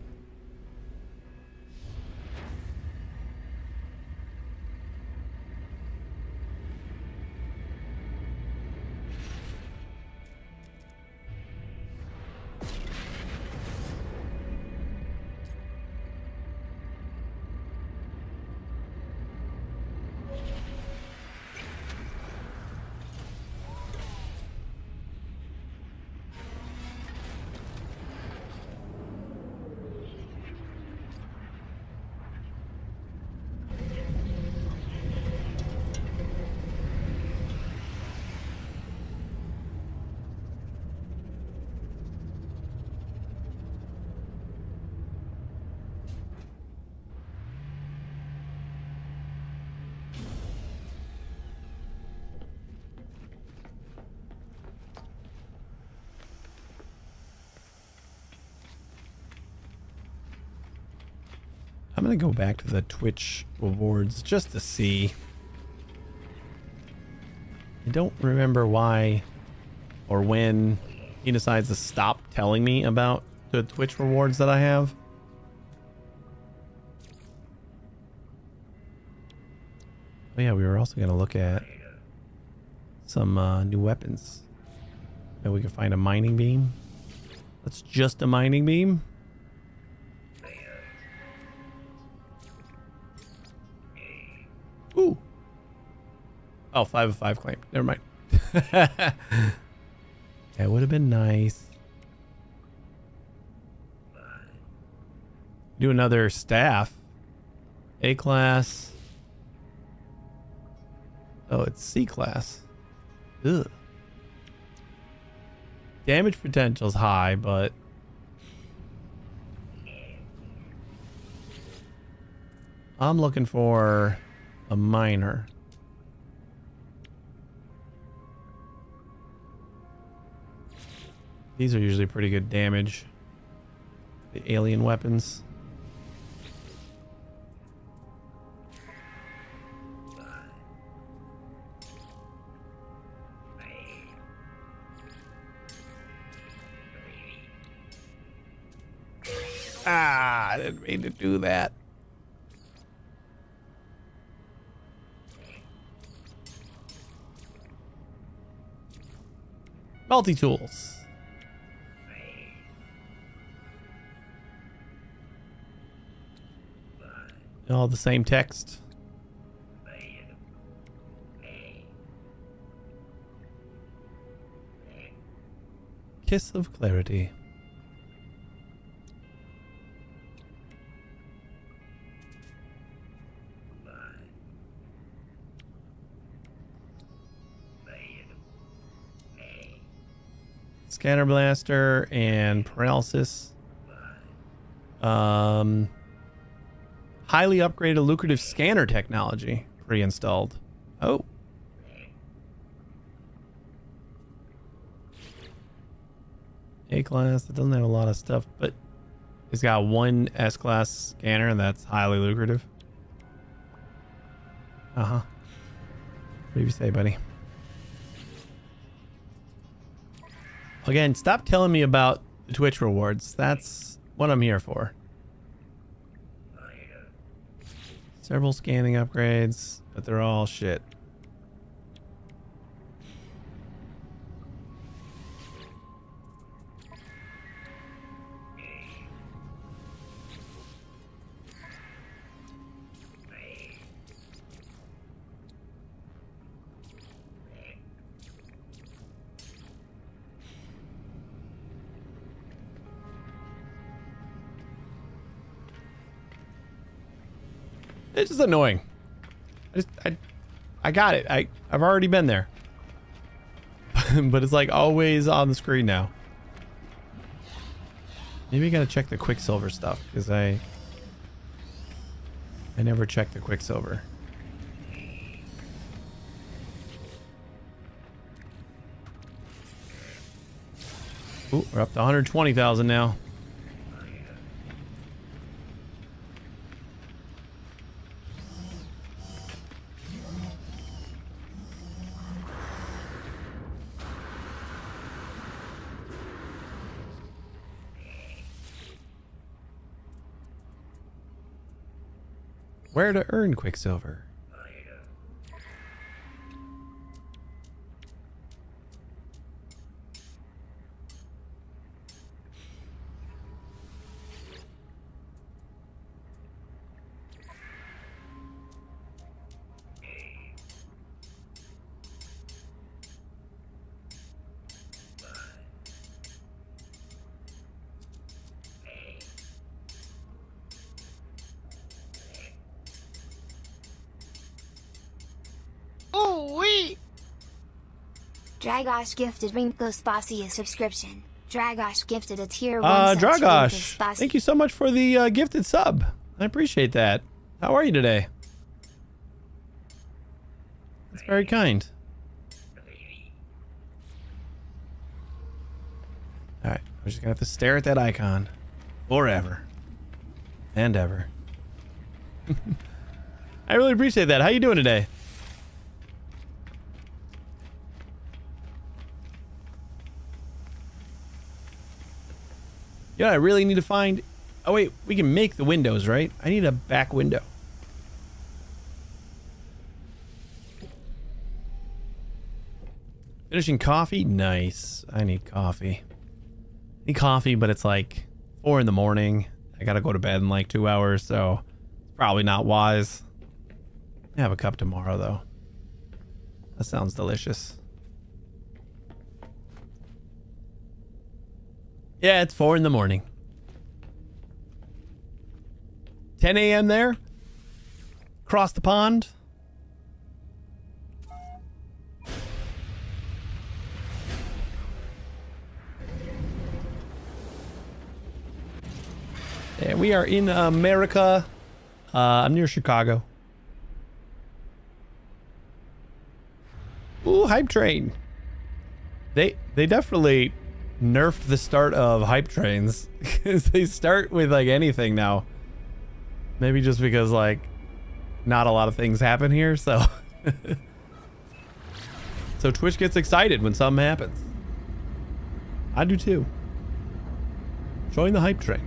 I'm going to go back to the Twitch rewards just to see. I don't remember why or when he decides to stop telling me about the Twitch rewards that I have. Oh yeah, we were also going to look at some new weapons. Maybe we can find a mining beam. That's just a mining beam. Ooh. Oh, 5 of 5 claim. Never mind. That would have been nice. Do another staff. A class. Oh, it's C class. Ugh. Damage potential's high, but I'm looking for a miner. These are usually pretty good damage. The alien weapons. Ah, I didn't mean to do that. Multi-tools. All the same text. Kiss of clarity. Scanner blaster and paralysis. Highly upgraded lucrative scanner technology pre-installed. Oh. A class, it doesn't have a lot of stuff, but it's got one S class scanner and that's highly lucrative. Uh-huh. What do you say, buddy? Again, stop telling me about the Twitch rewards. That's what I'm here for. Several scanning upgrades, but they're all shit. It's just annoying. I got it. I've already been there. But it's like always on the screen now. Maybe I gotta check the Quicksilver stuff because I never checked the Quicksilver. Ooh, we're up to 120,000 now. Where to earn Quicksilver? Dragosh gifted Rinko Spasi a subscription. Dragosh gifted a tier 1 Dragosh, thank you so much for the gifted sub. I appreciate that. How are you today? That's very kind. Alright, I'm just gonna have to stare at that icon forever and ever. I really appreciate that. How you doing today? Yeah, I really need to find... Oh, wait. We can make the windows, right? I need a back window. Finishing coffee? Nice. I need coffee. I need coffee, but it's like 4 in the morning. I gotta go to bed in like 2 hours, so it's probably not wise. I'll have a cup tomorrow, though. That sounds delicious. Yeah, it's 4 in the morning. 10 a.m. there. Across the pond. Yeah, we are in America. I'm near Chicago. Ooh, hype train. They definitely nerfed the start of hype trains because they start with like anything now. Maybe just because like not a lot of things happen here, so so Twitch gets excited when something happens. I do too. Join the hype train.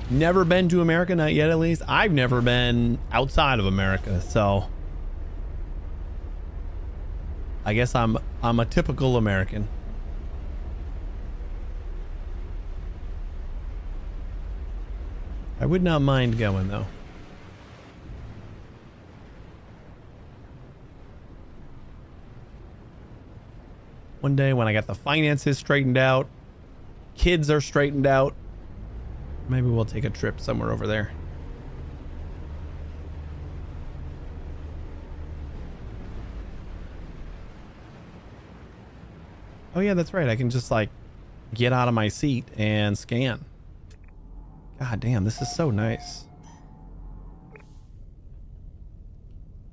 Never been to America, not yet at least. I've never been outside of America, so I guess I'm a typical American. I would not mind going though. One day when I got the finances straightened out, kids are straightened out, maybe we'll take a trip somewhere over there. Oh yeah, that's right. I can just like get out of my seat and scan. God damn, this is so nice.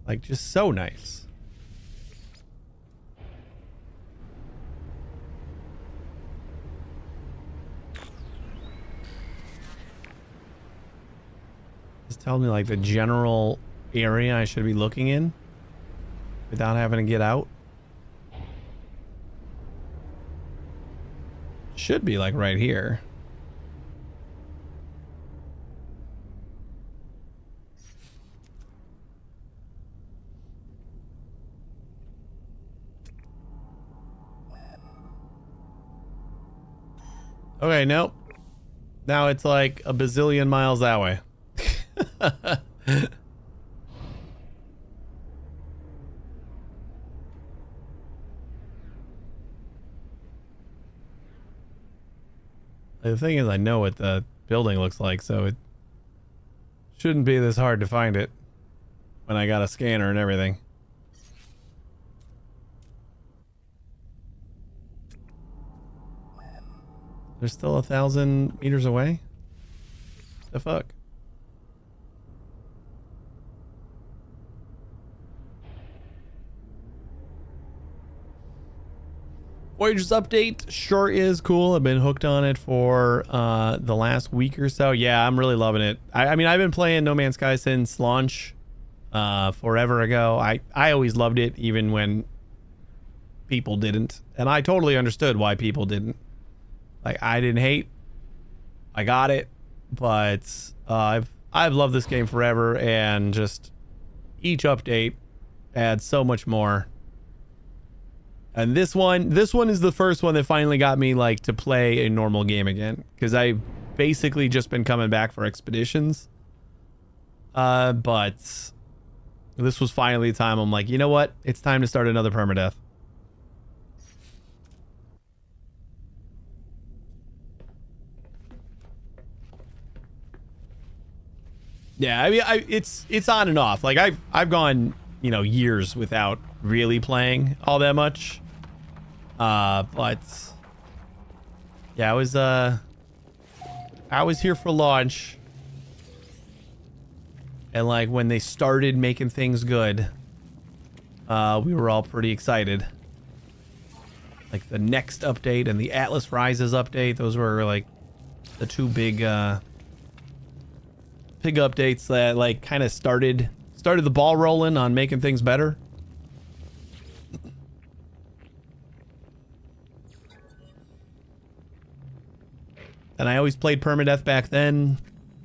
Like just so nice. Tell me like the general area I should be looking in without having to get out. Should be like right here. Okay, nope. Now it's like a bazillion miles that way. The thing is, I know what the building looks like, so it shouldn't be this hard to find it when I got a scanner and everything. They're still 1,000 meters away? The fuck? Voyager's update sure is cool. I've been hooked on it for the last week or so. Yeah, I'm really loving it. I mean, I've been playing No Man's Sky since launch forever ago. I always loved it, even when people didn't. And I totally understood why people didn't. Like, I didn't hate. I got it. But I've loved this game forever, and just each update adds so much more. And this one is the first one that finally got me like to play a normal game again, because I've basically just been coming back for expeditions. But this was finally the time I'm like, you know what? It's time to start another permadeath. Yeah, I mean, it's on and off. Like I've gone, you know, years without really playing all that much. But yeah, I was here for launch, and like when they started making things good, we were all pretty excited. Like the next update and the Atlas Rises update, those were like the two big updates that like kind of started the ball rolling on making things better. And I always played permadeath back then.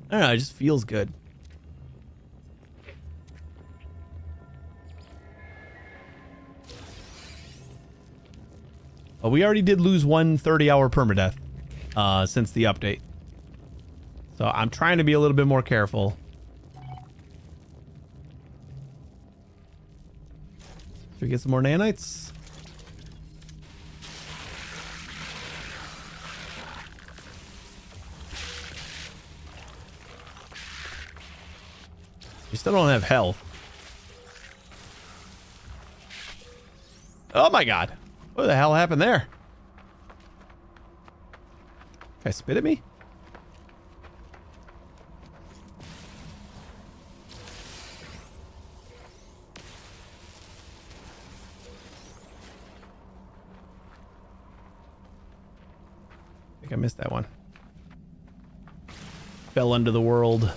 I don't know, it just feels good. Well, we already did lose one 30-hour permadeath since the update. So I'm trying to be a little bit more careful. Should we get some more nanites? You still don't have health. Oh my god. What the hell happened there? Guy spit at me? I think I missed that one. Fell under the world.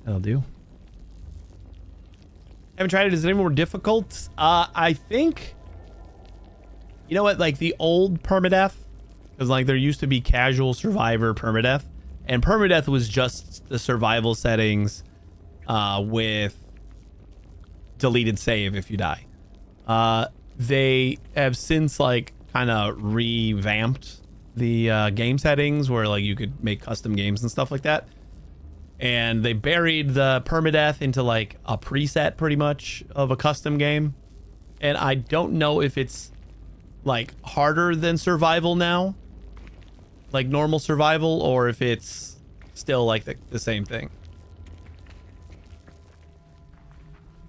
That'll do. Haven't tried it. Is it any more difficult? I think, you know what, like the old permadeath, because like there used to be casual survivor permadeath, and permadeath was just the survival settings with deleted save if you die. They have since like kind of revamped the game settings where like you could make custom games and stuff like that. And they buried the permadeath into like a preset pretty much of a custom game. And I don't know if it's like harder than survival now, like normal survival, or if it's still like the same thing.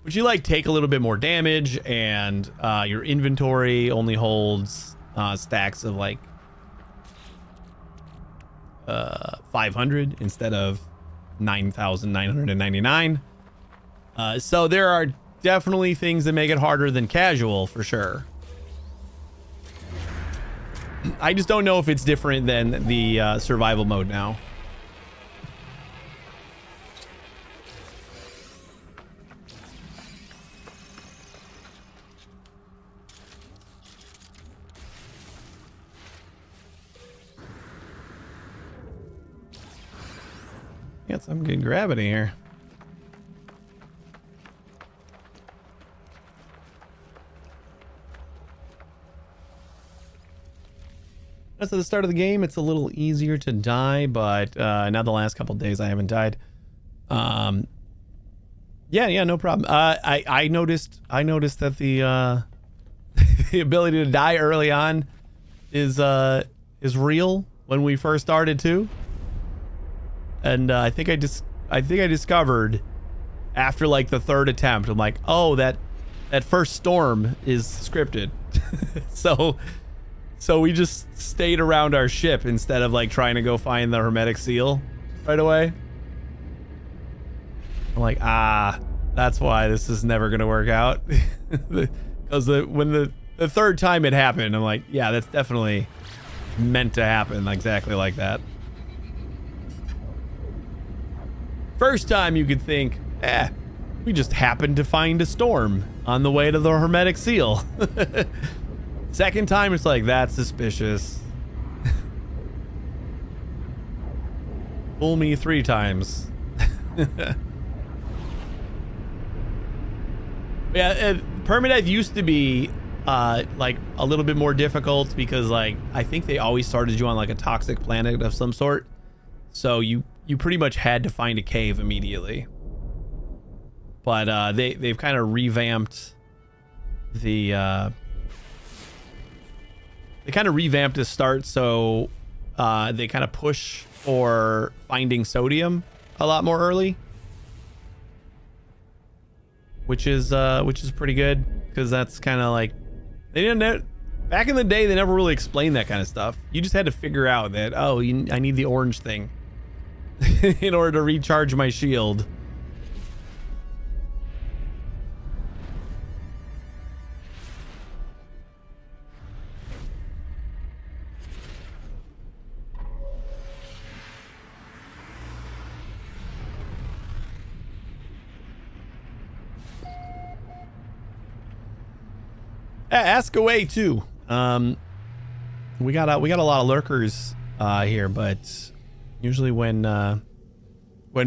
But you like take a little bit more damage, and your inventory only holds stacks of like 500 instead of 9,999. So there are definitely things that make it harder than casual for sure. I just don't know if it's different than the survival mode now. Got some good gravity here. That's at the start of the game. It's a little easier to die, but now the last couple days I haven't died. Yeah, no problem. I noticed that the the ability to die early on is real when we first started too. And I think I discovered after like the third attempt, I'm like, oh, that first storm is scripted. So we just stayed around our ship instead of like trying to go find the hermetic seal right away. I'm like, that's why this is never gonna work out. Because when the third time it happened, I'm like, yeah, that's definitely meant to happen exactly like that. First time you could think, we just happened to find a storm on the way to the hermetic seal. Second time, it's like, that's suspicious. Fool me 3 times. Yeah, permadeath used to be like a little bit more difficult because like I think they always started you on like a toxic planet of some sort, so you pretty much had to find a cave immediately. But they've kind of revamped the start, so they kind of push for finding sodium a lot more early, which is pretty good, because that's kind of like, they didn't back in the day, they never really explained that kind of stuff. You just had to figure out that, oh, I need the orange thing in order to recharge my shield. Ask away too. We got a lot of lurkers here, but usually when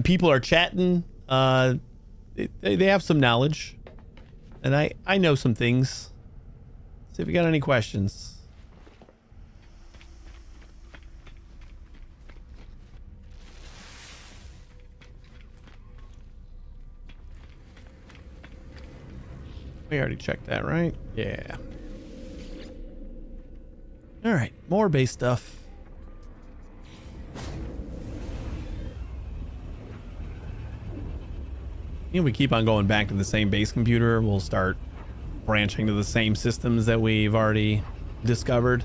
people are chatting, they have some knowledge, and I know some things. See if you got any questions. We already checked that, right? Yeah. All right, more base stuff. If we keep on going back to the same base computer, we'll start branching to the same systems that we've already discovered.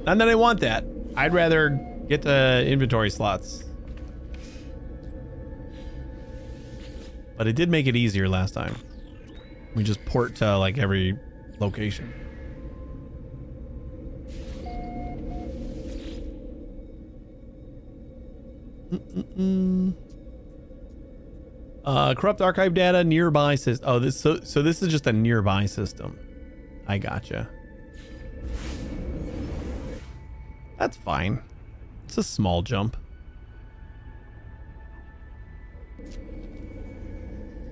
Not that I want that. I'd rather get the inventory slots. But it did make it easier last time. We just port to like every location. Corrupt archive data nearby system. Oh, so this is just a nearby system. I gotcha. That's fine. It's a small jump.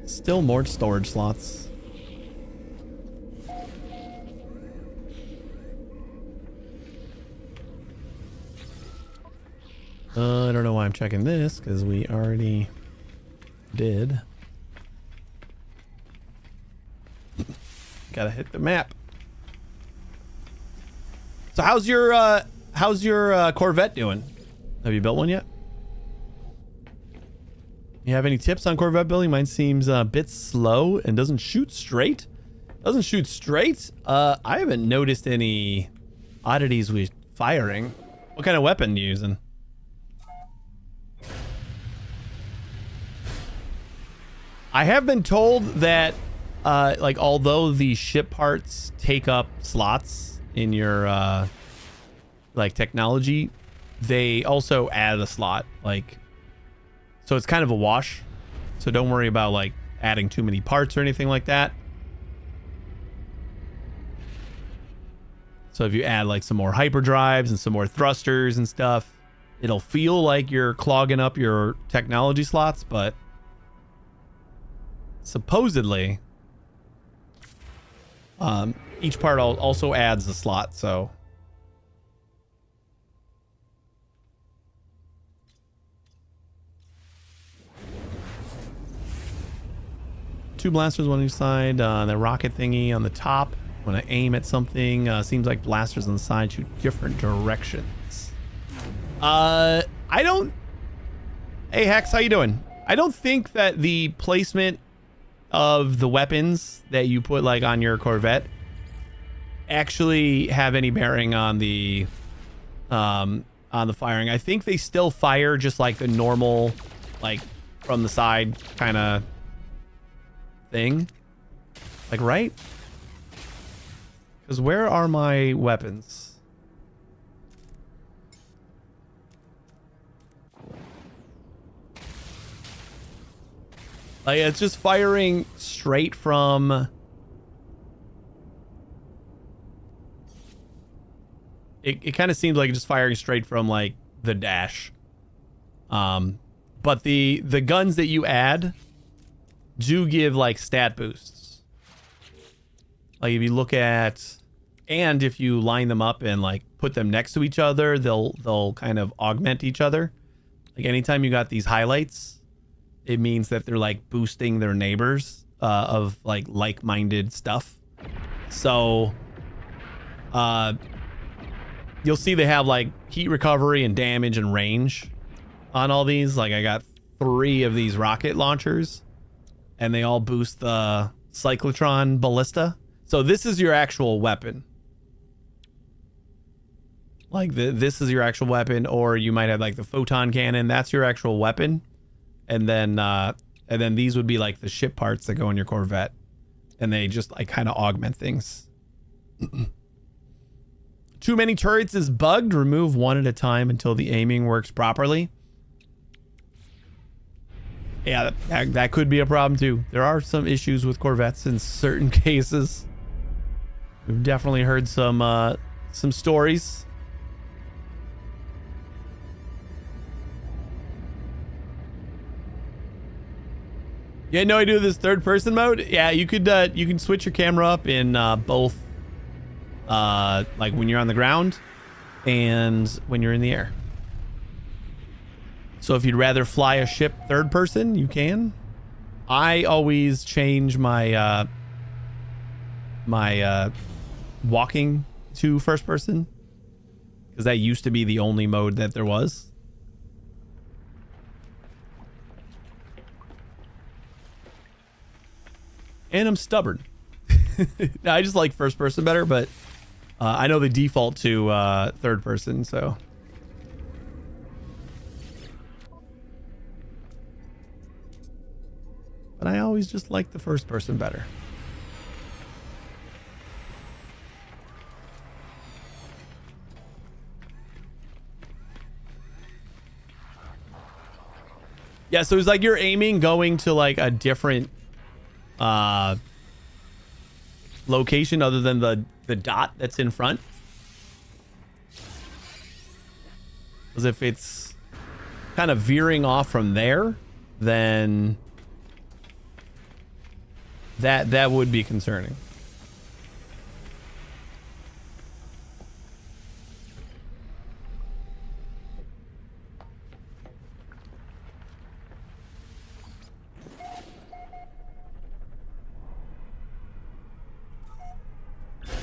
Still more storage slots. I don't know why I'm checking this, because we already did. Gotta hit the map. So how's your Corvette doing? Have you built one yet? You have any tips on Corvette building? Mine seems a bit slow and doesn't shoot straight. Doesn't shoot straight? I haven't noticed any oddities with firing. What kind of weapon are you using? I have been told that like although the ship parts take up slots in your like technology, they also add a slot, like, so it's kind of a wash. So don't worry about like adding too many parts or anything like that. So if you add like some more hyperdrives and some more thrusters and stuff, it'll feel like you're clogging up your technology slots, but supposedly, each part also adds a slot, so. Two blasters, one on each side. The rocket thingy on the top. When I aim at something, seems like blasters on the side shoot different directions. I don't... Hey, Hex, how you doing? I don't think that the placement of the weapons that you put like on your Corvette actually have any bearing on the firing. I think they still fire just like the normal, like from the side kind of thing. Like, right? Because where are my weapons? Like, it's just firing straight from... It kind of seems like it's just firing straight from, like, the dash. But the guns that you add do give, like, stat boosts. Like, if you look at... And if you line them up and, like, put them next to each other, they'll kind of augment each other. Like, anytime you got these highlights... It means that they're like boosting their neighbors of like-minded stuff. So you'll see they have like heat recovery and damage and range on all these. Like I got 3 of these rocket launchers and they all boost the cyclotron ballista. So this is your actual weapon. Like this is your actual weapon, or you might have like the photon cannon. That's your actual weapon. And then these would be like the ship parts that go in your Corvette, and they just like kind of augment things. Too many turrets is bugged. Remove one at a time until the aiming works properly. Yeah, that could be a problem too. There are some issues with Corvettes in certain cases. We've definitely heard some stories. You had no idea this third person mode? Yeah, you can switch your camera up in both like when you're on the ground and when you're in the air. So if you'd rather fly a ship third person, you can. I always change my walking to first person because that used to be the only mode that there was. And I'm stubborn. I just like first person better, but I know the default to third person, so. But I always just like the first person better. Yeah, so it's like you're aiming going to like a different location other than the dot that's in front. Because if it's kind of veering off from there, then that would be concerning.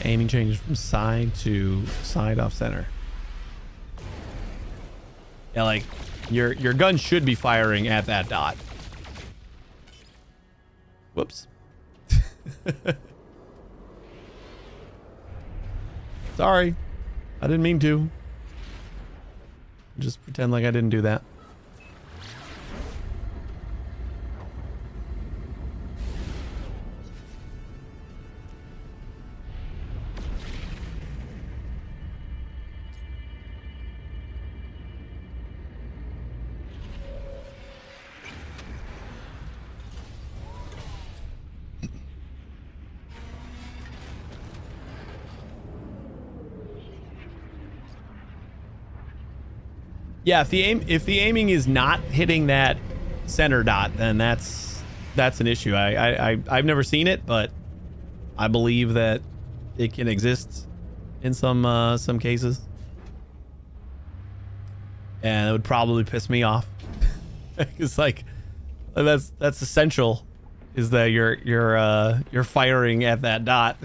Aiming changes from side to side off center. Yeah, like your gun should be firing at that dot. Whoops. Sorry. I didn't mean to. Just pretend like I didn't do that. Yeah, if the aiming is not hitting that center dot, then that's that's an issue. I've never seen it, but I believe that it can exist in some cases, and it would probably piss me off. It's like that's essential, is that you're firing at that dot.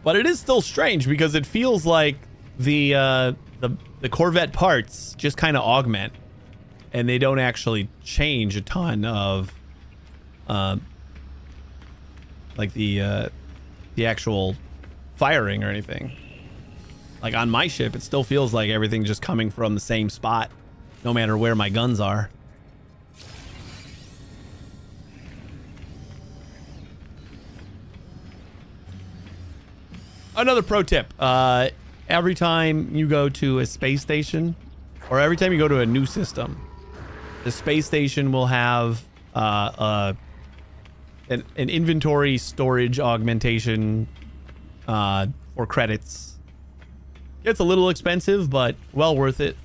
But it is still strange because it feels like the Corvette parts just kind of augment, and they don't actually change a ton of like the actual firing or anything. Like on my ship, it still feels like everything's just coming from the same spot, no matter where my guns are. Another pro tip, every time you go to a space station, or every time you go to a new system, the space station will have an inventory storage augmentation for credits. It's a little expensive, but well worth it.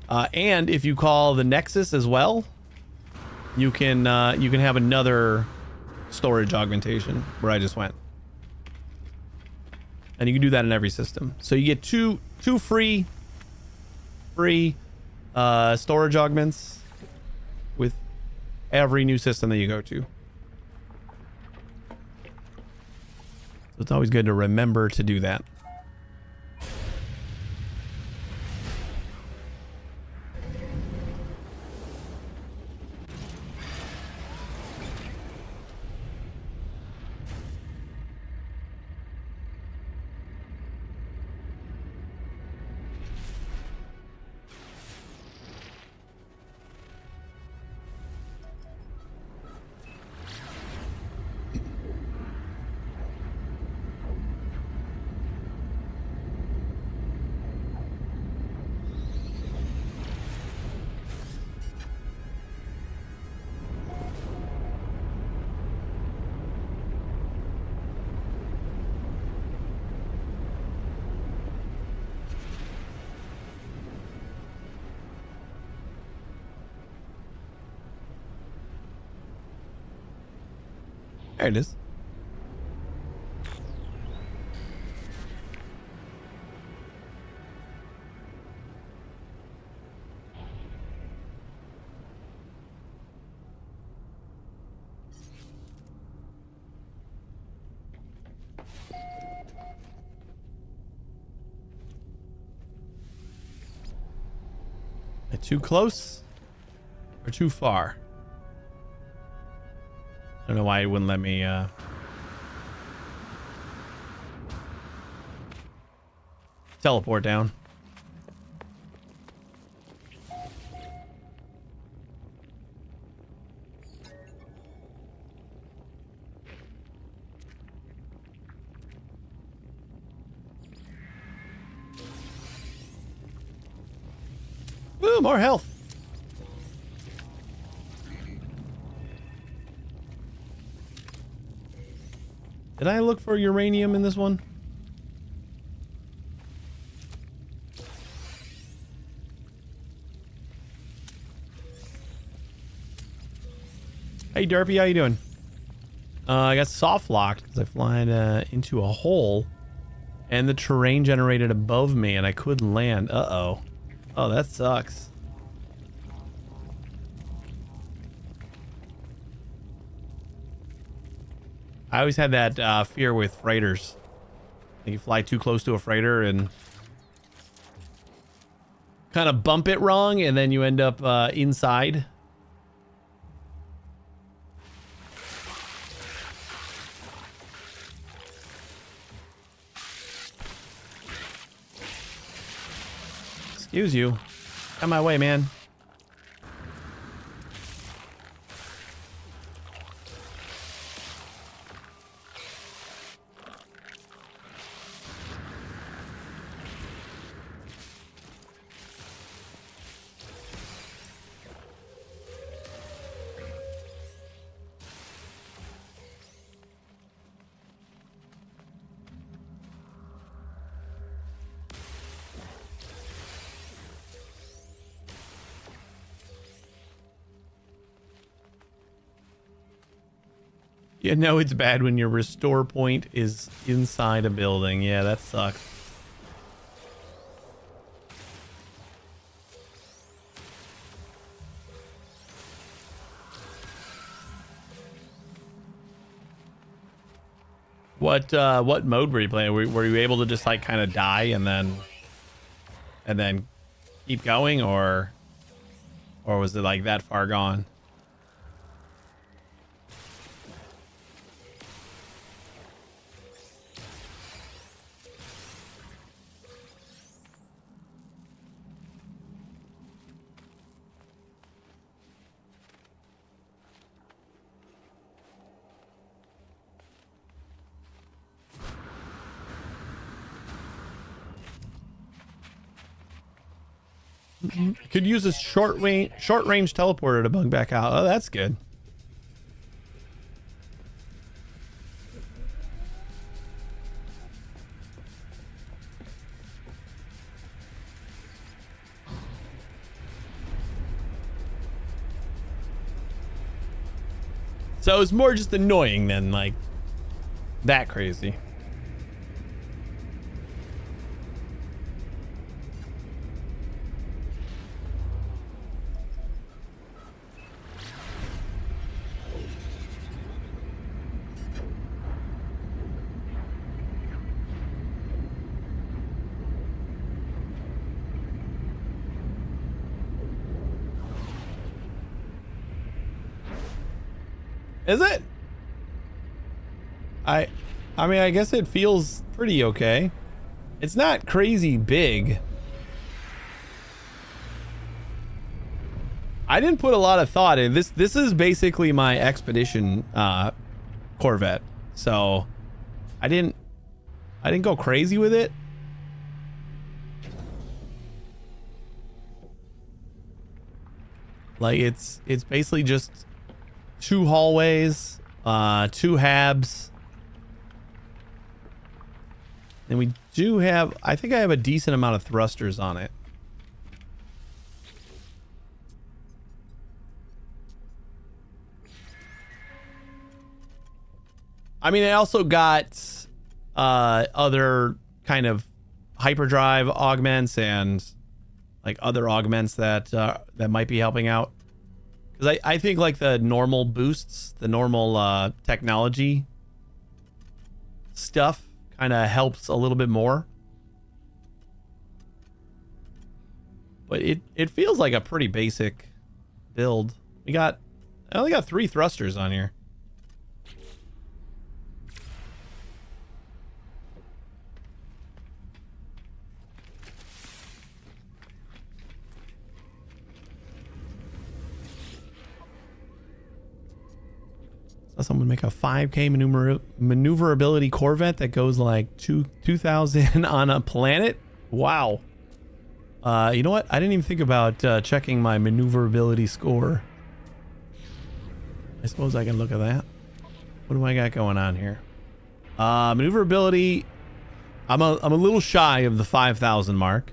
And if you call the Nexus as well, you can have another storage augmentation where I just went, and you can do that in every system. So you get two free storage augments with every new system that you go to. So it's always good to remember to do that. There it is. Too close or too far? I don't know why it wouldn't let me teleport down. Woo, more health. Did I look for uranium in this one? Hey Derpy, how you doing? I got soft locked because I flied into a hole, and the terrain generated above me, and I couldn't land. Uh-oh. Oh, that sucks. I always had that fear with freighters. You fly too close to a freighter and kind of bump it wrong, and then you end up inside. Excuse you. Out my way, man. You know it's bad when your restore point is inside a building. Yeah, that sucks. What mode were you playing? Were you able to just like kind of die and then keep going, or was it like that far gone? Could use a short range teleporter to bug back out. Oh, that's good. So it's more just annoying than like that crazy. Is it? I mean, I guess it feels pretty okay. It's not crazy big. I didn't put a lot of thought in this. This is basically my expedition Corvette. So I didn't go crazy with it. Like it's basically just 2 hallways, 2 habs. And we do have, I think I have a decent amount of thrusters on it. I mean, I also got other kind of hyperdrive augments and like other augments that that might be helping out. Because I think like the normal boosts, the normal technology stuff kind of helps a little bit more. But it feels like a pretty basic build. I only got 3 thrusters on here. Someone make a 5K maneuverability Corvette that goes like 2,000 on a planet. Wow. You know what? I didn't even think about checking my maneuverability score. I suppose I can look at that. What do I got going on here? Maneuverability. I'm a little shy of the 5,000 mark.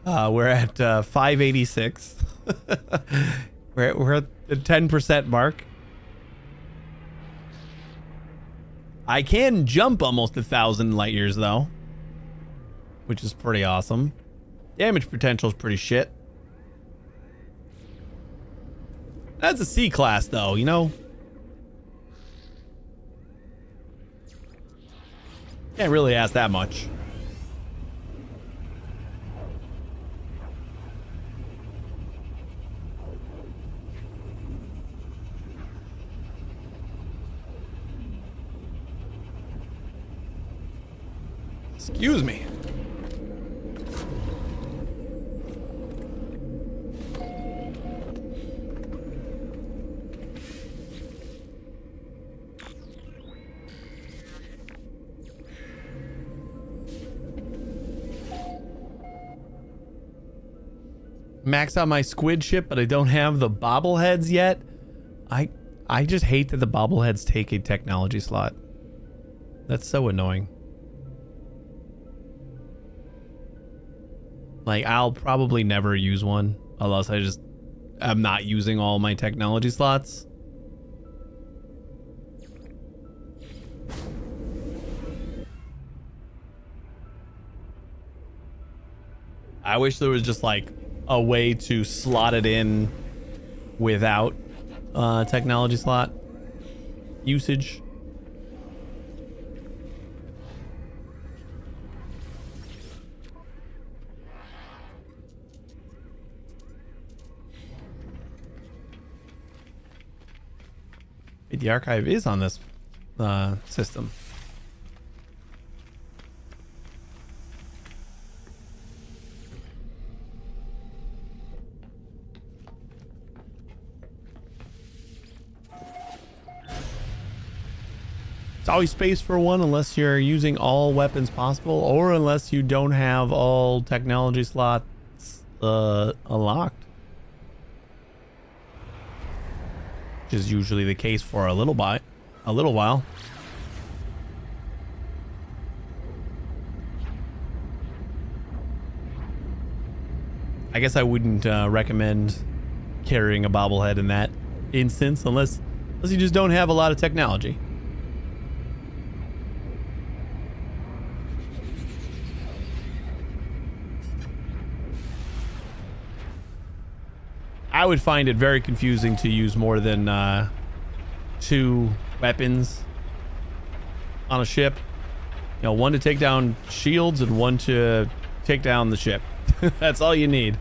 We're at 586. we're at the 10% mark. I can jump almost 1,000 light years though, which is pretty awesome. Damage potential is pretty shit. That's a C class though, you know? Can't really ask that much. Excuse me. Max out my squid ship, but I don't have the bobbleheads yet. I just hate that the bobbleheads take a technology slot. That's so annoying. Like, I'll probably never use one unless I'm not using all my technology slots. I wish there was just like a way to slot it in without technology slot usage. The archive is on this system. It's always space for one unless you're using all weapons possible or unless you don't have all technology slots unlocked. Which is usually the case for a little while. I guess I wouldn't recommend carrying a bobblehead in that instance unless you just don't have a lot of technology. I would find it very confusing to use more than 2 weapons on a ship. You know, one to take down shields and one to take down the ship. That's all you need.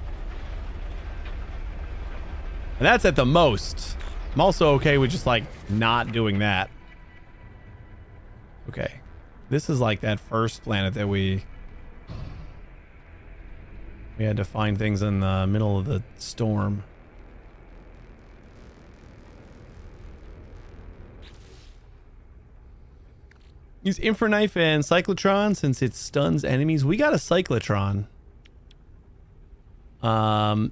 And that's at the most. I'm also okay with just like not doing that. Okay. This is like that first planet that we had to find things in the middle of the storm. Use Infraknife and Cyclotron since it stuns enemies. We got a Cyclotron. And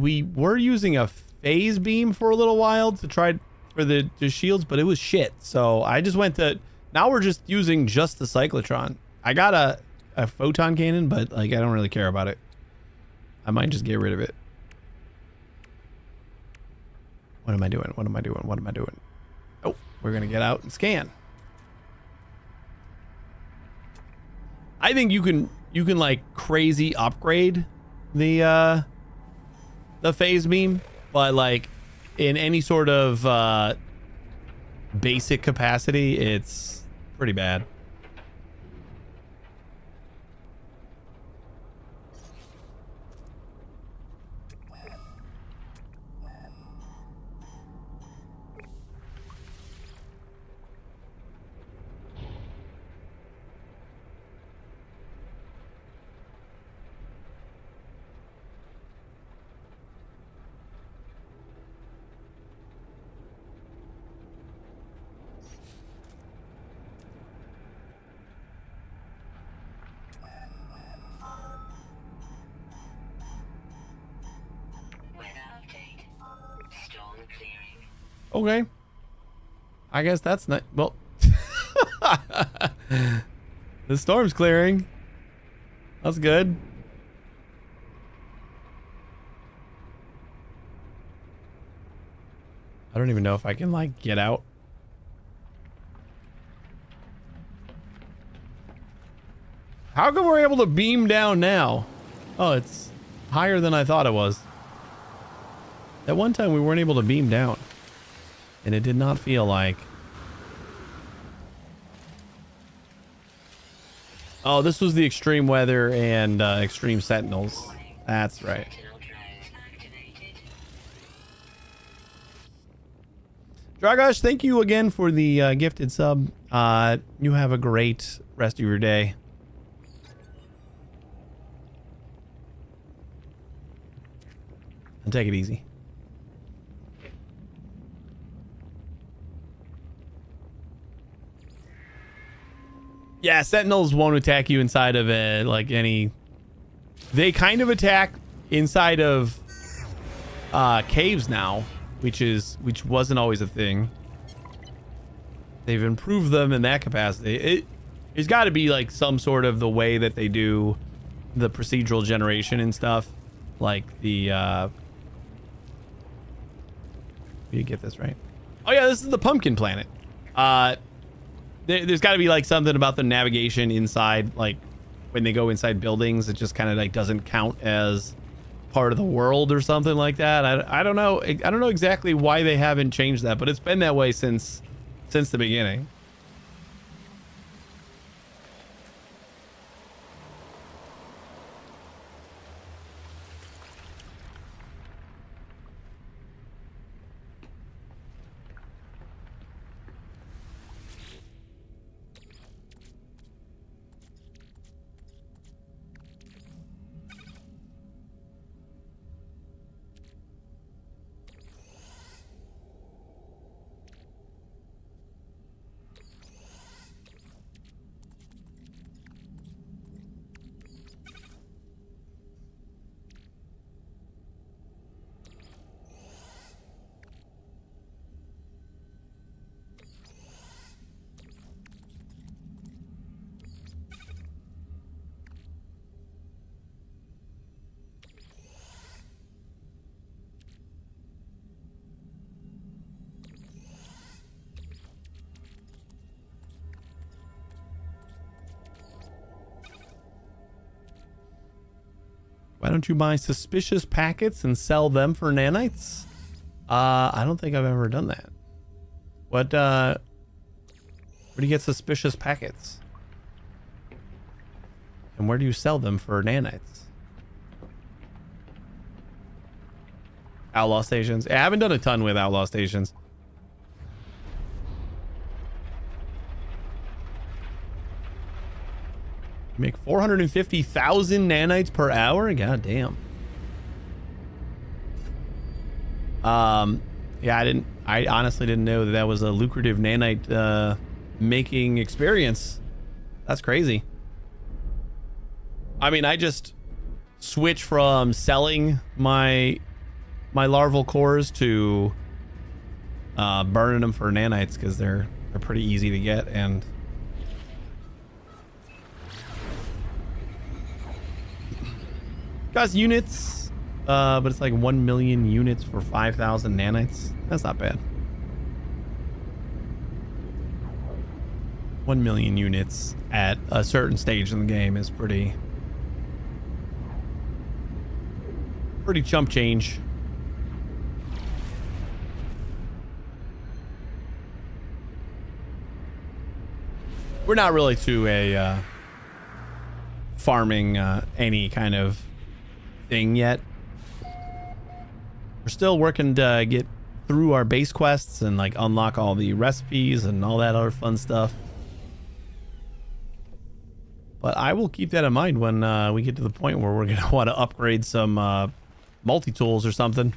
we were using a phase beam for a little while to try for the shields, but it was shit. So I just went to... Now we're just using just the Cyclotron. I got a photon cannon, but like I don't really care about it. I might just get rid of it. What am I doing? What am I doing? What am I doing? Oh, we're gonna get out and scan. I think you can like crazy upgrade the phase beam, but like in any sort of basic capacity, it's pretty bad. Okay. I guess that's not... Well... The storm's clearing. That's good. I don't even know if I can, like, get out. How come we're able to beam down now? Oh, it's higher than I thought it was. At one time, we weren't able to beam down. And it did not feel like... Oh, this was the extreme weather and extreme sentinels. That's right. Dragash, thank you again for the gifted sub. You have a great rest of your day. And take it easy. Yeah, sentinels won't attack you inside of like any... They kind of attack inside of caves now, which wasn't always a thing. They've improved them in that capacity. There's got to be like some sort of the way that they do the procedural generation and stuff, like the... You get this right. Oh yeah, this is the pumpkin planet. There's got to be like something about the navigation inside, like when they go inside buildings, it just kind of like doesn't count as part of the world or something like that. I don't know. I don't know exactly why they haven't changed that, but it's been that way since the beginning. Why don't you buy suspicious packets and sell them for nanites? I don't think I've ever done that. What, where do you get suspicious packets? And where do you sell them for nanites? Outlaw stations. I haven't done a ton with outlaw stations. You make 450,000 nanites per hour? God damn. Yeah, I honestly didn't know that that was a lucrative nanite making experience. That's crazy. I mean, I just switch from selling my larval cores to burning them for nanites because they're pretty easy to get. And cost units, but it's like 1 million units for 5,000 nanites. That's not bad. 1 million units at a certain stage in the game is pretty chump change. We're not really to a farming any kind of thing yet. We're still working to get through our base quests and like unlock all the recipes and all that other fun stuff. But I will keep that in mind when we get to the point where we're gonna want to upgrade some multi-tools or something.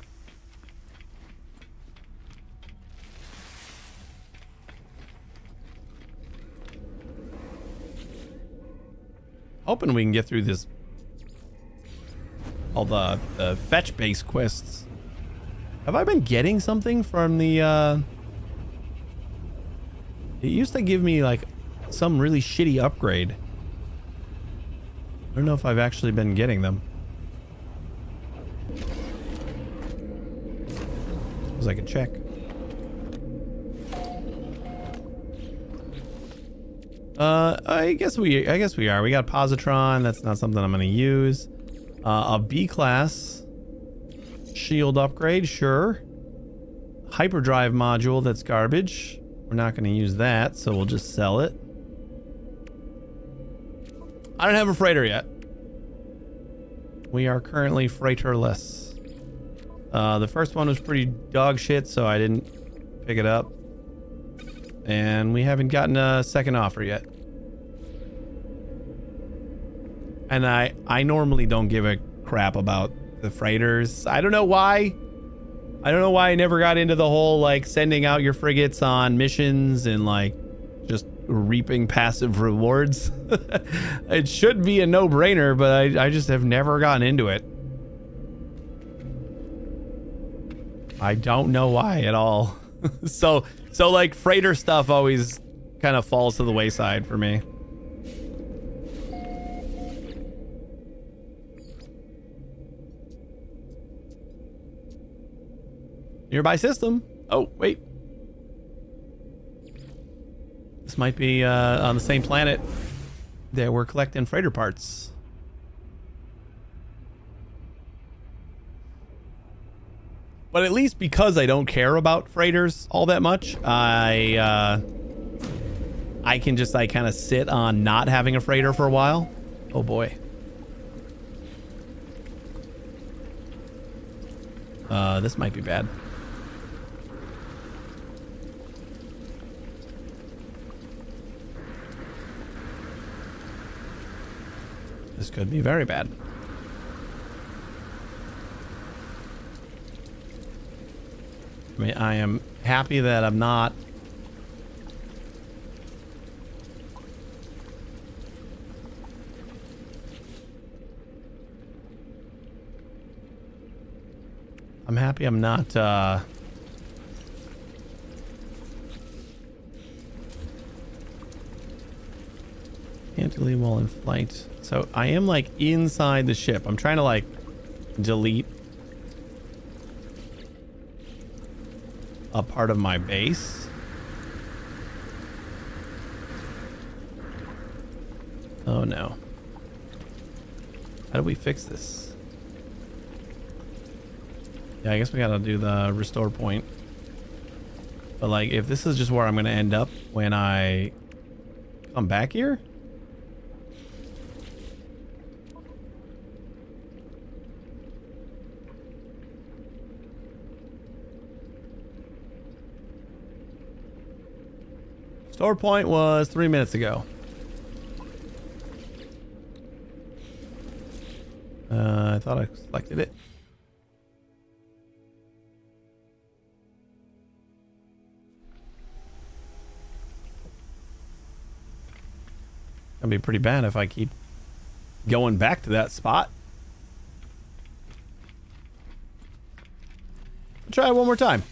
Hoping we can get through this, all the fetch base quests. Have I been getting something from the it used to give me like some really shitty upgrade. I don't know if I've actually been getting them. Suppose I could check. I guess we are. We got positron. That's not something I'm gonna use. A B class shield upgrade, sure. Hyperdrive module, that's garbage. We're not gonna use that, so we'll just sell it. I don't have a freighter yet. We are currently freighterless. The first one was pretty dog shit, so I didn't pick it up. And we haven't gotten a second offer yet. And I normally don't give a crap about the freighters. I don't know why. I don't know why I never got into the whole like sending out your frigates on missions and like just reaping passive rewards. It should be a no-brainer, but I just have never gotten into it. I don't know why at all. So like freighter stuff always kind of falls to the wayside for me. Nearby system. Oh, wait. This might be on the same planet that we're collecting freighter parts. But at least because I don't care about freighters all that much, I can just like kind of sit on not having a freighter for a while. Oh boy. This might be bad. This could be very bad. I mean, I am happy that I'm not. I'm happy I'm not, can't delete while in flight. So I am like inside the ship. I'm trying to like delete a part of my base. Oh no. How do we fix this? Yeah, I guess we gotta do the restore point. But like, if this is just where I'm gonna end up when I come back here? Store point was 3 minutes ago. I thought I selected it. Gonna be pretty bad if I keep going back to that spot. Try it one more time.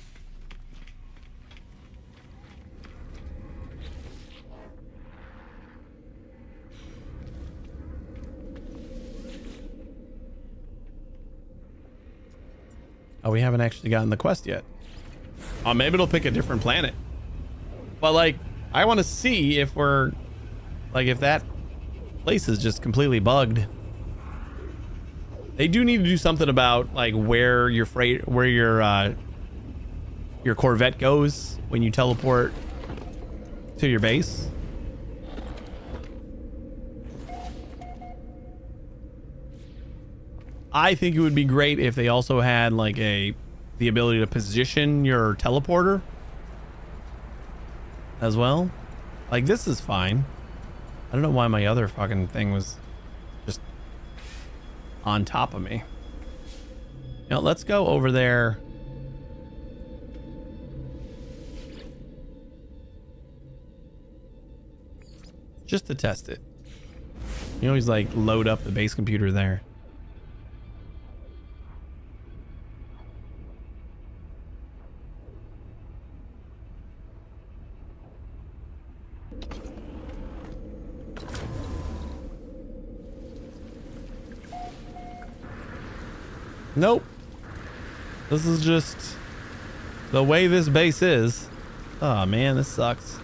Oh, we haven't actually gotten the quest yet. Oh, maybe it'll pick a different planet. But like, I want to see if we're like, if that place is just completely bugged. They do need to do something about like where your Corvette goes when you teleport to your base. I think it would be great if they also had like the ability to position your teleporter as well. Like, this is fine. I don't know why my other fucking thing was just on top of me. Now let's go over there. Just to test it. You always like load up the base computer there. Nope. This is just the way this base is. Oh man, this sucks.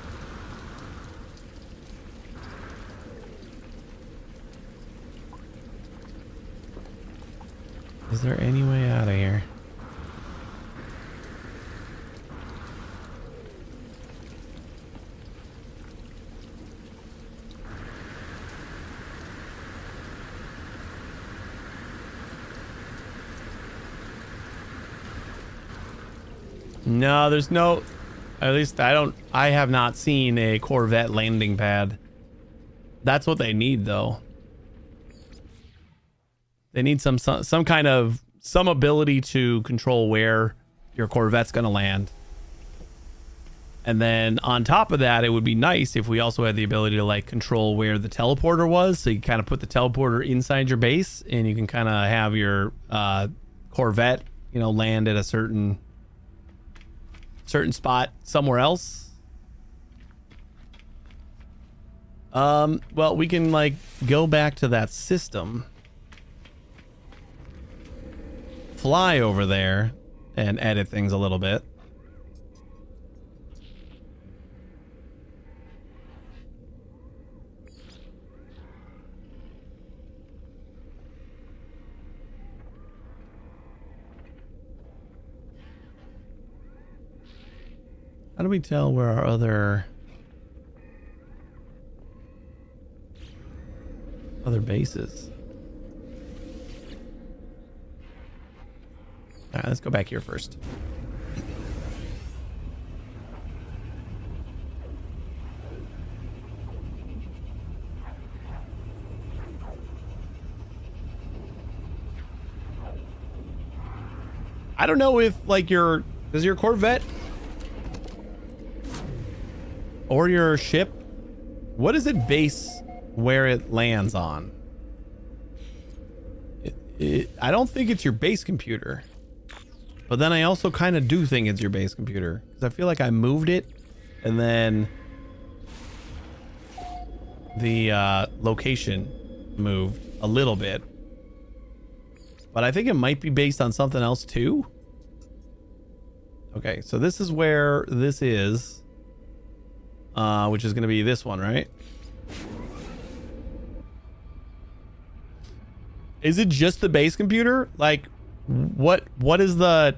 Is there any way out of here? No, there's no, at least I have not seen a Corvette landing pad. That's what they need though. They need some kind of, some ability to control where your Corvette's going to land. And then on top of that, it would be nice if we also had the ability to like control where the teleporter was. So you kind of put the teleporter inside your base and you can kind of have your Corvette, you know, land at a certain spot somewhere else. Well, we can like go back to that system, fly over there and edit things a little bit. How do we tell where our other base is? All right, let's go back here first. I don't know if like does your Corvette or your ship, what does it base where it lands on? I don't think it's your base computer, but then I also kind of do think it's your base computer because I feel like I moved it and then the location moved a little bit. But I think it might be based on something else too. Okay, so this is where this is, which is going to be this one, right? Is it just the base computer? Like, what is the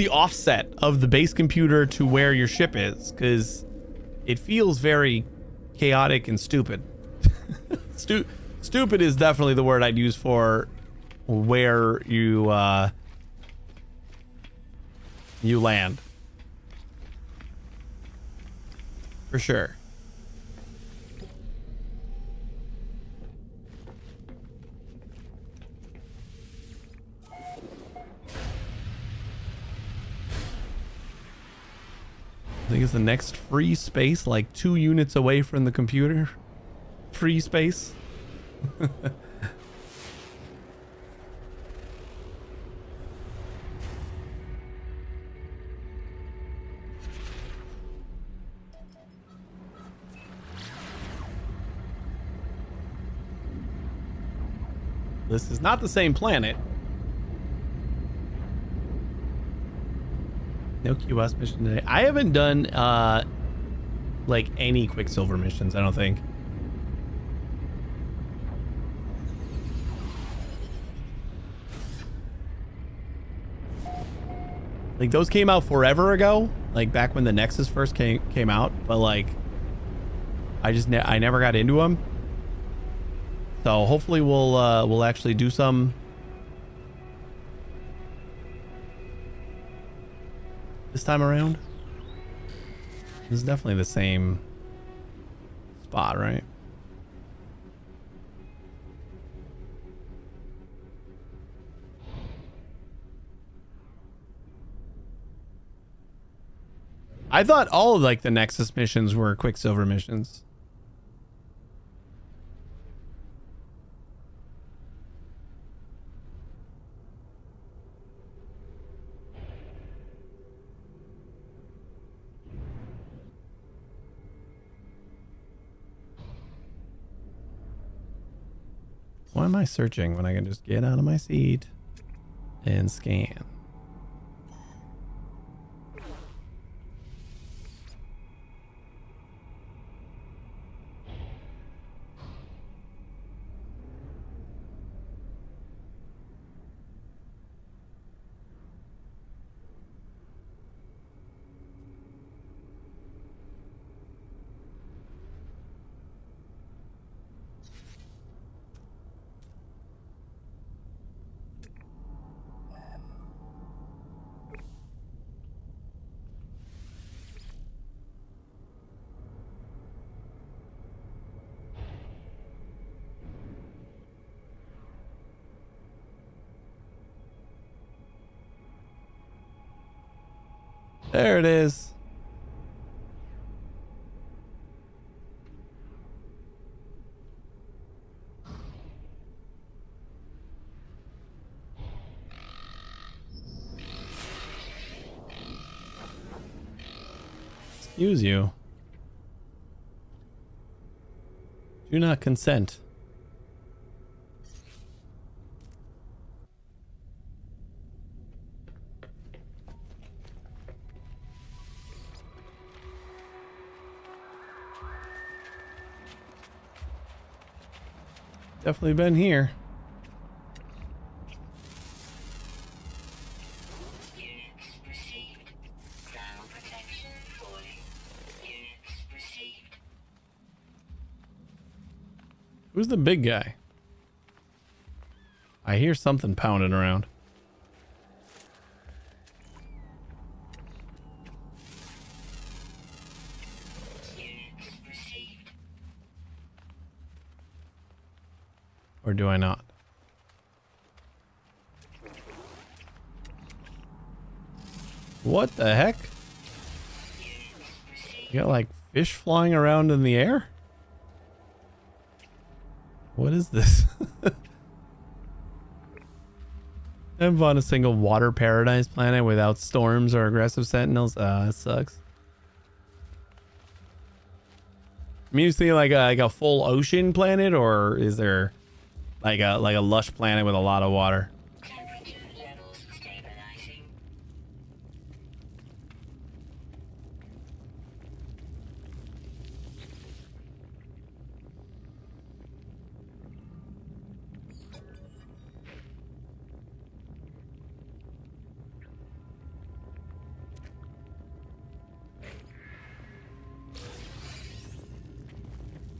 offset of the base computer to where your ship is? Because it feels very chaotic and stupid. Stupid is definitely the word I'd use for where you land. For sure. I think it's the next free space, like 2 units away from the computer. Free space. This is not the same planet. No QS mission today. I haven't done like any Quicksilver missions, I don't think. Like those came out forever ago, like back when the Nexus first came out, but like I never got into them. So hopefully we'll actually do some this time around. This is definitely the same spot, right? I thought all of like the Nexus missions were Quicksilver missions. Why am I searching when I can just get out of my seat and scan? There it is. Excuse you. Do not consent. Definitely been here. Units Who's the big guy? I hear something pounding around. Or do I not? What the heck? You got like fish flying around in the air? What is this? I haven't found a single water paradise planet without storms or aggressive sentinels. That sucks. I mean, you see like a full ocean planet, or is there like a lush planet with a lot of water? Temperature levels stabilizing.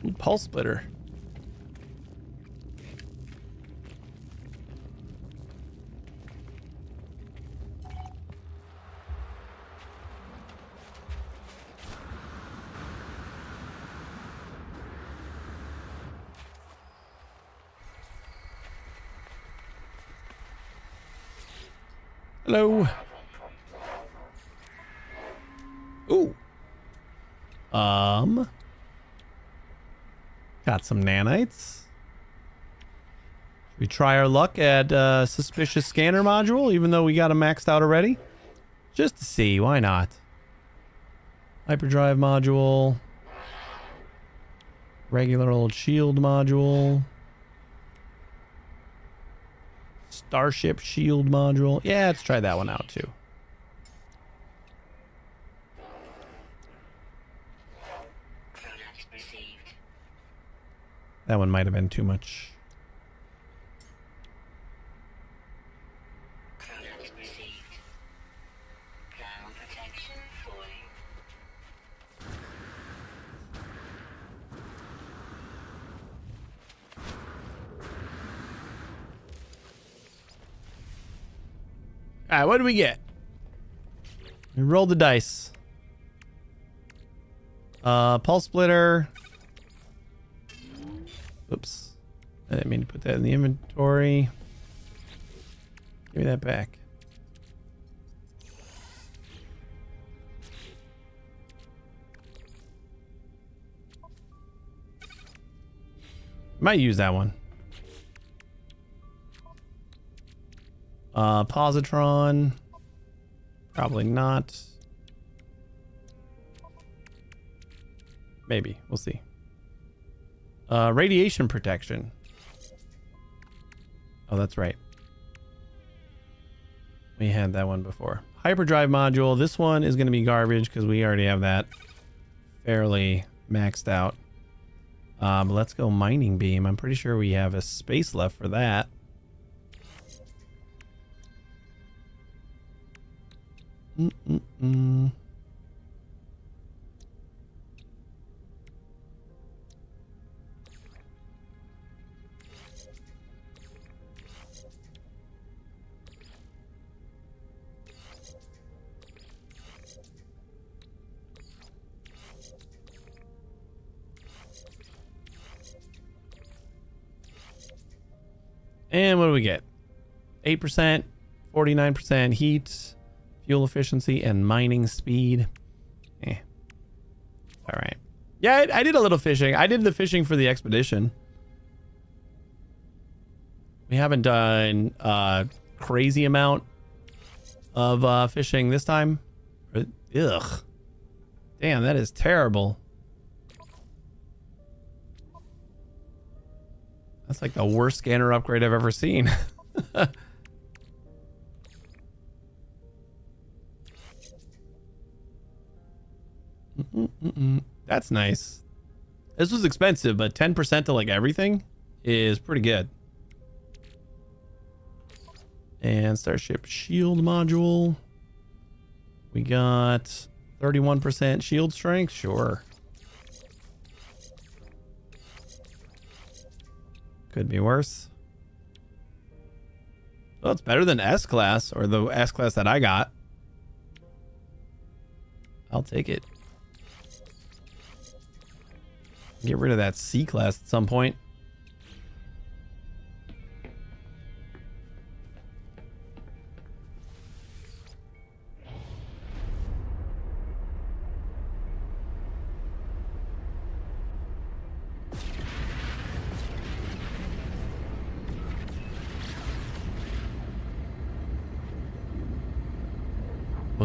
Ooh, pulse splitter. Hello. Ooh. Got some nanites. Should we try our luck at suspicious scanner module, even though we got them maxed out already? Just to see, why not? Hyperdrive module. Regular old shield module. Starship shield module. Yeah, let's try that one out too. Product received. That one might have been too much. Product received. Thermal protection falling. All right, what do we get? We rolled the dice. Pulse splitter. Oops. I didn't mean to put that in the inventory. Give me that back. Might use that one. Positron. Probably not. Maybe. We'll see. Radiation protection. Oh, that's right. We had that one before. Hyperdrive module. This one is going to be garbage because we already have that fairly maxed out. But let's go mining beam. I'm pretty sure we have a space left for that. And what do we get? 8%, 49% heat, fuel efficiency, and mining speed. All right. Yeah, I did a little fishing. I did the fishing for the expedition. We haven't done a crazy amount of fishing this time. Ugh. Damn, that is terrible. That's like the worst scanner upgrade I've ever seen. That's nice. This was expensive, but 10% to like everything is pretty good. And Starship shield module. We got 31% shield strength. Sure. Could be worse. Well, it's better than S-Class, or the S-Class that I got. I'll take it. Get rid of that C-Class at some point.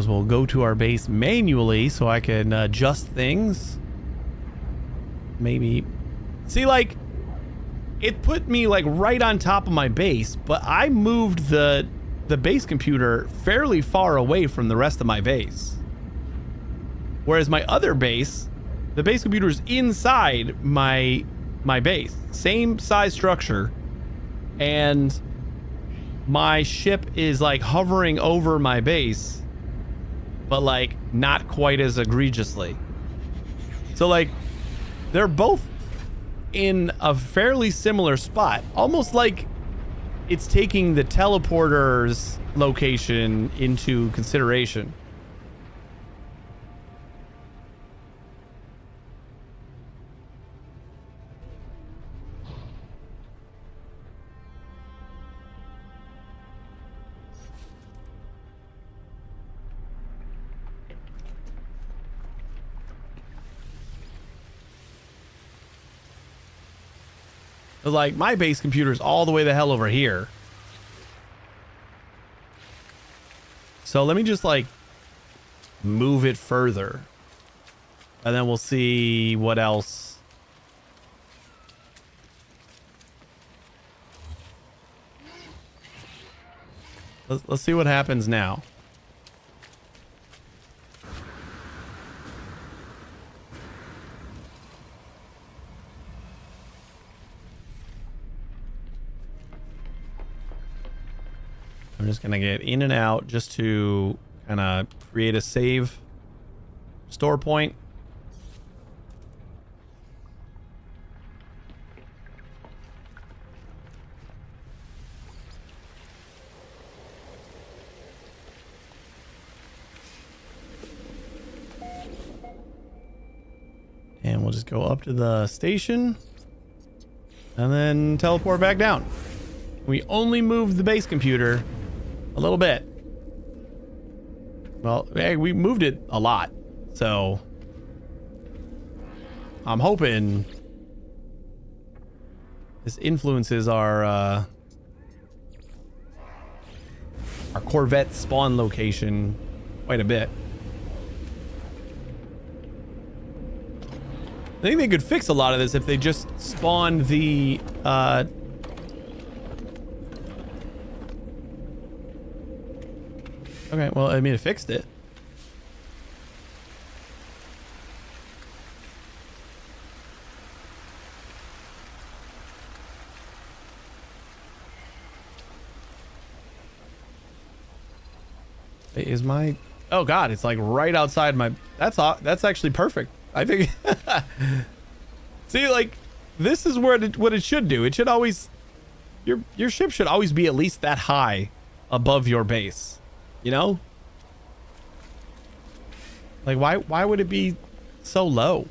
We'll go to our base manually so I can adjust things. Maybe. See, like, it put me like right on top of my base, but I moved the base computer fairly far away from the rest of my base. Whereas my other base, the base computer is inside my base. Same size structure. And my ship is like hovering over my base, but like not quite as egregiously. So like they're both in a fairly similar spot, almost like it's taking the teleporter's location into consideration. Like, my base computer is all the way the hell over here. So let me just, like, move it further. And then we'll see what else. Let's see what happens now. I'm just going to get in and out just to kind of create a save store point. And we'll just go up to the station and then teleport back down. We only moved the base computer a little bit. Well, hey, we moved it a lot, so I'm hoping this influences our Corvette spawn location quite a bit. I think they could fix a lot of this if they just spawned the okay, well, I mean, it fixed it. Is my... Oh, God, it's like right outside my... That's actually perfect. I think... See, like, this is where what it should do. It should always... Your ship should always be at least that high above your base. You know? Like, why would it be so low?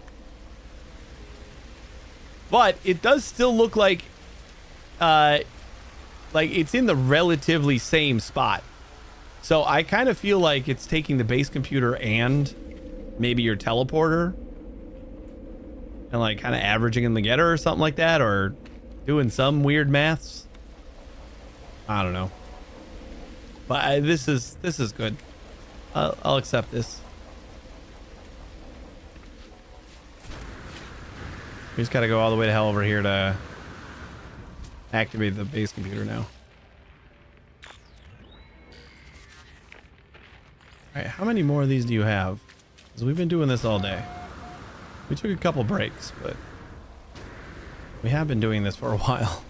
But it does still look like it's in the relatively same spot. So I kind of feel like it's taking the base computer and maybe your teleporter and like kind of averaging them together or something like that, or doing some weird maths. I don't know. But this is good. I'll accept this. We just got to go all the way to hell over here to activate the base computer now. All right, how many more of these do you have? Because we've been doing this all day. We took a couple breaks, but we have been doing this for a while.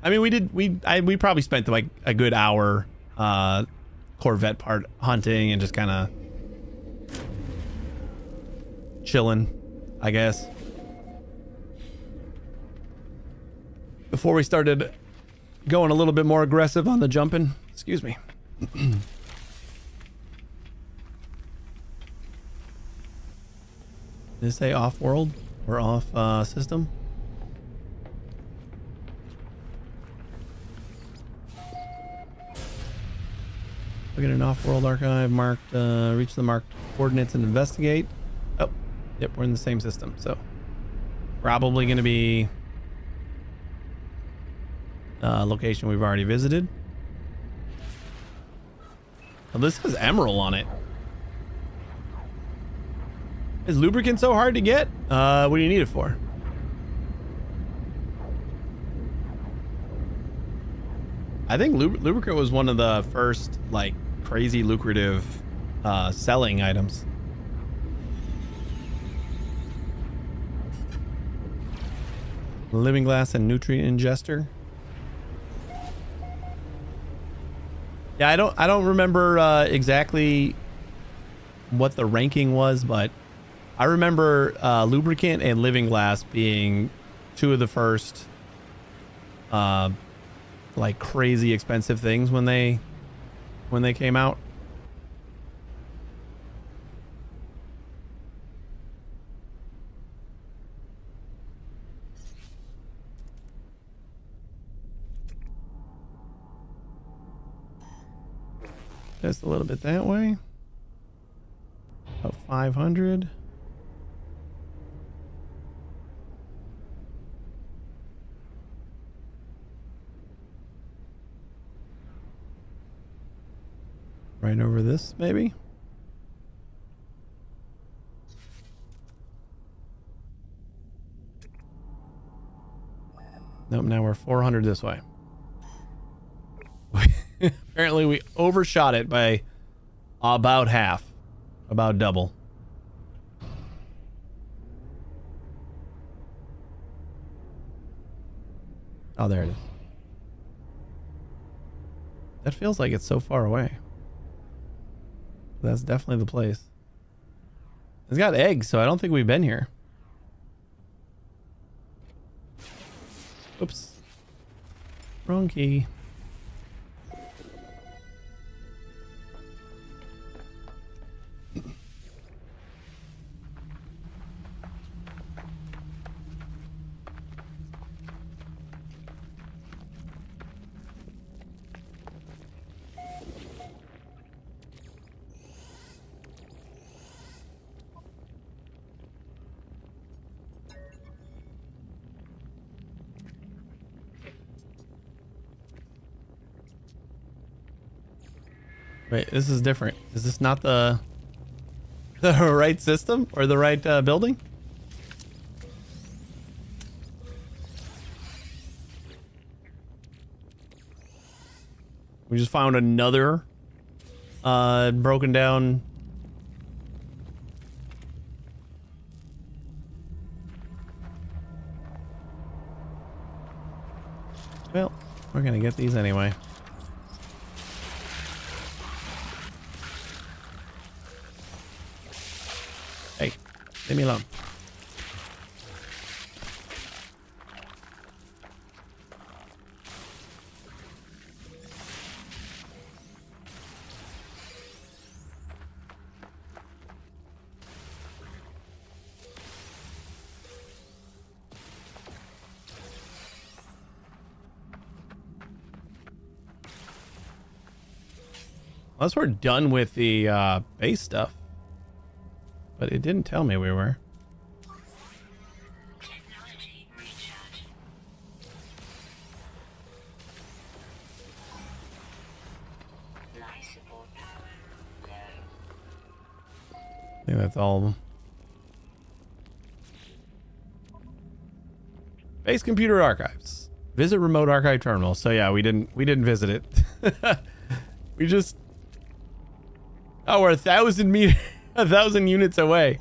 I I mean, we probably spent like a good hour Corvette part hunting and just kind of chilling, I guess, before we started going a little bit more aggressive on the jumping. Excuse me. Did it say off-world or off system? Look at an off-world archive marked, reach the marked coordinates and investigate. Oh, yep, we're in the same system, so probably going to be location we've already visited. Oh, this has emerald on it. Is lubricant so hard to get? What do you need it for? I think lubricant was one of the first like crazy lucrative selling items. Living glass and nutrient ingester. Yeah, I don't remember exactly what the ranking was, but I remember lubricant and living glass being two of the first like crazy expensive things when they came out. Just a little bit that way. About 500. Right over this, maybe? Nope, now we're 400 this way. Apparently we overshot it by about half. About double. Oh, there it is. That feels like it's so far away. That's definitely the place. It's got eggs, so I don't think we've been here. Oops. Wrong key. Wait, this is different. Is this not the right system or the right building? We just found another broken down. Well, we're gonna get these anyway. Hey, leave me alone. Unless we're done with the base stuff. But it didn't tell me we were. Technology recharge. Life support power low. I think that's all of them. Base computer archives. Visit remote archive terminal. So yeah, we didn't visit it. We just we're 1,000 meters. 1,000 units away.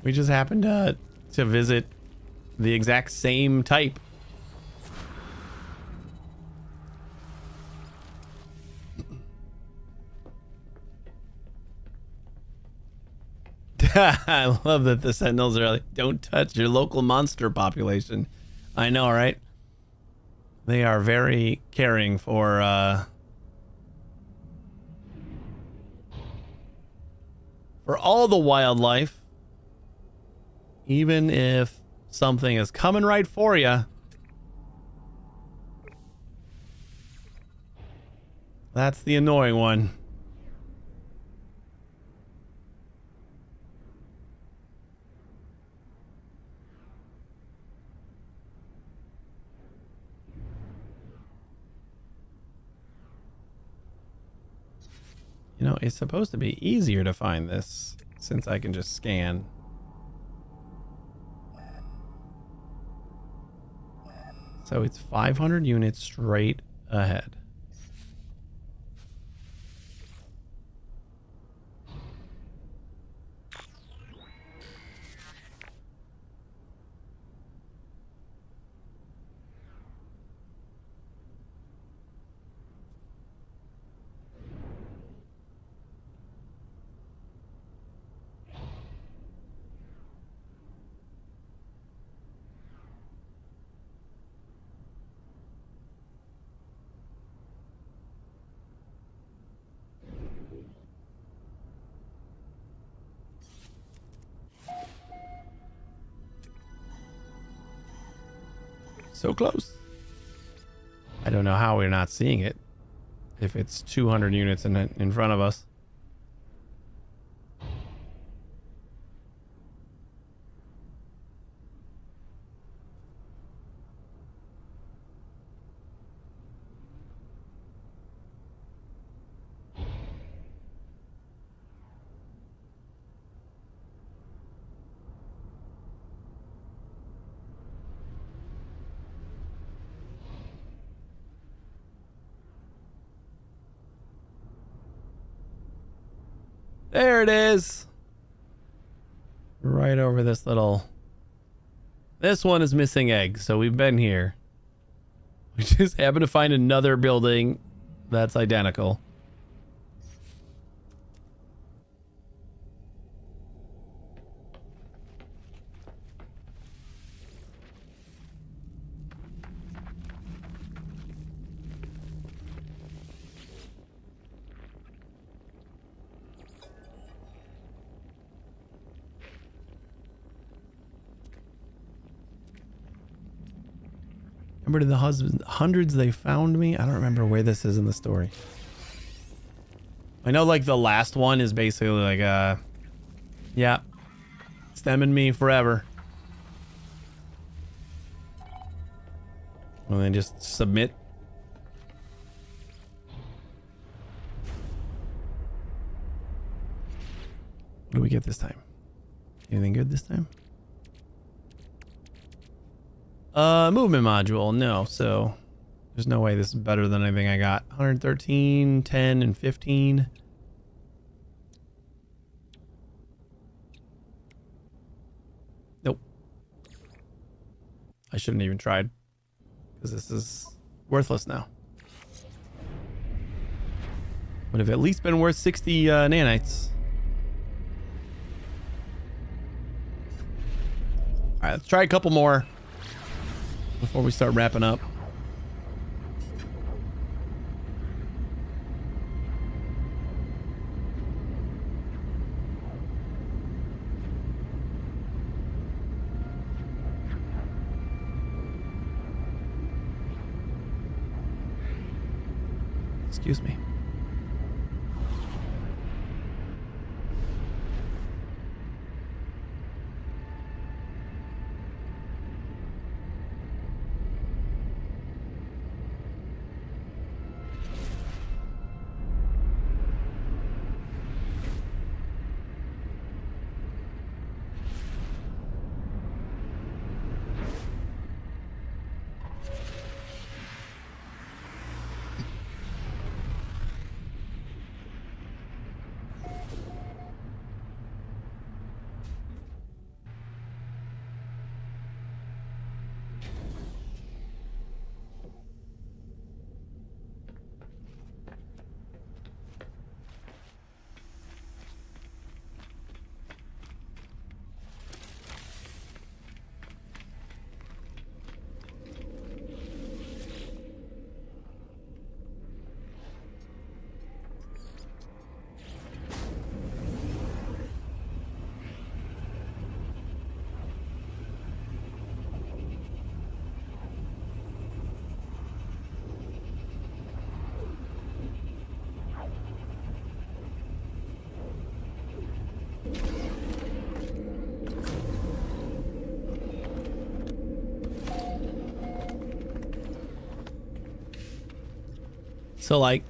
We just happened to visit the exact same type. I love that the Sentinels are like, don't touch your local monster population. I know, right? They are very caring for all the wildlife. Even if something is coming right for you. That's the annoying one. You know, it's supposed to be easier to find this since I can just scan. So it's 500 units straight ahead. So close. I don't know how we're not seeing it. If it's 200 units in front of us. There it is. Right over this little... This one is missing eggs, so we've been here. We just happen to find another building that's identical. Remember the hundreds they found me? I don't remember where this is in the story. I know like the last one is basically like yeah, stemming me forever. And then just submit. What do we get this time? Anything good this time? Movement module, no, so there's no way this is better than anything I got. 113, 10, and 15. Nope. I shouldn't even tried, because this is worthless now. Would have at least been worth 60 nanites. Alright, let's try a couple more before we start wrapping up. Excuse me. So like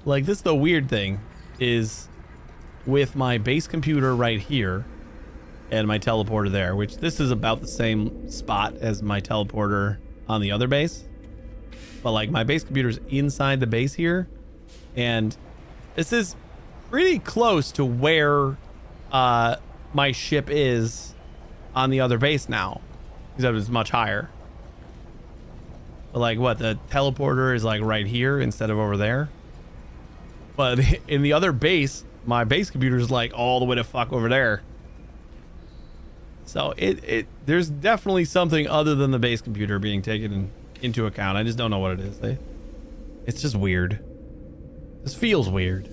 this is the weird thing is with my base computer right here and my teleporter there, which this is about the same spot as my teleporter on the other base. But like my base computer's inside the base here, and this is pretty close to where my ship is on the other base now, except it's much higher. But like what, the teleporter is like right here instead of over there. But in the other base, my base computer is like all the way to fuck over there. So there's definitely something other than the base computer being taken into account. I just don't know what it is. It's just weird. This feels weird.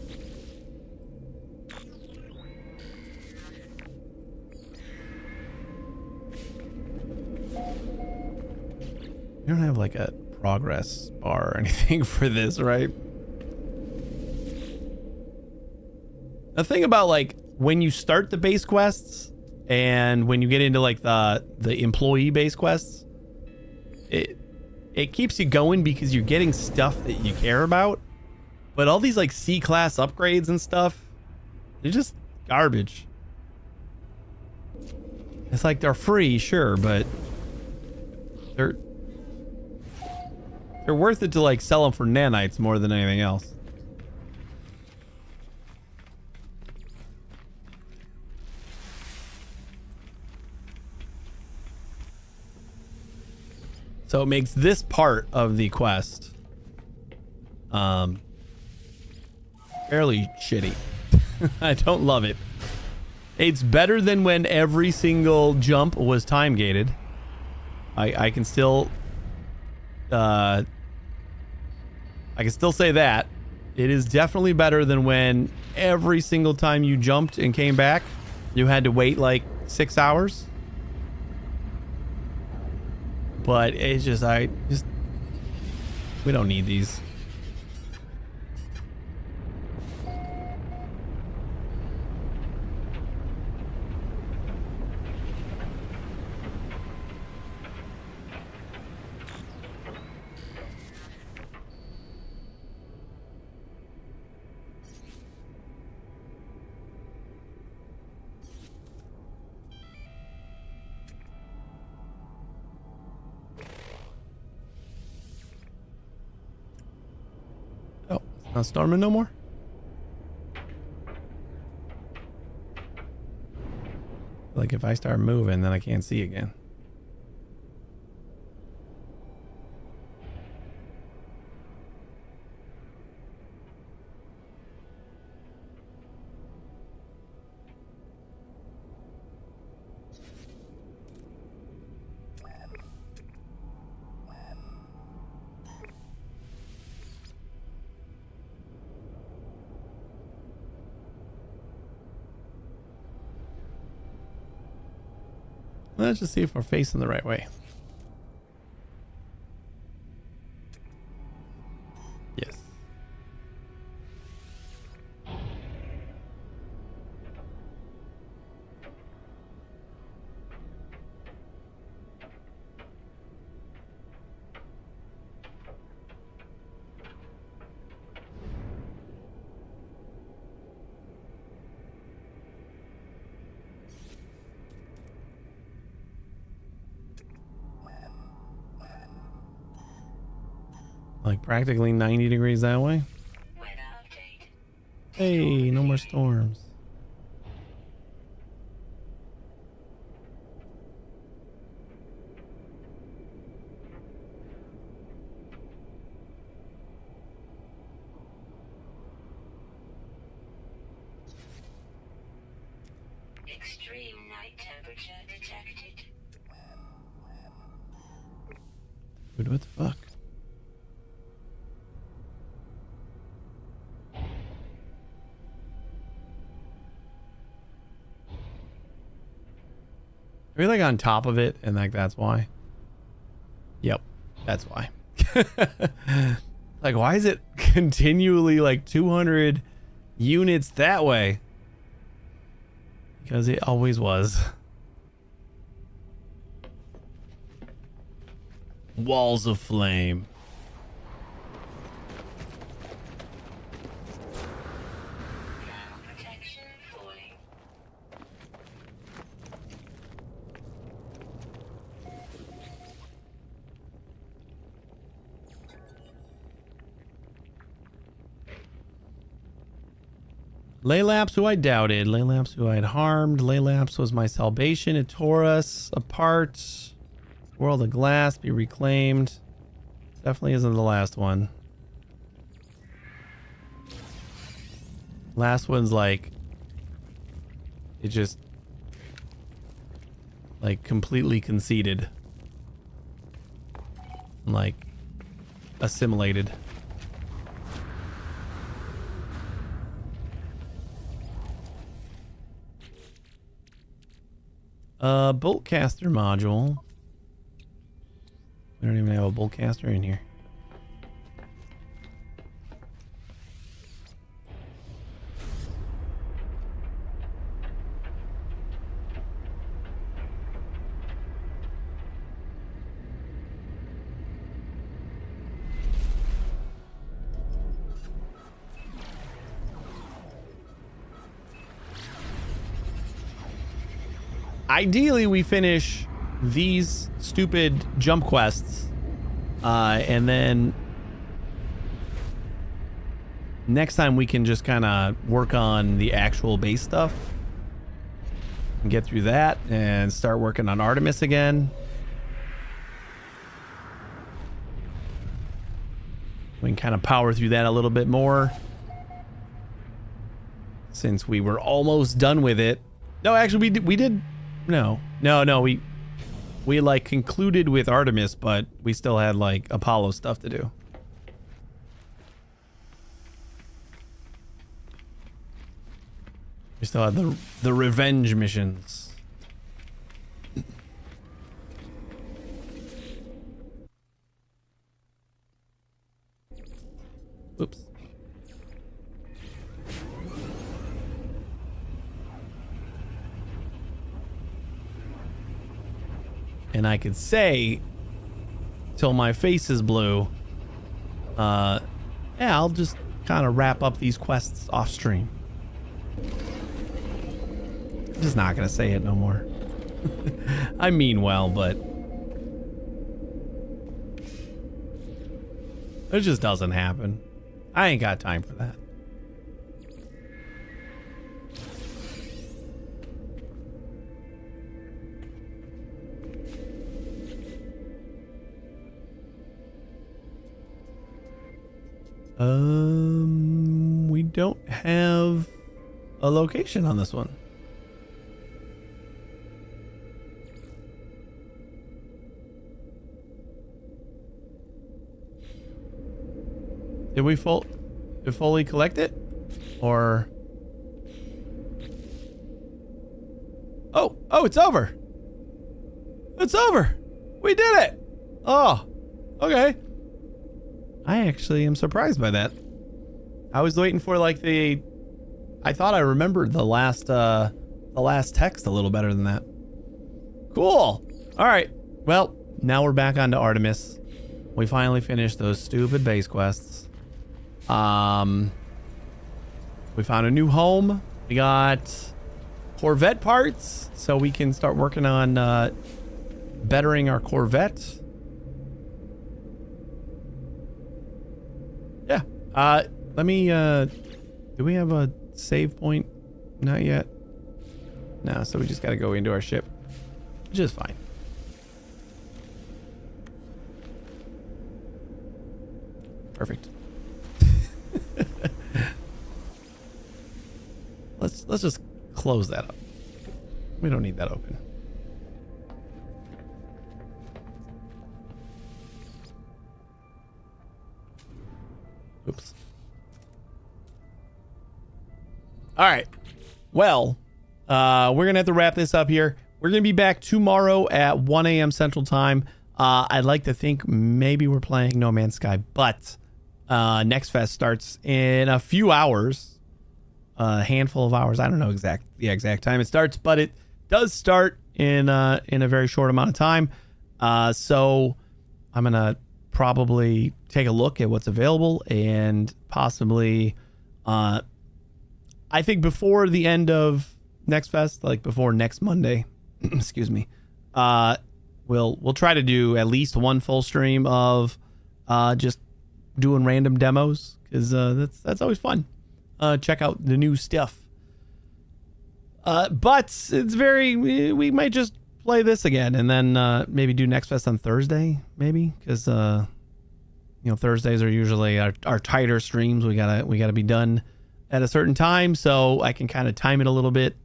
You don't have like a progress bar or anything for this, right? The thing about like when you start the base quests and when you get into like the employee base quests, it keeps you going because you're getting stuff that you care about. But all these like C-class upgrades and stuff, they're just garbage. It's like they're free, sure, but they're worth it to like sell them for nanites more than anything else. So it makes this part of the quest fairly shitty. I don't love it. It's better than when every single jump was time gated. I can still say that. It is definitely better than when every single time you jumped and came back, you had to wait like 6 hours. But it's just, we don't need these. Not storming no more? Like if I start moving, then I can't see again. Let's just see if we're facing the right way. Yes. Like practically 90 degrees that way. Weather update. Hey, no more storms. Extreme night temperature detected. Dude, what the fuck? Are we like on top of it and like that's why? Yep, that's why. Like why is it continually like 200 units that way? Because it always was. Walls of flame. Laylaps, who I doubted. Laylaps, who I had harmed. Laylaps was my salvation. It tore us apart. World of Glass, be reclaimed. Definitely isn't the last one. Last one's like... It just... Like, completely conceded. Like, assimilated. Boltcaster module. We don't even have a boltcaster in here. Ideally, we finish these stupid jump quests, and then next time we can just kind of work on the actual base stuff and get through that and start working on Artemis again. We can kind of power through that a little bit more since we were almost done with it. No, actually, we did. No, we like concluded with Artemis, but we still had like Apollo stuff to do. We still had the revenge missions. Oops. And I could say till my face is blue, yeah, I'll just kind of wrap up these quests off stream. I'm just not gonna say it no more. I mean well, but it just doesn't happen. I ain't got time for that. We don't have a location on this one. Did we fully collect it? Or... Oh, it's over. It's over. We did it. Oh, okay. I actually am surprised by that. I was waiting for like I thought I remembered the last text a little better than that. Cool. All right. Well, now we're back onto Artemis. We finally finished those stupid base quests. We found a new home. We got Corvette parts, so we can start working on bettering our Corvette. Yeah. Let me, do we have a save point? Not yet. No, so we just gotta go into our ship, which is fine. Perfect. Let's just close that up. We don't need that open. Oops. All right. Well, we're going to have to wrap this up here. We're going to be back tomorrow at 1 a.m. Central Time. I'd like to think maybe we're playing No Man's Sky, but Next Fest starts in a few hours, a handful of hours. I don't know the exact time it starts, but it does start in a very short amount of time. So I'm going to probably take a look at what's available and possibly I think before the end of Next Fest, like before next Monday, excuse me, we'll try to do at least one full stream of just doing random demos, because that's always fun. Check out the new stuff But it's we might just play this again and then maybe do Next Fest on Thursday, maybe, because Thursdays are usually our tighter streams. We gotta be done at a certain time, so I can kind of time it a little bit,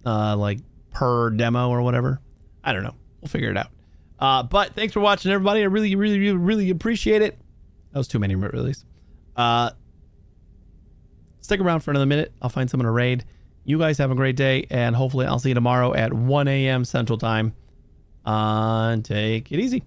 like per demo or whatever. I don't know. We'll figure it out. But thanks for watching, everybody. I really, really, really, really appreciate it. That was too many release. Stick around for another minute. I'll find someone to raid. You guys have a great day, and hopefully I'll see you tomorrow at 1 a.m. Central Time. Take it easy.